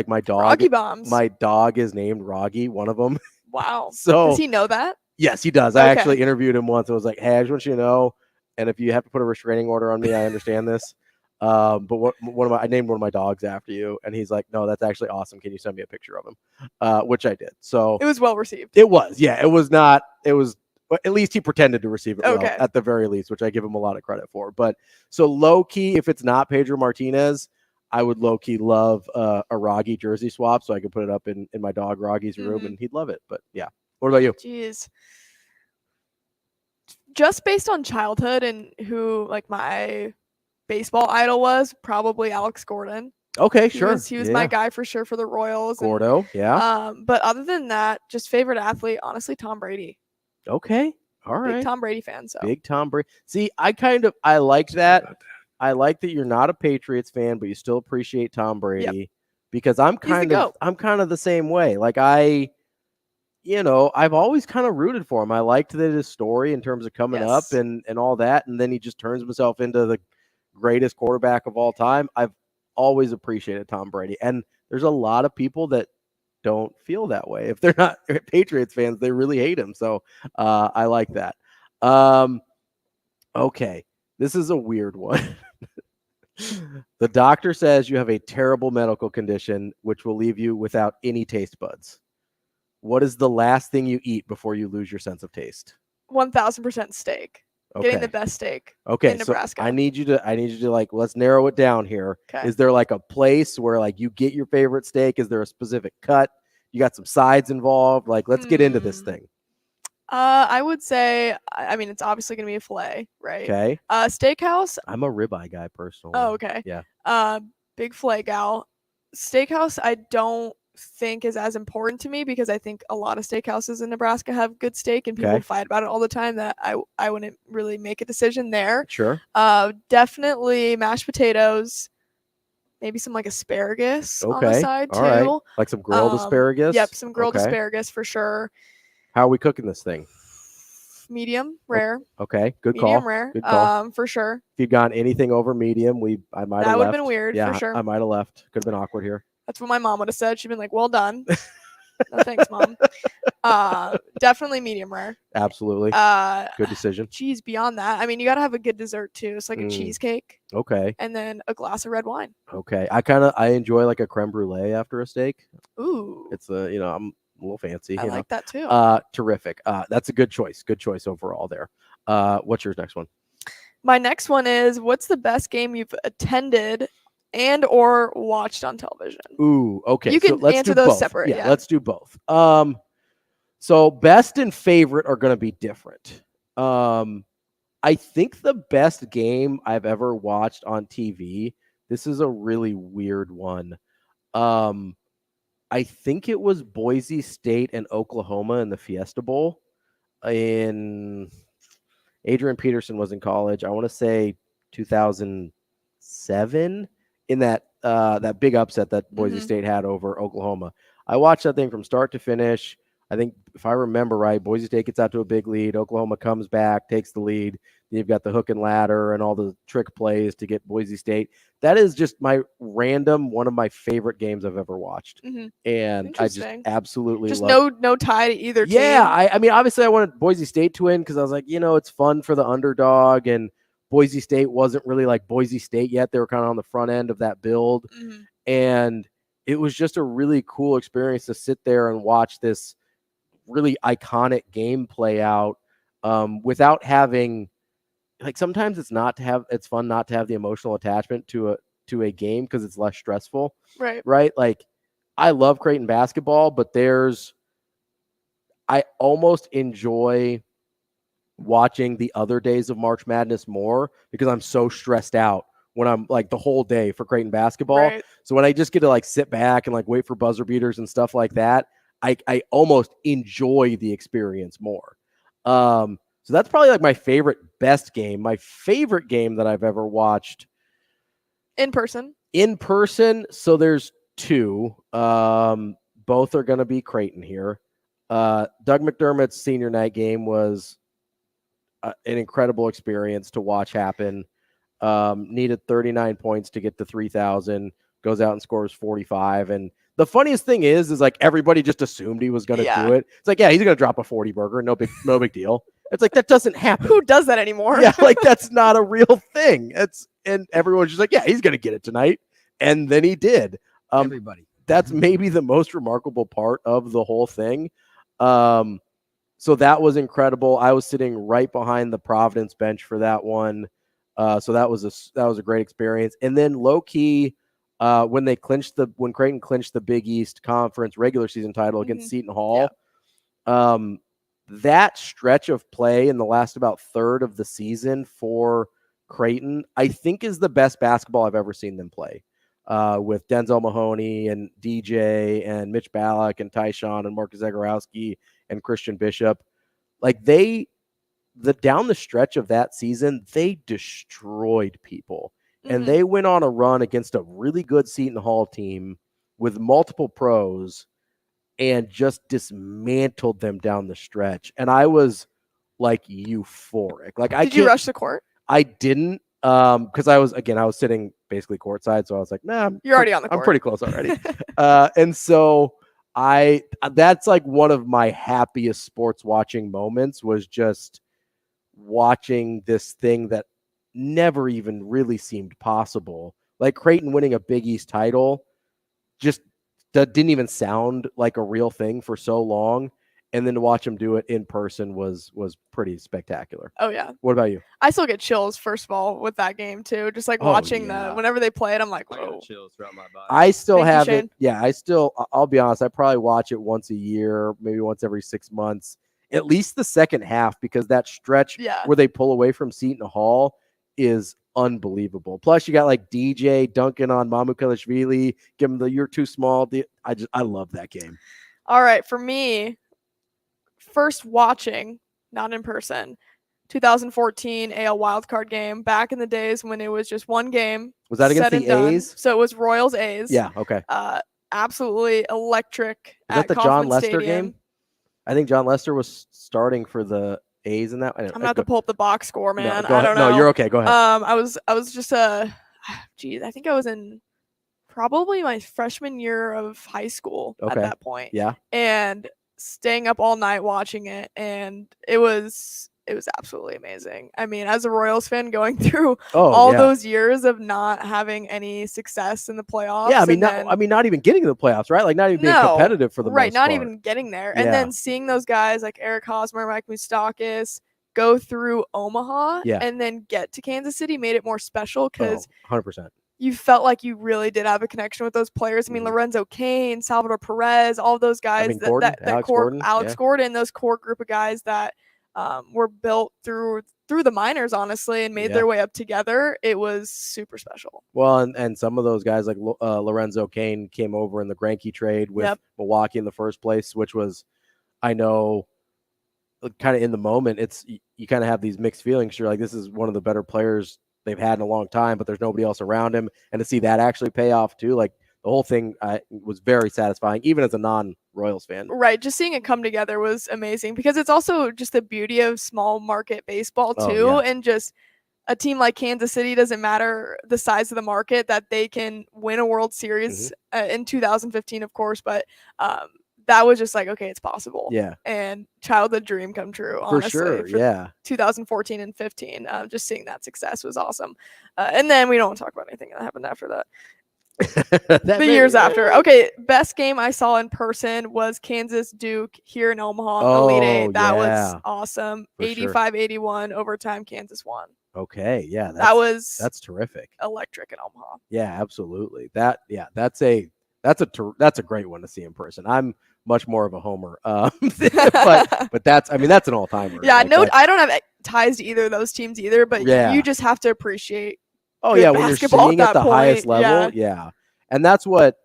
Speaker 6: my dog.
Speaker 7: Rogge bombs.
Speaker 6: My dog is named Rogge, one of them.
Speaker 7: Wow.
Speaker 6: So
Speaker 7: does he know that?
Speaker 6: Yes, he does. I actually interviewed him once. I was like, hey, I just want you to know, and if you have to put a restraining order on me, I understand this. But I named one of my dogs after you, and he's like, no, that's actually awesome. Can you send me a picture of him? Which I did. So
Speaker 7: it was well received.
Speaker 6: It was, yeah. It was but at least he pretended to receive it well, at the very least, which I give him a lot of credit for. But so low key, if it's not Pedro Martinez, I would low key love a Rogge jersey swap, so I could put it up in my dog Rogge's room, and he'd love it. But yeah, what about you?
Speaker 7: Jeez. Just based on childhood and who like my baseball idol was, probably Alex Gordon.
Speaker 6: Okay, sure.
Speaker 7: He was my guy for sure for the Royals.
Speaker 6: Gordo, yeah.
Speaker 7: But other than that, just favorite athlete, honestly, Tom Brady.
Speaker 6: Okay, all right.
Speaker 7: Big Tom Brady fan. So
Speaker 6: big Tom Brady. See, I liked that. I like that you're not a Patriots fan, but you still appreciate Tom Brady because I'm kind of the same way. Like I've always kind of rooted for him. I liked that his story in terms of coming up and all that, and then he just turns himself into the greatest quarterback of all time. I've always appreciated Tom Brady, and there's a lot of people that don't feel that way. If they're not Patriots fans, they really hate him. So I like that. Okay, this is a weird one. The doctor says you have a terrible medical condition, which will leave you without any taste buds. What is the last thing you eat before you lose your sense of taste?
Speaker 7: 1000% steak. Getting the best steak in Nebraska.
Speaker 6: So I need you to like, let's narrow it down here.
Speaker 7: Okay.
Speaker 6: Is there like a place where like you get your favorite steak? Is there a specific cut? You got some sides involved? Like, let's get into this thing.
Speaker 7: I would say, I mean, it's obviously going to be a filet, right?
Speaker 6: Okay.
Speaker 7: Steakhouse.
Speaker 6: I'm a ribeye guy personally.
Speaker 7: Oh, okay.
Speaker 6: Yeah.
Speaker 7: Big filet gal. Steakhouse, I don't think is as important to me because I think a lot of steakhouses in Nebraska have good steak and people fight about it all the time that I wouldn't really make a decision there.
Speaker 6: Sure.
Speaker 7: Definitely mashed potatoes, maybe some like asparagus on the side too.
Speaker 6: Right. Like some grilled asparagus?
Speaker 7: Yep, some grilled asparagus for sure.
Speaker 6: How are we cooking this thing?
Speaker 7: Medium rare.
Speaker 6: Okay, good
Speaker 7: medium
Speaker 6: call.
Speaker 7: Rare.
Speaker 6: Good call.
Speaker 7: For sure.
Speaker 6: If you'd gone anything over medium, I might have left.
Speaker 7: That would have been weird,
Speaker 6: yeah,
Speaker 7: for sure.
Speaker 6: I might have left. Could have been awkward here.
Speaker 7: That's what my mom would have said. She'd been like, well done. No, thanks, Mom. Definitely medium rare.
Speaker 6: Absolutely. Good decision.
Speaker 7: Geez, beyond that, I mean, you got to have a good dessert too. It's like a cheesecake.
Speaker 6: Okay.
Speaker 7: And then a glass of red wine.
Speaker 6: Okay. I enjoy like a creme brulee after a steak.
Speaker 7: Ooh.
Speaker 6: It's I'm a little fancy.
Speaker 7: I like that too.
Speaker 6: Terrific. That's a good choice. Good choice overall there. What's your next one?
Speaker 7: My next one is, what's the best game you've attended and or watched on television?
Speaker 6: Ooh, okay.
Speaker 7: You can answer those separate.
Speaker 6: Yeah, let's do both. So best and favorite are going to be different. I think the best game I've ever watched on TV, this is a really weird one. I think it was Boise State and Oklahoma in the Fiesta Bowl. Adrian Peterson was in college. I want to say 2007 in that big upset that Boise State had over Oklahoma. I watched that thing from start to finish. I think if I remember right, Boise State gets out to a big lead. Oklahoma comes back, takes the lead. Then you've got the hook and ladder and all the trick plays to get Boise State. That is just one of my favorite games I've ever watched. And I just absolutely love it.
Speaker 7: No tie to either team.
Speaker 6: Yeah, I mean, obviously I wanted Boise State to win because I was like, it's fun for the underdog, and Boise State wasn't really like Boise State yet. They were kind of on the front end of that build. And it was just a really cool experience to sit there and watch this really iconic game play out without having, like, sometimes it's fun not to have the emotional attachment to a game because it's less stressful. Right. Like, I love Creighton basketball, but I almost enjoy watching the other days of March Madness more because I'm so stressed out when I'm like the whole day for Creighton basketball.
Speaker 7: Right.
Speaker 6: So when I just get to like sit back and like wait for buzzer beaters and stuff like that, I almost enjoy the experience more. So that's probably like my best game. My favorite game that I've ever watched
Speaker 7: in person.
Speaker 6: So there's two. Both are going to be Creighton here. Doug McDermott's senior night game was an incredible experience to watch happen. Needed 39 points to get to 3,000. Goes out and scores 45. And the funniest thing is like everybody just assumed he was going to do it. It's like, yeah, he's going to drop a 40 burger. No big deal. It's like, that doesn't happen.
Speaker 7: Who does that anymore?
Speaker 6: Yeah, like that's not a real thing. And everyone's just like, yeah, he's going to get it tonight. And then he did.
Speaker 8: Everybody.
Speaker 6: That's maybe the most remarkable part of the whole thing. So that was incredible. I was sitting right behind the Providence bench for that one. So that was a great experience. And then low key, when Creighton clinched the Big East Conference regular season title against Seton Hall, that stretch of play in the last about third of the season for Creighton, I think, is the best basketball I've ever seen them play. With Denzel Mahoney and DJ and Mitch Ballack and Tyshawn and Marcus Zagorowski and Christian Bishop. Like down the stretch of that season, they destroyed people. And they went on a run against a really good Seton Hall team with multiple pros and just dismantled them down the stretch. And I was like euphoric. Like,
Speaker 7: Did you rush the court?
Speaker 6: I didn't, because I was sitting basically courtside, so I was like, nah,
Speaker 7: you're already on the court.
Speaker 6: I'm pretty close already. And so that's like one of my happiest sports watching moments, was just watching this thing that never even really seemed possible. Like Creighton winning a Big East title just didn't even sound like a real thing for so long. And then to watch them do it in person was pretty spectacular.
Speaker 7: Oh, yeah.
Speaker 6: What about you?
Speaker 7: I still get chills, first of all, with that game, too. Just like watching whenever they play it, I'm like, whoa.
Speaker 9: I got chills throughout my body.
Speaker 6: I still
Speaker 7: Thank you,
Speaker 6: have
Speaker 7: Shane.
Speaker 6: it. Yeah, I'll be honest, I probably watch it once a year, maybe once every 6 months, at least the second half, because that stretch where they pull away from Seton Hall is unbelievable. Plus, you got like DJ dunking on Mamukelashvili, give him the "you're too small." I love that game.
Speaker 7: All right, for me, first watching, not in person, 2014 AL wildcard game, back in the days when it was just one game.
Speaker 6: Was that against the A's?
Speaker 7: So it was Royals A's.
Speaker 6: Yeah, okay.
Speaker 7: Absolutely electric.
Speaker 6: Is that the
Speaker 7: Kauffman
Speaker 6: John Lester
Speaker 7: Stadium.
Speaker 6: game? I think John Lester was starting for the A's in that.
Speaker 7: I'm gonna have to pull up the box score, man.
Speaker 6: No,
Speaker 7: I don't know.
Speaker 6: No, you're okay. Go ahead.
Speaker 7: I was just I think I was in probably my freshman year of high school at that point.
Speaker 6: Yeah.
Speaker 7: And staying up all night watching it, and it was absolutely amazing. I mean, as a Royals fan, going through all those years of not having any success in the playoffs.
Speaker 6: Yeah, not even getting to the playoffs, right? Like not even being competitive for the most
Speaker 7: not
Speaker 6: part.
Speaker 7: even getting there. And then seeing those guys like Eric Hosmer, Mike Moustakas go through Omaha and then get to Kansas City made it more special because
Speaker 6: 100%.
Speaker 7: You felt like you really did have a connection with those players. I mean, Lorenzo Cain, Salvador Perez, all of those guys. Alex Gordon, those core group of guys that were built through the minors, honestly, and made their way up together. It was super special.
Speaker 6: Well, and some of those guys like Lorenzo Cain came over in the Greinke trade with Milwaukee in the first place, which was, I know, kind of in the moment, you kind of have these mixed feelings. You're like, this is one of the better players they've had in a long time, but there's nobody else around him. And to see that actually pay off too, like the whole thing was very satisfying, even as a non-Royals fan.
Speaker 7: Right. Just seeing it come together was amazing because it's also just the beauty of small market baseball too. And just a team like Kansas City, doesn't matter the size of the market, that they can win a World Series in 2015, of course. But that was just like, okay, it's possible.
Speaker 6: Yeah.
Speaker 7: And childhood dream come true, honestly.
Speaker 6: For sure,
Speaker 7: 2014 and 15. Just seeing that success was awesome. And then we don't want to talk about anything that happened after that. The years after. Okay, best game I saw in person was Kansas Duke here in Omaha, Elite Eight. That was awesome. 85-81 overtime, Kansas won.
Speaker 6: Okay, yeah. That's terrific.
Speaker 7: Electric in Omaha.
Speaker 6: Yeah, absolutely. That's a great one to see in person. I'm much more of a homer, but that's an all timer.
Speaker 7: Yeah, I don't have ties to either of those teams either, but you just have to appreciate.
Speaker 6: Oh yeah, when you're seeing at the highest level, and that's what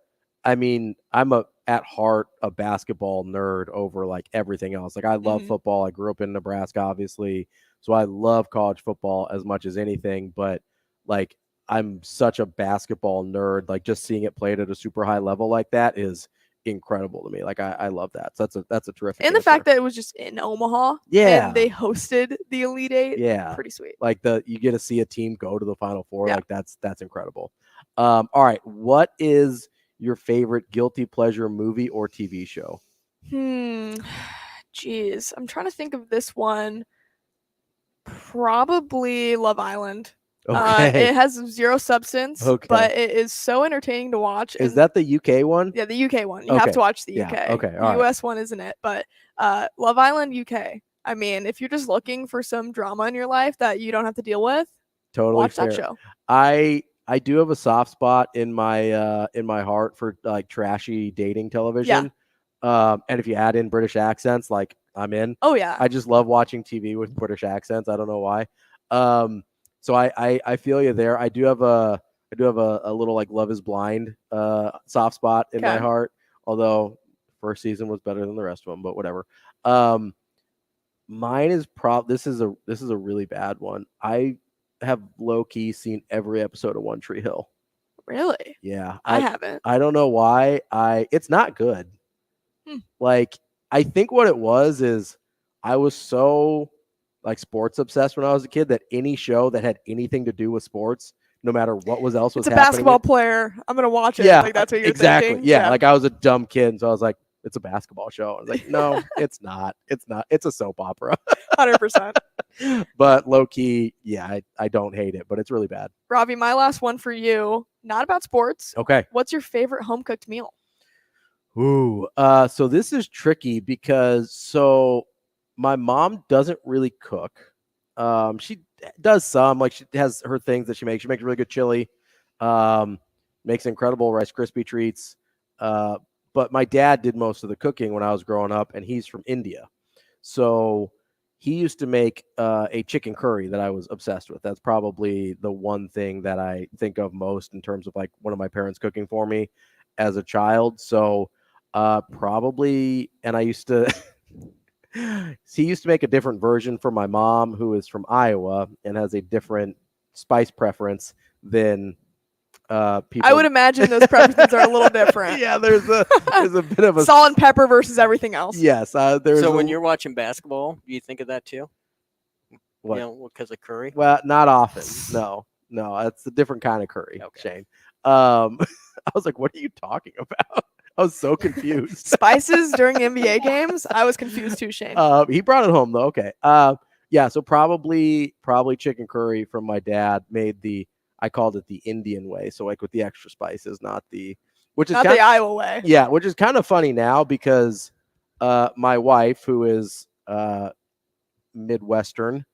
Speaker 6: I mean. I'm at heart a basketball nerd over like everything else. Like I love football. I grew up in Nebraska, obviously, so I love college football as much as anything. But like I'm such a basketball nerd. Like just seeing it played at a super high level like that is incredible to me. Like I love that. So that's a terrific.
Speaker 7: And the fact that it was just in Omaha, and they hosted the Elite Eight, pretty sweet.
Speaker 6: Like you get to see a team go to the Final Four. Like that's incredible. All right, what is your favorite guilty pleasure movie or TV show?
Speaker 7: Geez, I'm trying to think of this one. Probably Love Island.
Speaker 6: Okay.
Speaker 7: It has zero substance,
Speaker 6: Okay.
Speaker 7: but it is so entertaining to watch.
Speaker 6: Is that the UK one?
Speaker 7: Yeah, the UK one. You have to watch the UK.
Speaker 6: Yeah. Okay.
Speaker 7: The
Speaker 6: All right.
Speaker 7: US one isn't it? But Love Island UK. I mean, if you're just looking for some drama in your life that you don't have to deal with,
Speaker 6: Totally
Speaker 7: watch
Speaker 6: fair.
Speaker 7: that show.
Speaker 6: I do have a soft spot in my heart for like trashy dating television. And if you add in British accents, like I'm in.
Speaker 7: Oh yeah.
Speaker 6: I just love watching TV with British accents. I don't know why. So I feel you there. I do have a little like Love is Blind soft spot in my heart. Although first season was better than the rest of them, but whatever. Mine is this is a really bad one. I have low key seen every episode of One Tree Hill.
Speaker 7: Really?
Speaker 6: Yeah.
Speaker 7: I haven't.
Speaker 6: I don't know why. It's not good. Like I think what it was is I was so like sports obsessed when I was a kid that any show that had anything to do with sports, no matter what was else was happening.
Speaker 7: It's a basketball player. I'm gonna watch it.
Speaker 6: Yeah,
Speaker 7: like that's what you're
Speaker 6: exactly.
Speaker 7: thinking.
Speaker 6: Yeah, like I was a dumb kid, and so I was like, it's a basketball show. I was like, no, it's not. It's not. It's a soap opera.
Speaker 7: 100%.
Speaker 6: But low key, yeah, I don't hate it, but it's really bad.
Speaker 7: Ravi, my last one for you, not about sports.
Speaker 6: Okay.
Speaker 7: What's your favorite home cooked meal?
Speaker 6: Ooh, so this is tricky because my mom doesn't really cook. She does some, like she has her things that she makes. She makes really good chili, makes incredible Rice Krispie treats. But my dad did most of the cooking when I was growing up, and he's from India. So he used to make a chicken curry that I was obsessed with. That's probably the one thing that I think of most in terms of like one of my parents cooking for me as a child. So probably, and I used to, he used to make a different version for my mom, who is from Iowa and has a different spice preference than people.
Speaker 7: I would imagine those preferences are a little different.
Speaker 6: Yeah, there's a bit of a
Speaker 7: salt and pepper versus everything else.
Speaker 6: Yes,
Speaker 17: So when you're watching basketball, do you think of that too?
Speaker 6: What?
Speaker 17: You know, because of curry?
Speaker 6: Well, not often. No, it's a different kind of curry, Shane. I was like, what are you talking about? I was so confused.
Speaker 7: Spices during NBA games? I was confused too, Shane.
Speaker 6: He brought it home though. Okay. Yeah, so probably chicken curry from my dad made I called it the Indian way. So like with the extra spices, which is
Speaker 7: not the Iowa way.
Speaker 6: Yeah, which is kind of funny now because my wife, who is Midwestern,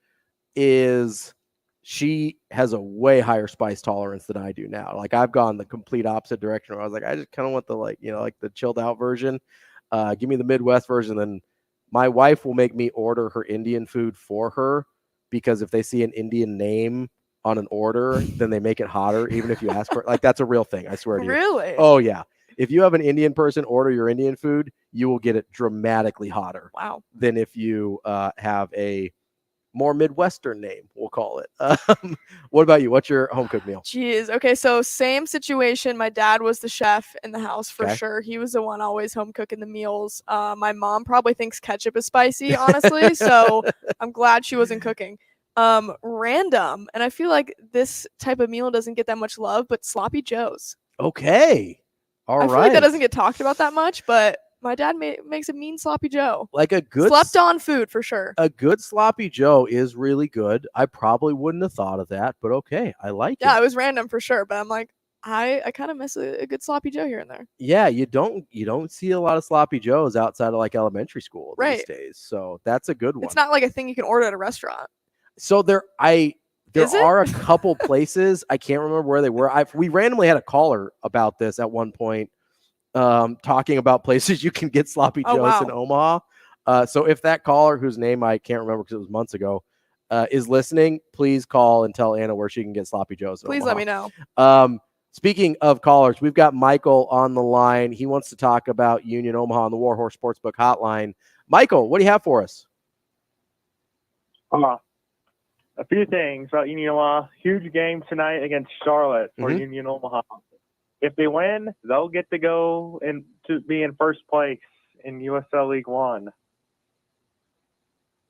Speaker 6: she has a way higher spice tolerance than I do now. Like I've gone the complete opposite direction where I was like, I just kind of want the like the chilled out version. Give me the Midwest version. Then my wife will make me order her Indian food for her because if they see an Indian name on an order, then they make it hotter, even if you ask for it. Like that's a real thing. I swear to you.
Speaker 7: Really?
Speaker 6: Oh yeah. If you have an Indian person order your Indian food, you will get it dramatically hotter.
Speaker 7: Wow.
Speaker 6: Than if you have a more Midwestern name, we'll call it. What about you? What's your home cooked meal?
Speaker 7: Jeez. Okay, so same situation. My dad was the chef in the house for
Speaker 6: Okay.
Speaker 7: sure. He was the one always home cooking the meals. My mom probably thinks ketchup is spicy, honestly. So I'm glad she wasn't cooking. Random, and I feel like this type of meal doesn't get that much love, but sloppy joes.
Speaker 6: Okay. All
Speaker 7: I
Speaker 6: right.
Speaker 7: feel like that doesn't get talked about that much, but my dad makes a mean sloppy joe.
Speaker 6: Like a good
Speaker 7: Slept on food for sure.
Speaker 6: A good sloppy joe is really good. I probably wouldn't have thought of that, but okay, I like
Speaker 7: Yeah,
Speaker 6: it.
Speaker 7: it was random for sure, but I'm like, I kind of miss a good sloppy joe here and there.
Speaker 6: Yeah, you don't see a lot of sloppy joes outside of like elementary school these
Speaker 7: Right.
Speaker 6: days. So that's a good one.
Speaker 7: It's not like a thing you can order at a restaurant.
Speaker 6: So there
Speaker 7: Is it?
Speaker 6: are a couple places. I can't remember where they were. We randomly had a caller about this at one point, talking about places you can get sloppy
Speaker 7: Oh,
Speaker 6: joes
Speaker 7: wow.
Speaker 6: in Omaha. So if that caller, whose name I can't remember because it was months ago, is listening, please call and tell Anna where she can get sloppy joes in
Speaker 7: Please
Speaker 6: Omaha.
Speaker 7: let me know.
Speaker 6: Speaking of callers, we've got Michael on the line. He wants to talk about Union Omaha on the Warhorse Sportsbook Hotline. Michael, what do you have for us?
Speaker 18: A few things about Union Omaha. Huge game tonight against Charlotte for
Speaker 6: Mhm.
Speaker 18: Union Omaha. If they win, they'll get to go and to be in first place in USL League One.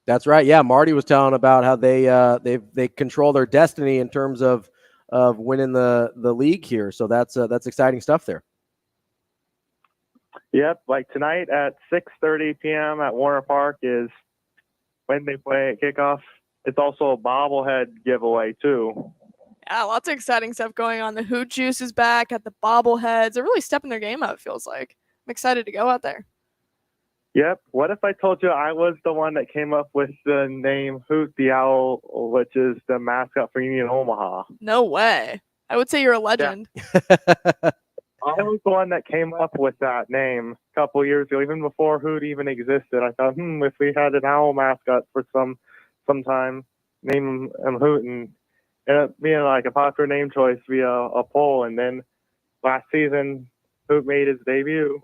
Speaker 6: That's right. Yeah, Martie was telling about how they control their destiny in terms of winning the league here. So that's exciting stuff there.
Speaker 18: Yep, like tonight at 6:30 p.m. at Warner Park is when they play at kickoff. It's also a bobblehead giveaway too.
Speaker 7: Yeah, lots of exciting stuff going on. The Hoot Juice is back at the bobbleheads. They're really stepping their game up, it feels like. I'm excited to go out there.
Speaker 18: Yep. What if I told you I was the one that came up with the name Hoot the Owl, which is the mascot for Union Omaha?
Speaker 7: No way. I would say you're a legend.
Speaker 18: I was the one that came up with that name a couple years ago, even before Hoot even existed. I thought, if we had an owl mascot for some time, name him Hoot, and ended up being like a popular name choice via a poll. And then last season, Hoot made his debut.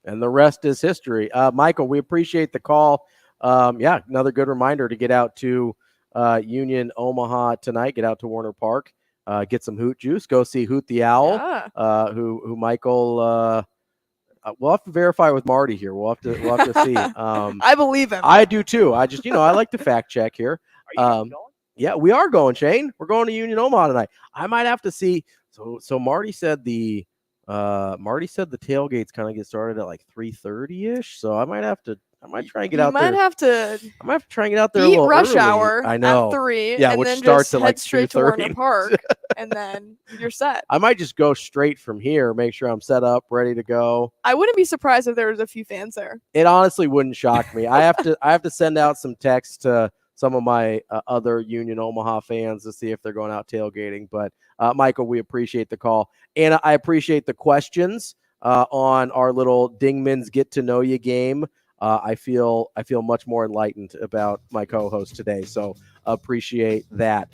Speaker 6: And the rest is history. Michael, we appreciate the call. Another good reminder to get out to Union Omaha tonight. Get out to Warner Park. Get some Hoot Juice. Go see Hoot the Owl, who Michael. We'll have to verify with Martie here. We'll have to see.
Speaker 7: I believe him.
Speaker 6: I do too. I just I like to fact check here. Yeah, we are going, Shane. We're going to Union Omaha tonight. I might have to see. So Martie said the tailgates kind of get started at like 3:30ish. So I might try and get out there. I might have to try and get out there.
Speaker 7: Eat
Speaker 6: a little
Speaker 7: rush
Speaker 6: early.
Speaker 7: hour
Speaker 6: I know.
Speaker 7: at 3.
Speaker 6: Yeah,
Speaker 7: and
Speaker 6: which
Speaker 7: then
Speaker 6: starts
Speaker 7: just
Speaker 6: at
Speaker 7: head
Speaker 6: like
Speaker 7: straight to Warner
Speaker 6: 2:30.
Speaker 7: Park, and then you're set.
Speaker 6: I might just go straight from here. Make sure I'm set up, ready to go.
Speaker 7: I wouldn't be surprised if there was a few fans there.
Speaker 6: It honestly wouldn't shock me. I have to send out some texts to some of my other Union Omaha fans to see if they're going out tailgating. But Michael, we appreciate the call, and I appreciate the questions on our little Dingman's Get to Know You game. I feel much more enlightened about my co-host today, so appreciate that.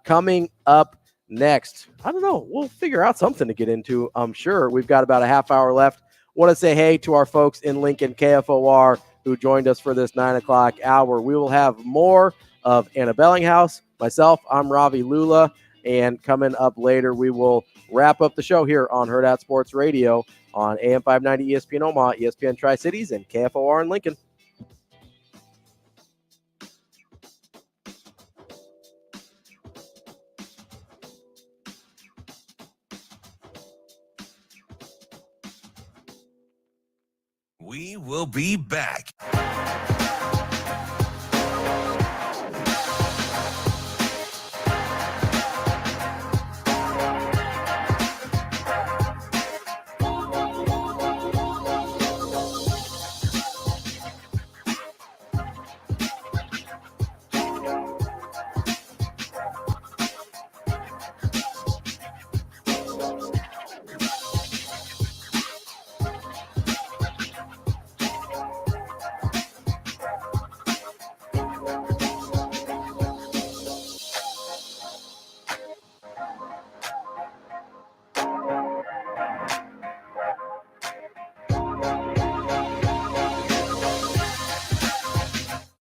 Speaker 6: Coming up next, I don't know, we'll figure out something to get into. I'm sure we've got about a half hour left. Want to say hey to our folks in Lincoln, KFOR, who joined us for this 9 o'clock hour. We will have more of Anna Bellinghausen. Myself, I'm Ravi Lulla, and coming up later, we will wrap up the show here on Hurrdat Sports Radio on AM 590 ESPN Omaha, ESPN Tri-Cities, and KFOR in Lincoln.
Speaker 1: We will be back.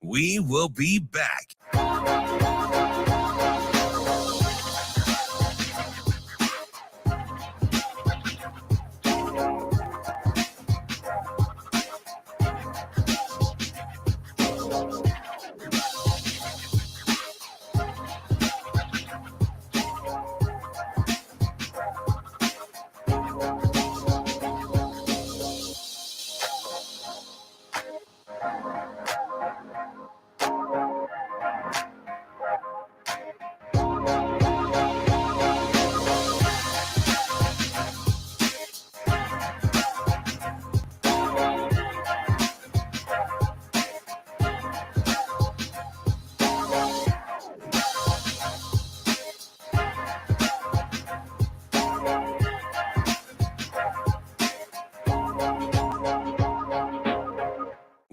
Speaker 1: We will be back.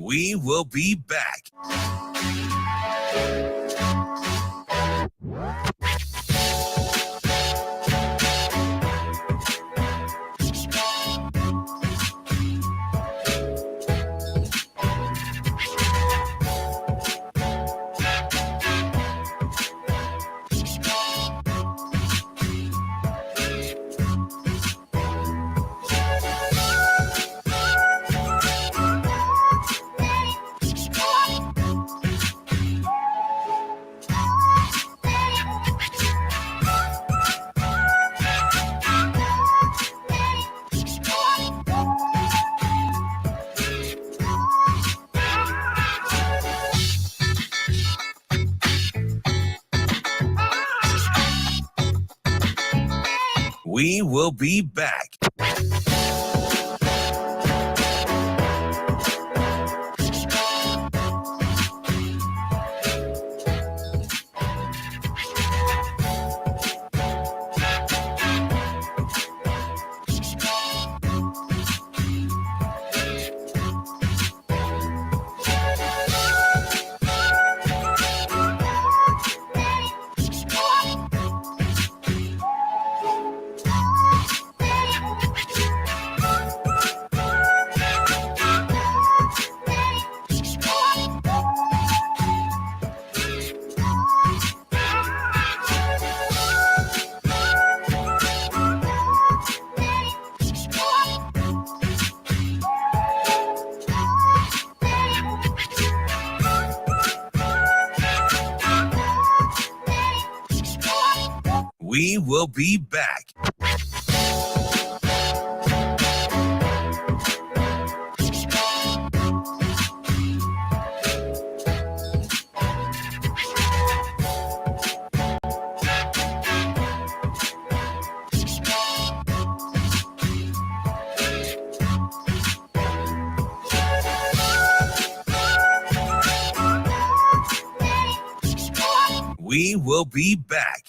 Speaker 1: We will be back. will be back. We will be back. We will be back.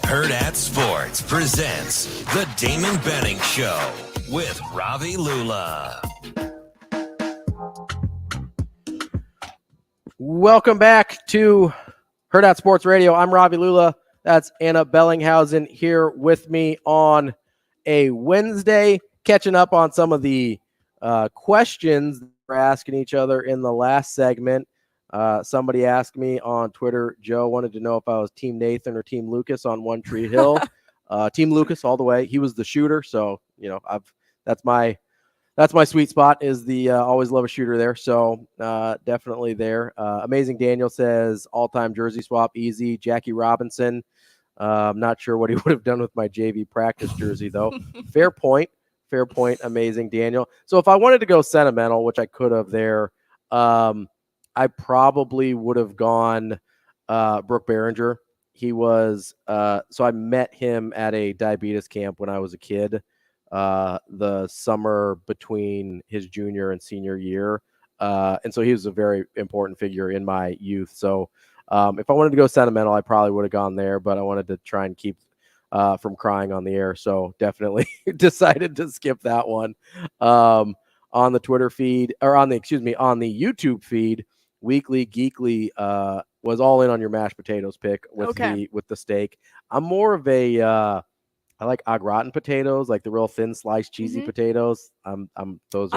Speaker 1: Hurrdat Sports presents the Damon Benning Show with Ravi Lulla.
Speaker 6: Welcome back to Hurrdat Sports Radio. I'm Ravi Lulla. That's Anna Bellinghausen here with me on a Wednesday, catching up on some of the questions we're asking each other in the last segment. Somebody asked me on Twitter, Joe wanted to know if I was Team Nathan or Team Lucas on One Tree Hill. Team Lucas all the way. He was the shooter, so that's my sweet spot, is the always love a shooter there. So definitely there. Amazing Daniel says all-time jersey swap easy. Jackie Robinson. I'm not sure what he would have done with my JV practice jersey though. Fair point. Amazing Daniel. So if I wanted to go sentimental, which I could have there, I probably would have gone Brooke Behringer. He was so I met him at a diabetes camp when I was a kid, the summer between his junior and senior year. And so he was a very important figure in my youth. So if I wanted to go sentimental, I probably would have gone there, but I wanted to try and keep from crying on the air. So definitely decided to skip that one. On the Twitter feed, or on the YouTube feed, Weekly Geekly was all in on your mashed potatoes pick with the steak. I'm more of a I like au gratin potatoes, like the real thin sliced cheesy potatoes. I'm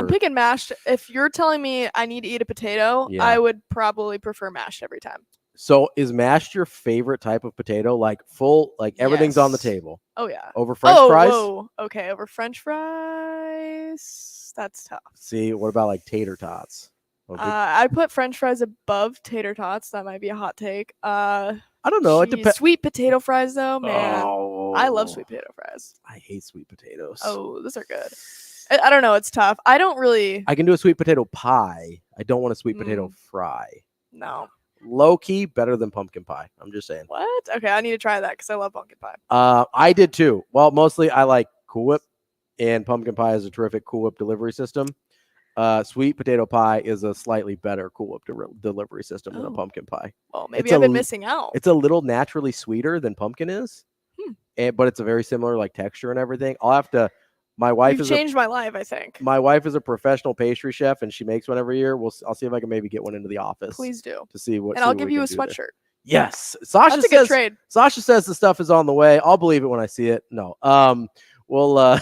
Speaker 7: picking mashed. If you're telling me I need to eat a potato, I would probably prefer mashed every time.
Speaker 6: So is mashed your favorite type of potato? Like full, like everything's on the table.
Speaker 7: Oh yeah.
Speaker 6: Over French fries?
Speaker 7: Whoa. Okay, over French fries. That's tough.
Speaker 6: See, what about like tater tots?
Speaker 7: I put French fries above tater tots. That might be a hot take.
Speaker 6: I don't know. It depends.
Speaker 7: Sweet potato fries, though, man.
Speaker 6: Oh,
Speaker 7: I love sweet potato fries.
Speaker 6: I hate sweet potatoes.
Speaker 7: Oh, those are good. I don't know. It's tough. I don't really.
Speaker 6: I can do a sweet potato pie. I don't want a sweet potato fry.
Speaker 7: No.
Speaker 6: Low key, better than pumpkin pie. I'm just saying.
Speaker 7: What? Okay, I need to try that because I love pumpkin pie.
Speaker 6: I did too. Well, mostly I like Cool Whip, and pumpkin pie is a terrific Cool Whip delivery system. Sweet potato pie is a slightly better Cool Whip delivery system than a pumpkin pie.
Speaker 7: Well, maybe I've been missing out.
Speaker 6: It's a little naturally sweeter than pumpkin is, but it's a very similar like texture and everything. I'll have to My wife
Speaker 7: You've
Speaker 6: is
Speaker 7: changed my life, I think.
Speaker 6: My wife is a professional pastry chef, and she makes one every year. I'll see if I can maybe get one into the office.
Speaker 7: Please do.
Speaker 6: To see what.
Speaker 7: And I'll give you a sweatshirt.
Speaker 6: Yes, Sasha
Speaker 7: That's a
Speaker 6: says.
Speaker 7: good trade.
Speaker 6: Sasha says the stuff is on the way. I'll believe it when I see it. No. Well,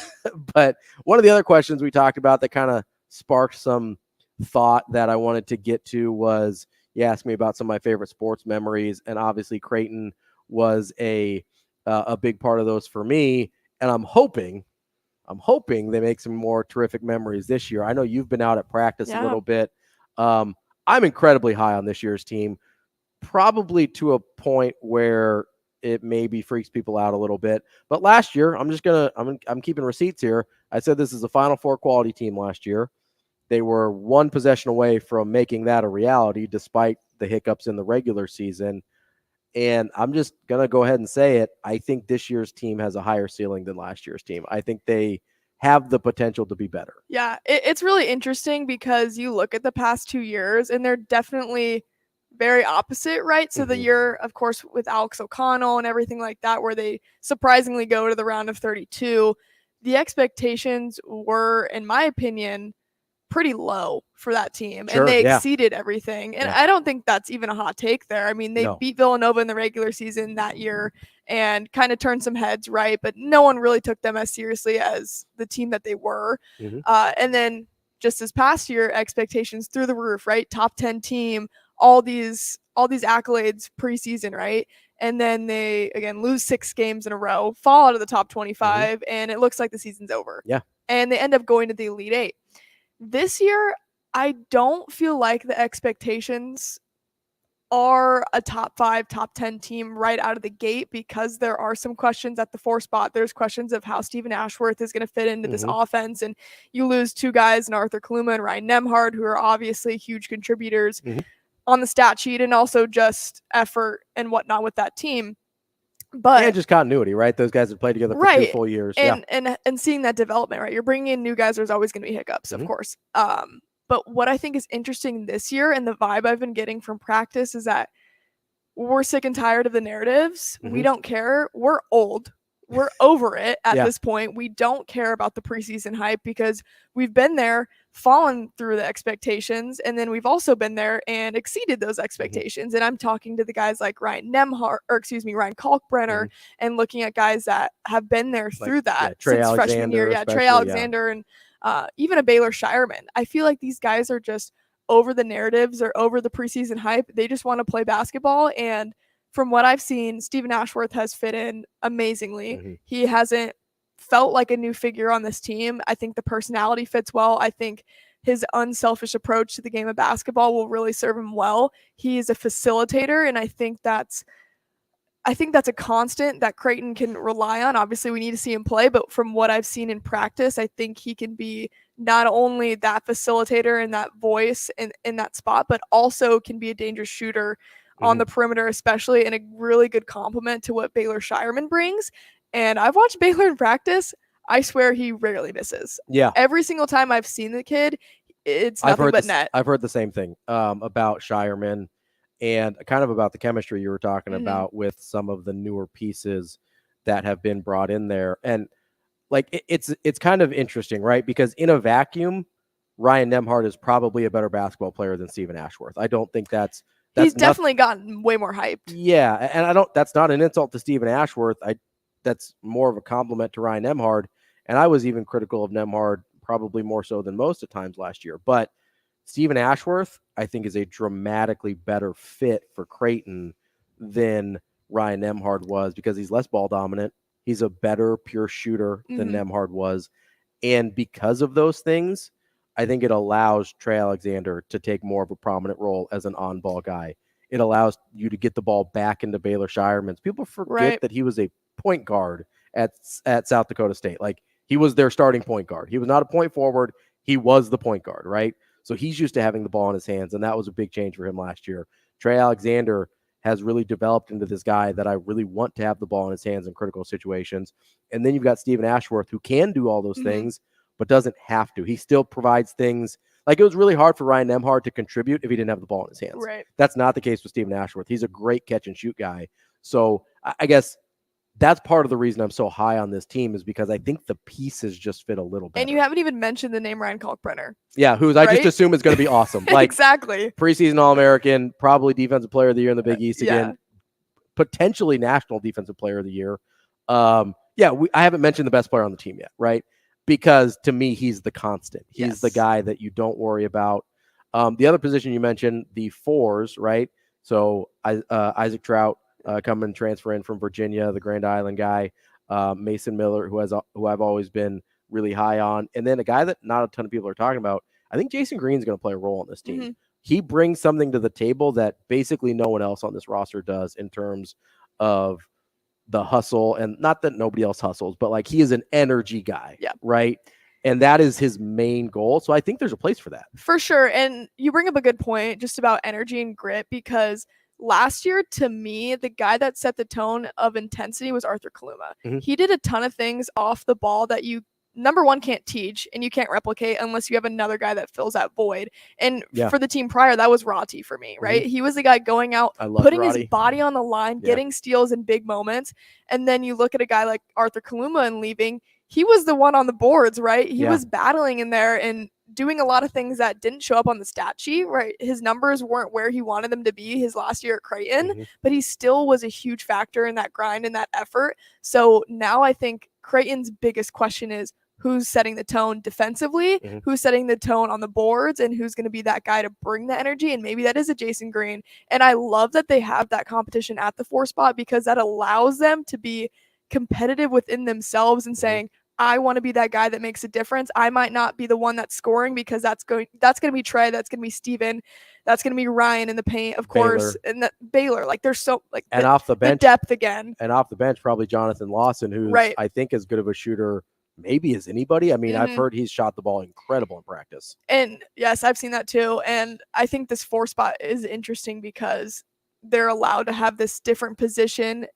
Speaker 6: but one of the other questions we talked about that kind of sparked some thought that I wanted to get to was you asked me about some of my favorite sports memories, and obviously Creighton was a big part of those for me. And I'm hoping they make some more terrific memories this year. I know you've been out at practice a little bit. I'm incredibly high on this year's team, probably to a point where it maybe freaks people out a little bit. But last year, I'm keeping receipts here. I said this is a Final Four quality team last year. They were one possession away from making that a reality, despite the hiccups in the regular season. And I'm just going to go ahead and say it. I think this year's team has a higher ceiling than last year's team. I think they have the potential to be better.
Speaker 7: Yeah, it's really interesting because you look at the past 2 years and they're definitely very opposite, right? So the year, of course, with Alex O'Connell and everything like that, where they surprisingly go to the round of 32, the expectations were, in my opinion, pretty low for that team.
Speaker 6: Sure,
Speaker 7: and they exceeded everything. And I don't think that's even a hot take there. I mean, they beat Villanova in the regular season that year and kind of turned some heads, right? But no one really took them as seriously as the team that they were. And then just this past year, expectations through the roof, right? Top 10 team, all these accolades preseason, right? And then they, again, lose 6 games in a row, fall out of the top 25, and it looks like the season's over.
Speaker 6: Yeah.
Speaker 7: And they end up going to the Elite Eight. This year, I don't feel like the expectations are a top 5, top 10 team right out of the gate because there are some questions at the 4 spot. There's questions of how Stephen Ashworth is going to fit into this offense. And you lose 2 guys in Arthur Kaluma and Ryan Nemhard, who are obviously huge contributors on the stat sheet and also just effort and whatnot with that team. But
Speaker 6: and just continuity, right? Those guys have played together for 2 full years.
Speaker 7: And seeing that development, right? You're bringing in new guys. There's always going to be hiccups, of course. But what I think is interesting this year and the vibe I've been getting from practice is that we're sick and tired of the narratives. We don't care. We're old. We're over it at this point. We don't care about the preseason hype because we've been there, fallen through the expectations, and then we've also been there and exceeded those expectations. And I'm talking to the guys like Ryan Kalkbrenner, and looking at guys that have been there through that since freshman year. Trey Alexander and even a Baylor Shireman. I feel like these guys are just over the narratives or over the preseason hype. They just want to play basketball. And from what I've seen, Stephen Ashworth has fit in amazingly. He hasn't felt like a new figure on this team. I think the personality fits well. I think his unselfish approach to the game of basketball will really serve him well. He is a facilitator, and I think that's a constant that Creighton can rely on. Obviously, we need to see him play, but from what I've seen in practice, I think he can be not only that facilitator and that voice in that spot, but also can be a dangerous shooter on the perimeter, especially, and a really good complement to what Baylor Shireman brings. And I've watched Baylor in practice. I swear he rarely misses.
Speaker 6: Yeah.
Speaker 7: Every single time I've seen the kid, it's nothing but net.
Speaker 6: I've heard the same thing about Shireman and kind of about the chemistry you were talking about with some of the newer pieces that have been brought in there. And like, it's kind of interesting, right? Because in a vacuum, Ryan Nemhard is probably a better basketball player than Stephen Ashworth. I don't think he's
Speaker 7: definitely gotten way more hyped.
Speaker 6: Yeah, and that's not an insult to Stephen Ashworth. That's more of a compliment to Ryan Nemhard. And I was even critical of Nemhard, probably more so than most at times last year. But Stephen Ashworth, I think, is a dramatically better fit for Creighton than Ryan Nemhard was because he's less ball dominant. He's a better pure shooter than Nemhard was. And because of those things, I think it allows Trey Alexander to take more of a prominent role as an on-ball guy. It allows you to get the ball back into Baylor Shireman's. People forget that he was a point guard at South Dakota State. Like, he was their starting point guard. He was not a point forward. He was the point guard, right? So he's used to having the ball in his hands, and that was a big change for him last year. Trey Alexander has really developed into this guy that I really want to have the ball in his hands in critical situations. And then you've got Stephen Ashworth, who can do all those things, but doesn't have to. He still provides things. Like, it was really hard for Ryan Nemhard to contribute if he didn't have the ball in his hands.
Speaker 7: Right.
Speaker 6: That's not the case with Stephen Ashworth. He's a great catch and shoot guy. So I guess that's part of the reason I'm so high on this team is because I think the pieces just fit a little better.
Speaker 7: And you haven't even mentioned the name Ryan Kalkbrenner.
Speaker 6: Yeah, who I just assume is going to be awesome. Like
Speaker 7: exactly.
Speaker 6: Preseason All-American, probably Defensive Player of the Year in the Big East again, potentially National Defensive Player of the Year. I haven't mentioned the best player on the team yet, right? Because to me, he's the constant. He's the guy that you don't worry about. The other position you mentioned, the fours, right? So Isaac Trout coming transfer in from Virginia, the Grand Island guy, Mason Miller, who I've always been really high on, and then a guy that not a ton of people are talking about. I think Jason Green's going to play a role on this team.
Speaker 7: Mm-hmm.
Speaker 6: He brings something to the table that basically no one else on this roster does in terms of the hustle, and not that nobody else hustles, but like he is an energy guy, right? And that is his main goal. So I think there's a place for that.
Speaker 7: For sure. And you bring up a good point just about energy and grit, because last year, to me, the guy that set the tone of intensity was Arthur Kaluma.
Speaker 6: Mm-hmm.
Speaker 7: He did a ton of things off the ball that you, number one, can't teach and you can't replicate unless you have another guy that fills that void. And for the team prior, that was Rati for me, right?
Speaker 6: Mm-hmm.
Speaker 7: He was the guy going out, putting his body on the line, getting steals in big moments. And then you look at a guy like Arthur Kaluma and leaving, he was the one on the boards, right? He was battling in there and doing a lot of things that didn't show up on the stat sheet, right? His numbers weren't where he wanted them to be his last year at Creighton, but he still was a huge factor in that grind and that effort. So now I think Creighton's biggest question is who's setting the tone defensively, who's setting the tone on the boards, and who's going to be that guy to bring the energy. And maybe that is a Jason Green. And I love that they have that competition at the 4 spot, because that allows them to be competitive within themselves and saying, I want to be that guy that makes a difference. I might not be the one that's scoring, because that's going to be Trey, that's going to be Steven, that's going to be Ryan in the paint, of course, and that Baylor. Like there's so
Speaker 6: and off the bench,
Speaker 7: depth again,
Speaker 6: and off the bench probably Jonathan Lawson, who's I think as good of a shooter maybe as anybody. I mean, I've heard he's shot the ball incredible in practice.
Speaker 7: And yes, I've seen that too. And I think this 4 spot is interesting because they're allowed to have this different position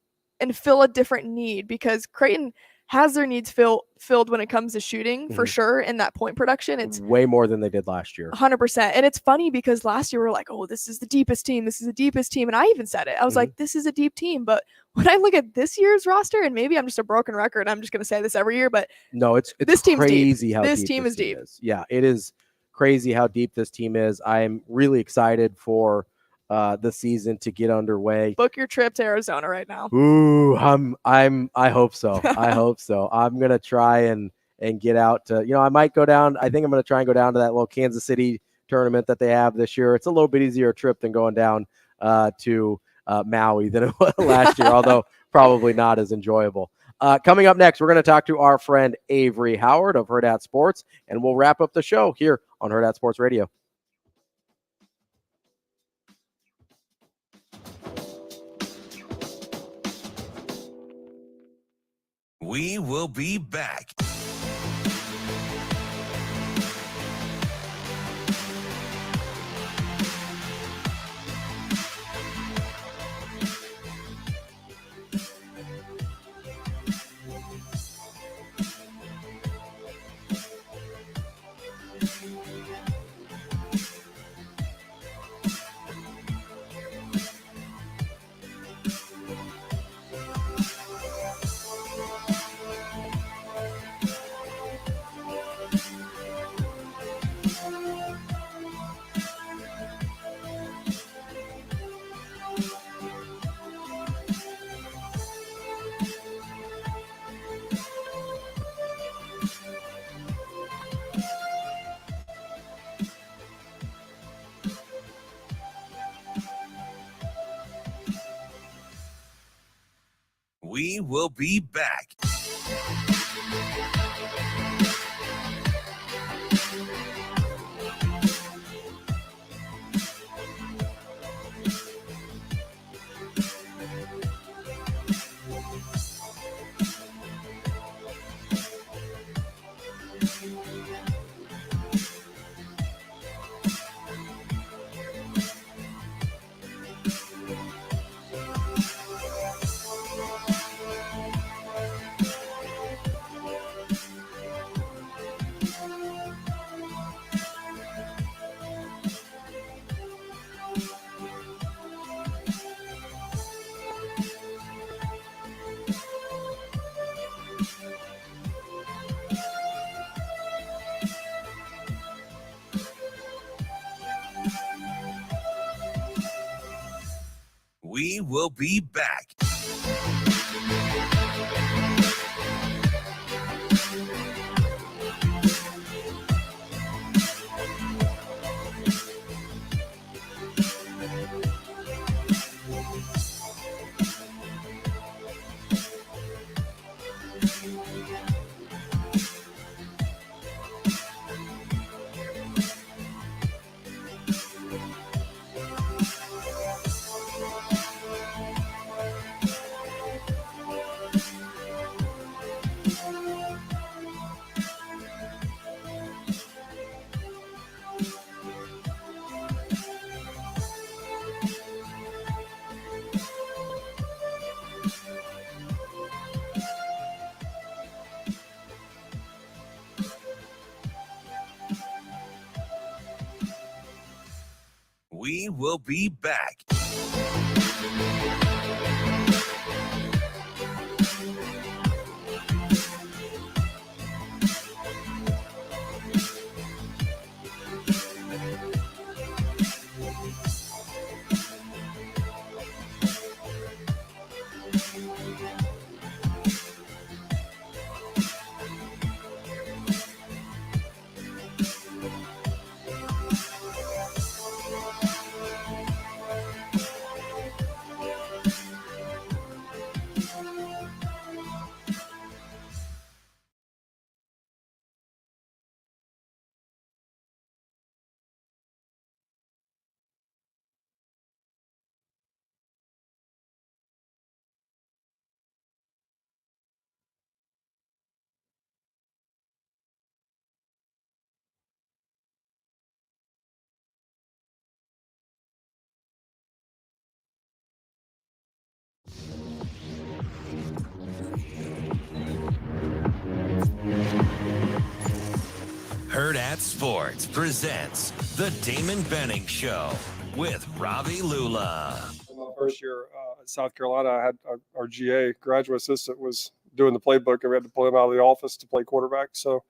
Speaker 7: and fill a different need, because Creighton has their needs filled when it comes to shooting for sure. In that point production, it's
Speaker 6: way more than they did last year.
Speaker 7: 100%. And it's funny because last year we were like, oh, this is the deepest team. This is the deepest team. And I even said it. I was like, this is a deep team. But when I look at this year's roster, and maybe I'm just a broken record, I'm just going to say this every year, but
Speaker 6: no, it's
Speaker 7: this team's
Speaker 6: crazy
Speaker 7: deep.
Speaker 6: how
Speaker 7: this
Speaker 6: deep
Speaker 7: team is deep.
Speaker 6: Yeah, it is crazy how deep this team is. I'm really excited for the season to get underway.
Speaker 7: Book your trip to Arizona right now.
Speaker 6: Ooh, I hope so. I hope so. I'm gonna try and get out to, I might go down. I think I'm gonna try and go down to that little Kansas City tournament that they have this year. It's a little bit easier trip than going down to Maui than it was last year, although probably not as enjoyable. Coming up next, we're going to talk to our friend Avarie Howard of Hurrdat Sports, and we'll wrap up the show here on Hurrdat Sports Radio.
Speaker 1: We will be back. We will be back. We will be back. We will be back. Hurrdat Sports presents the Damon Benning Show with Ravi Lulla.
Speaker 15: My first year at South Carolina, I had our GA, graduate assistant, was doing the playbook, and we had to pull him out of the office to play quarterback. So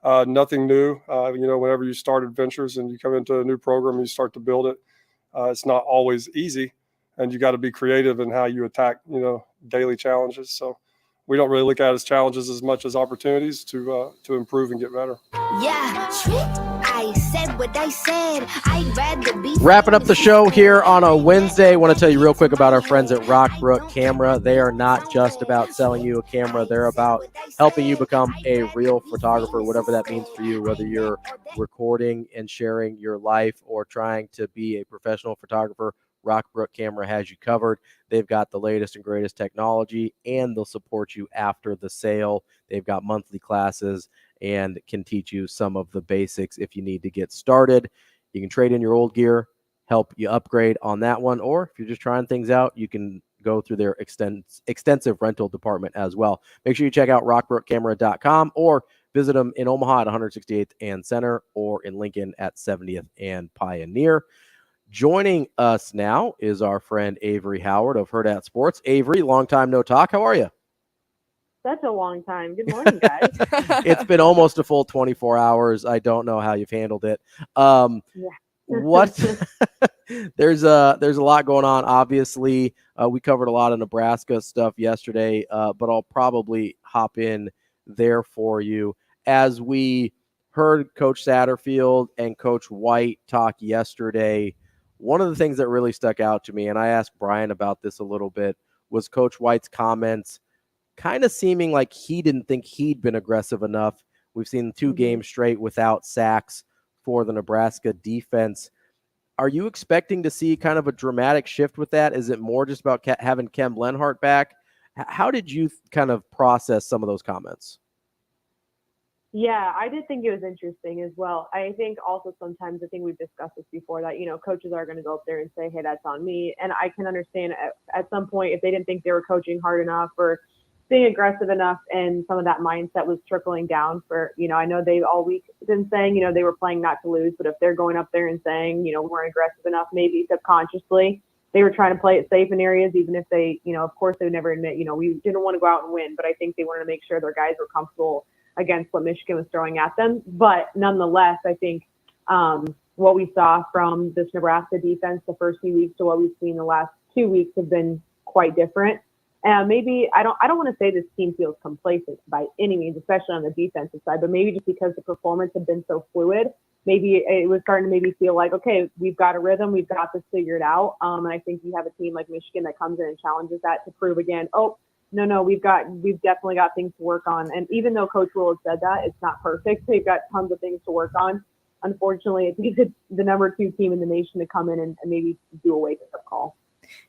Speaker 15: nothing new. Whenever you start adventures and you come into a new program, you start to build it. It's not always easy, and you got to be creative in how you attack, daily challenges. So we don't really look at it as challenges as much as opportunities to improve and get better.
Speaker 19: Yeah, I said what I said. I'd rather be
Speaker 6: Wrapping up the show here on a Wednesday. I want to tell you real quick about our friends at Rockbrook Camera. They are not just about selling you a camera. They're about helping you become a real photographer, whatever that means for you, whether you're recording and sharing your life or trying to be a professional photographer. Rockbrook Camera has you covered. They've got the latest and greatest technology, and they'll support you after the sale. They've got monthly classes and can teach you some of the basics if you need to get started. You can trade in your old gear, help you upgrade on that one, or if you're just trying things out, you can go through their extensive rental department as well. Make sure you check out rockbrookcamera.com or visit them in Omaha at 168th and Center or in Lincoln at 70th and Pioneer. Joining us now is our friend Avarie Howard of Hurrdat Sports. Avarie, long time no talk. How are you?
Speaker 20: Such a long time. Good morning, guys.
Speaker 6: It's been almost a full 24 hours. I don't know how you've handled it. What? There's a lot going on. Obviously, we covered a lot of Nebraska stuff yesterday, but I'll probably hop in there for you. As we heard Coach Satterfield and Coach White talk yesterday, one of the things that really stuck out to me, and I asked Brian about this a little bit, was Coach White's comments kind of seeming like he didn't think he'd been aggressive enough. We've seen 2 games straight without sacks for the Nebraska defense. Are you expecting to see kind of a dramatic shift with that? Is it more just about having Kem Lenhart back? How did you kind of process some of those comments?
Speaker 20: Yeah, I did think it was interesting as well. I think also sometimes, I think we've discussed this before, that, coaches are going to go up there and say, hey, that's on me. And I can understand at some point if they didn't think they were coaching hard enough or being aggressive enough, and some of that mindset was trickling down for, I know they've all week been saying, they were playing not to lose, but if they're going up there and saying, we weren't aggressive enough, maybe subconsciously they were trying to play it safe in areas, even if they, of course they would never admit, we didn't want to go out and win, but I think they wanted to make sure their guys were comfortable against what Michigan was throwing at them. But nonetheless, I think what we saw from this Nebraska defense the first few weeks to what we've seen the last 2 weeks have been quite different. Maybe I don't want to say this team feels complacent by any means, especially on the defensive side, but maybe just because the performance had been so fluid, maybe it was starting to maybe feel like, okay, we've got a rhythm, we've got this figured out. And I think you have a team like Michigan that comes in and challenges that to prove again, oh, no, we've definitely got things to work on. And even though Coach Rhule has said that it's not perfect, they've got tons of things to work on. Unfortunately, it takes the number 2 team in the nation to come in and maybe do a wake-up call.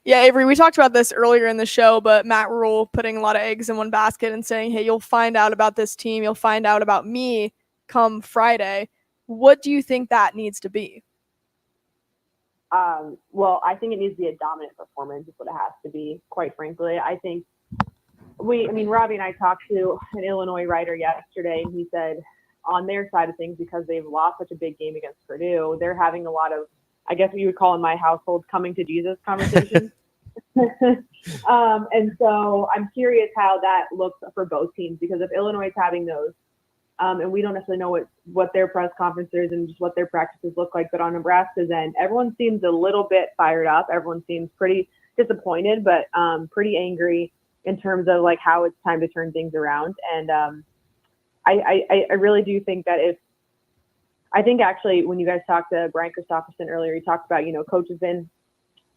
Speaker 7: Yeah, Avery, we talked about this earlier in the show, but Matt Rhule putting a lot of eggs in one basket and saying, hey, you'll find out about this team, you'll find out about me come Friday. What do you think that needs to be?
Speaker 20: Well, I think it needs to be a dominant performance is what it has to be, quite frankly. I think Ravi and I talked to an Illinois writer yesterday, and he said on their side of things, because they've lost such a big game against Purdue, they're having a lot of, I guess what you would call in my household, coming to Jesus conversations. And so I'm curious how that looks for both teams, because if Illinois is having those, and we don't necessarily know what their press conferences and just what their practices look like, but on Nebraska's end, everyone seems a little bit fired up. Everyone seems pretty disappointed, but pretty angry in terms of like how it's time to turn things around. And I really do think that I think actually when you guys talked to Brian Christopherson earlier, he talked about, Coach has been,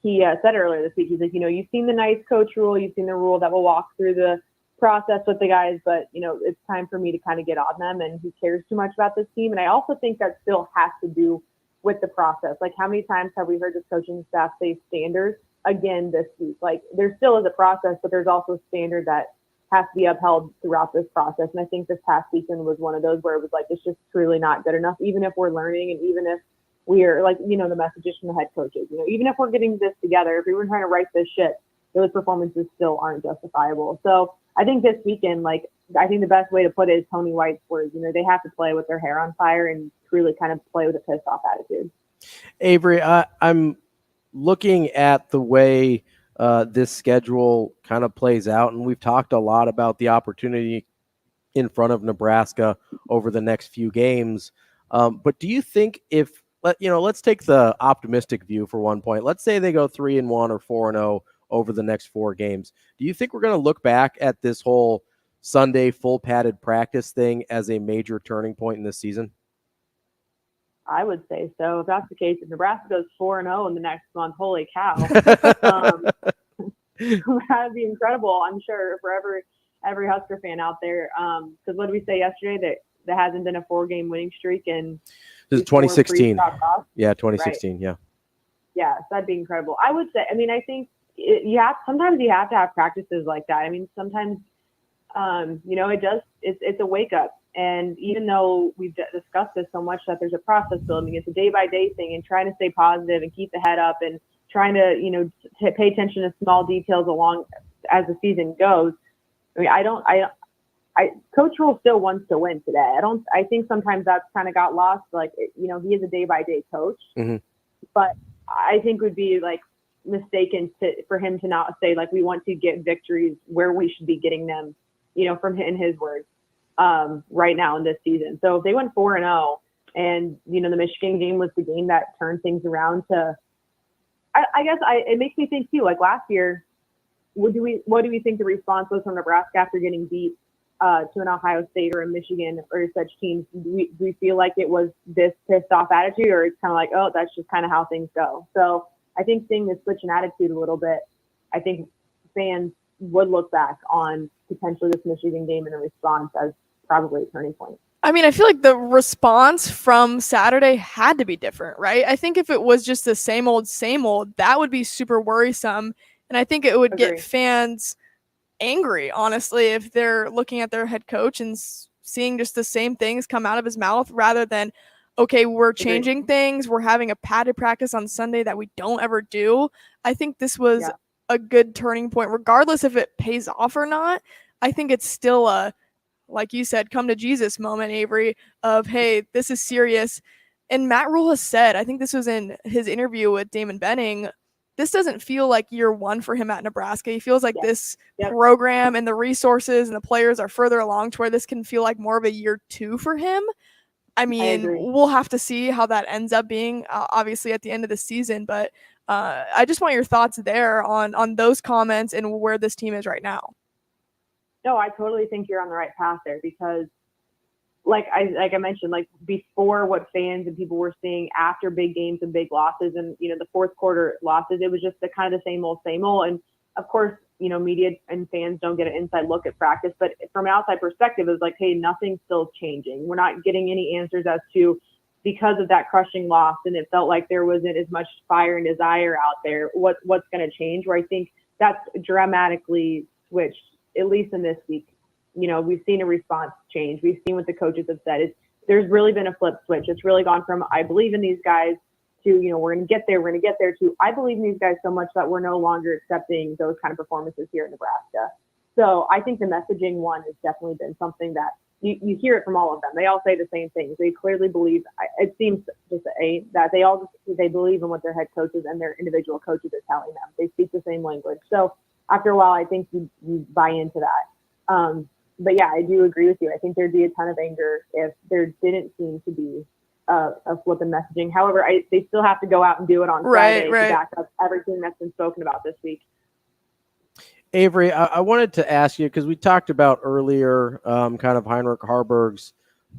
Speaker 20: he said earlier this week, he's like, you've seen the nice Coach Rhule, you've seen the Rhule that will walk through the process with the guys, but, it's time for me to kind of get on them, and he cares too much about this team. And I also think that still has to do with the process. Like, how many times have we heard this coaching staff say standards again this week? Like, there still is a process, but there's also a standard that has to be upheld throughout this process. And I think this past weekend was one of those where it was like, it's just truly not good enough, even if we're learning, and even if we're like, the messages from the head coaches, even if we're getting this together, if we were trying to write this shit, those performances still aren't justifiable. So I think this weekend, I think the best way to put it is Tony White's words. They have to play with their hair on fire and really kind of play with a pissed off attitude.
Speaker 6: Avery, I'm looking at the way this schedule kind of plays out, and we've talked a lot about the opportunity in front of Nebraska over the next few games. But do you think let's take the optimistic view for one point. Let's say they go 3-1 or 4-0 over the next 4 games. Do you think we're going to look back at this whole Sunday full padded practice thing as a major turning point in this season?
Speaker 20: I would say so. If that's the case, if Nebraska goes 4-0 in the next month, holy cow. That'd be incredible, I'm sure, for every Husker fan out there. Because what did we say yesterday? That there hasn't been a 4-game winning streak in
Speaker 6: this is 2016. Yeah, 2016,
Speaker 20: right.
Speaker 6: Yeah.
Speaker 20: Yeah, so that'd be incredible. I would say, I think sometimes you have to have practices like that. Sometimes, it's a wake up. And even though we've discussed this so much that there's a process building, it's a day-by-day thing, and trying to stay positive and keep the head up and trying to, pay attention to small details along as the season goes. Coach Rhule still wants to win today. I think sometimes that's kind of got lost. He is a day-by-day coach, but I think it would be mistaken for him to not say, we want to get victories where we should be getting them, from in his words. Right now in this season. So if they went 4-0 and, the Michigan game was the game that turned things around to, I guess it makes me think too, last year, what do we think the response was from Nebraska after getting beat to an Ohio State or a Michigan or such teams? Do we feel like it was this pissed off attitude, or it's kind of like, oh, that's just kind of how things go? So I think seeing this switch in attitude a little bit, I think fans would look back on potentially this Michigan game and a response as probably a turning point.
Speaker 7: I feel like the response from Saturday had to be different, right? I think if it was just the same old, that would be super worrisome. And I think it would get fans angry, honestly, if they're looking at their head coach and seeing just the same things come out of his mouth rather than, okay, we're changing things. We're having a padded practice on Sunday that we don't ever do. I think this was a good turning point, regardless if it pays off or not. I think it's still a, like you said, come to Jesus moment, Avery, of, hey, this is serious. And Matt Rhule has said, I think this was in his interview with Damon Benning, this doesn't feel like year one for him at Nebraska. He feels like this program and the resources and the players are further along to where this can feel like more of a year 2 for him. We'll have to see how that ends up being, obviously, at the end of the season. But I just want your thoughts there on those comments and where this team is right now.
Speaker 20: No, I totally think you're on the right path there because like I mentioned, like before what fans and people were seeing after big games and big losses and, the fourth quarter losses, it was just the kind of the same old. And of course, media and fans don't get an inside look at practice, but from an outside perspective, it was like, hey, nothing's still changing. We're not getting any answers as to, because of that crushing loss. And it felt like there wasn't as much fire and desire out there. What's going to change? Where I think that's dramatically switched, at least in this week. We've seen a response change. We've seen what the coaches have said. There's really been a flip switch. It's really gone from, I believe in these guys, to, we're going to get there, to, I believe in these guys so much that we're no longer accepting those kind of performances here in Nebraska. So I think the messaging one has definitely been something that you hear it from all of them. They all say the same things. They clearly believe, it seems to say that they believe in what their head coaches and their individual coaches are telling them. They speak the same language. So after a while, I think you buy into that. But yeah, I do agree with you. I think there'd be a ton of anger if there didn't seem to be a flip in messaging. However, they still have to go out and do it on Friday to back up everything that's been spoken about this week.
Speaker 6: Avarie, I wanted to ask you, because we talked about earlier kind of Heinrich Haarberg's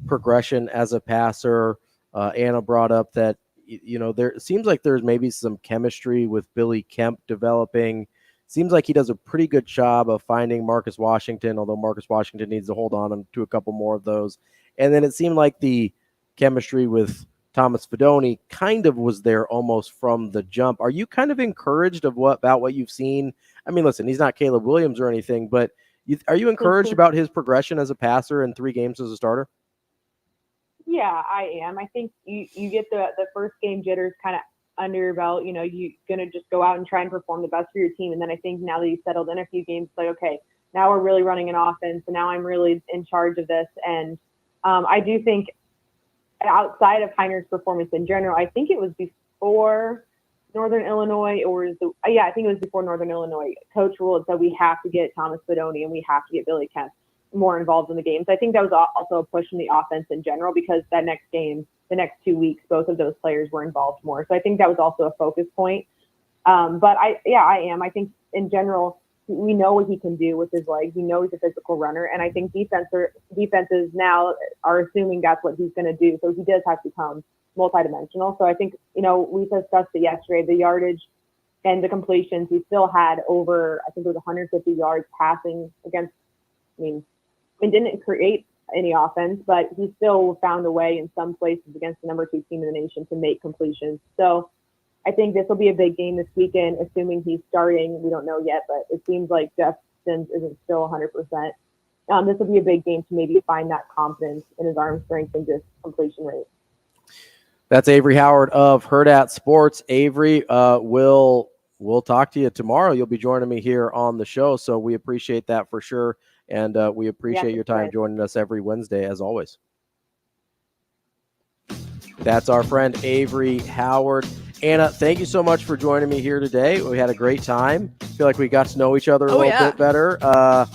Speaker 6: progression as a passer. Anna brought up that, it seems like there's maybe some chemistry with Billy Kemp developing. Seems like he does a pretty good job of finding Marcus Washington, although Marcus Washington needs to hold on to a couple more of those. And then it seemed like the chemistry with Thomas Fidone kind of was there almost from the jump. Are you kind of encouraged about what you've seen? I mean, listen, he's not Caleb Williams or anything, but are you encouraged about his progression as a passer in 3 games as a starter?
Speaker 20: Yeah, I am. I think you get the first game jitters kind of under your belt. You're going to just go out and try and perform the best for your team. And then I think now that you've settled in a few games, it's like, okay, now we're really running an offense. And now I'm really in charge of this. And I do think outside of Heinrich's performance in general, I think it was before Northern Illinois I think it was before Northern Illinois. Coach Rhule said we have to get Thomas Fidone and we have to get Billy Kemp more involved in the games. I think that was also a push in the offense in general because that next game, the next 2 weeks, both of those players were involved more. So I think that was also a focus point. But I am. I think in general, we know what he can do with his legs. We know he's a physical runner. And I think defenses now are assuming that's what he's going to do. So he does have to become multidimensional. So I think, we discussed it yesterday, the yardage and the completions. He still had over, I think it was 150 yards passing against, and didn't create any offense, but he still found a way in some places against the number 2 team in the nation to make completions. So I think this will be a big game this weekend, assuming he's starting. We don't know yet, but it seems like Jeff Sims isn't still 100%. This will be a big game to maybe find that confidence in his arm strength and just completion rate.
Speaker 6: That's Avarie Howard of Hurrdat Sports. Avarie, we'll talk to you tomorrow. You'll be joining me here on the show, so we appreciate that for sure. And we appreciate your time joining us every Wednesday, as always. That's our friend Avarie Howard. Anna, thank you so much for joining me here today. We had a great time. I feel like we got to know each other a little bit better. I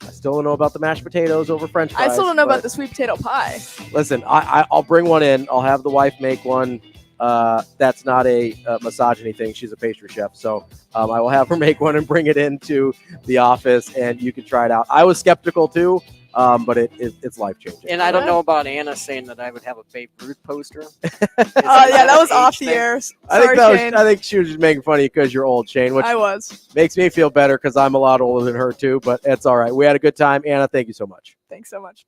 Speaker 6: still don't know about the mashed potatoes over French fries.
Speaker 7: I still don't know about the sweet potato pie.
Speaker 6: Listen, I'll bring one in. I'll have the wife make one. That's not a misogyny thing. She's a pastry chef. So I will have her make one and bring it into the office, and you can try it out. I was skeptical too, but it's life-changing.
Speaker 17: And I don't know about Anna saying that I would have a Babe Ruth poster.
Speaker 7: That was off the air.
Speaker 6: I think she was just making fun of you because you're old, Shane, which
Speaker 7: I was.
Speaker 6: Makes me feel better because I'm a lot older than her too, but it's all right. We had a good time. Anna, thank you so much.
Speaker 7: Thanks so much.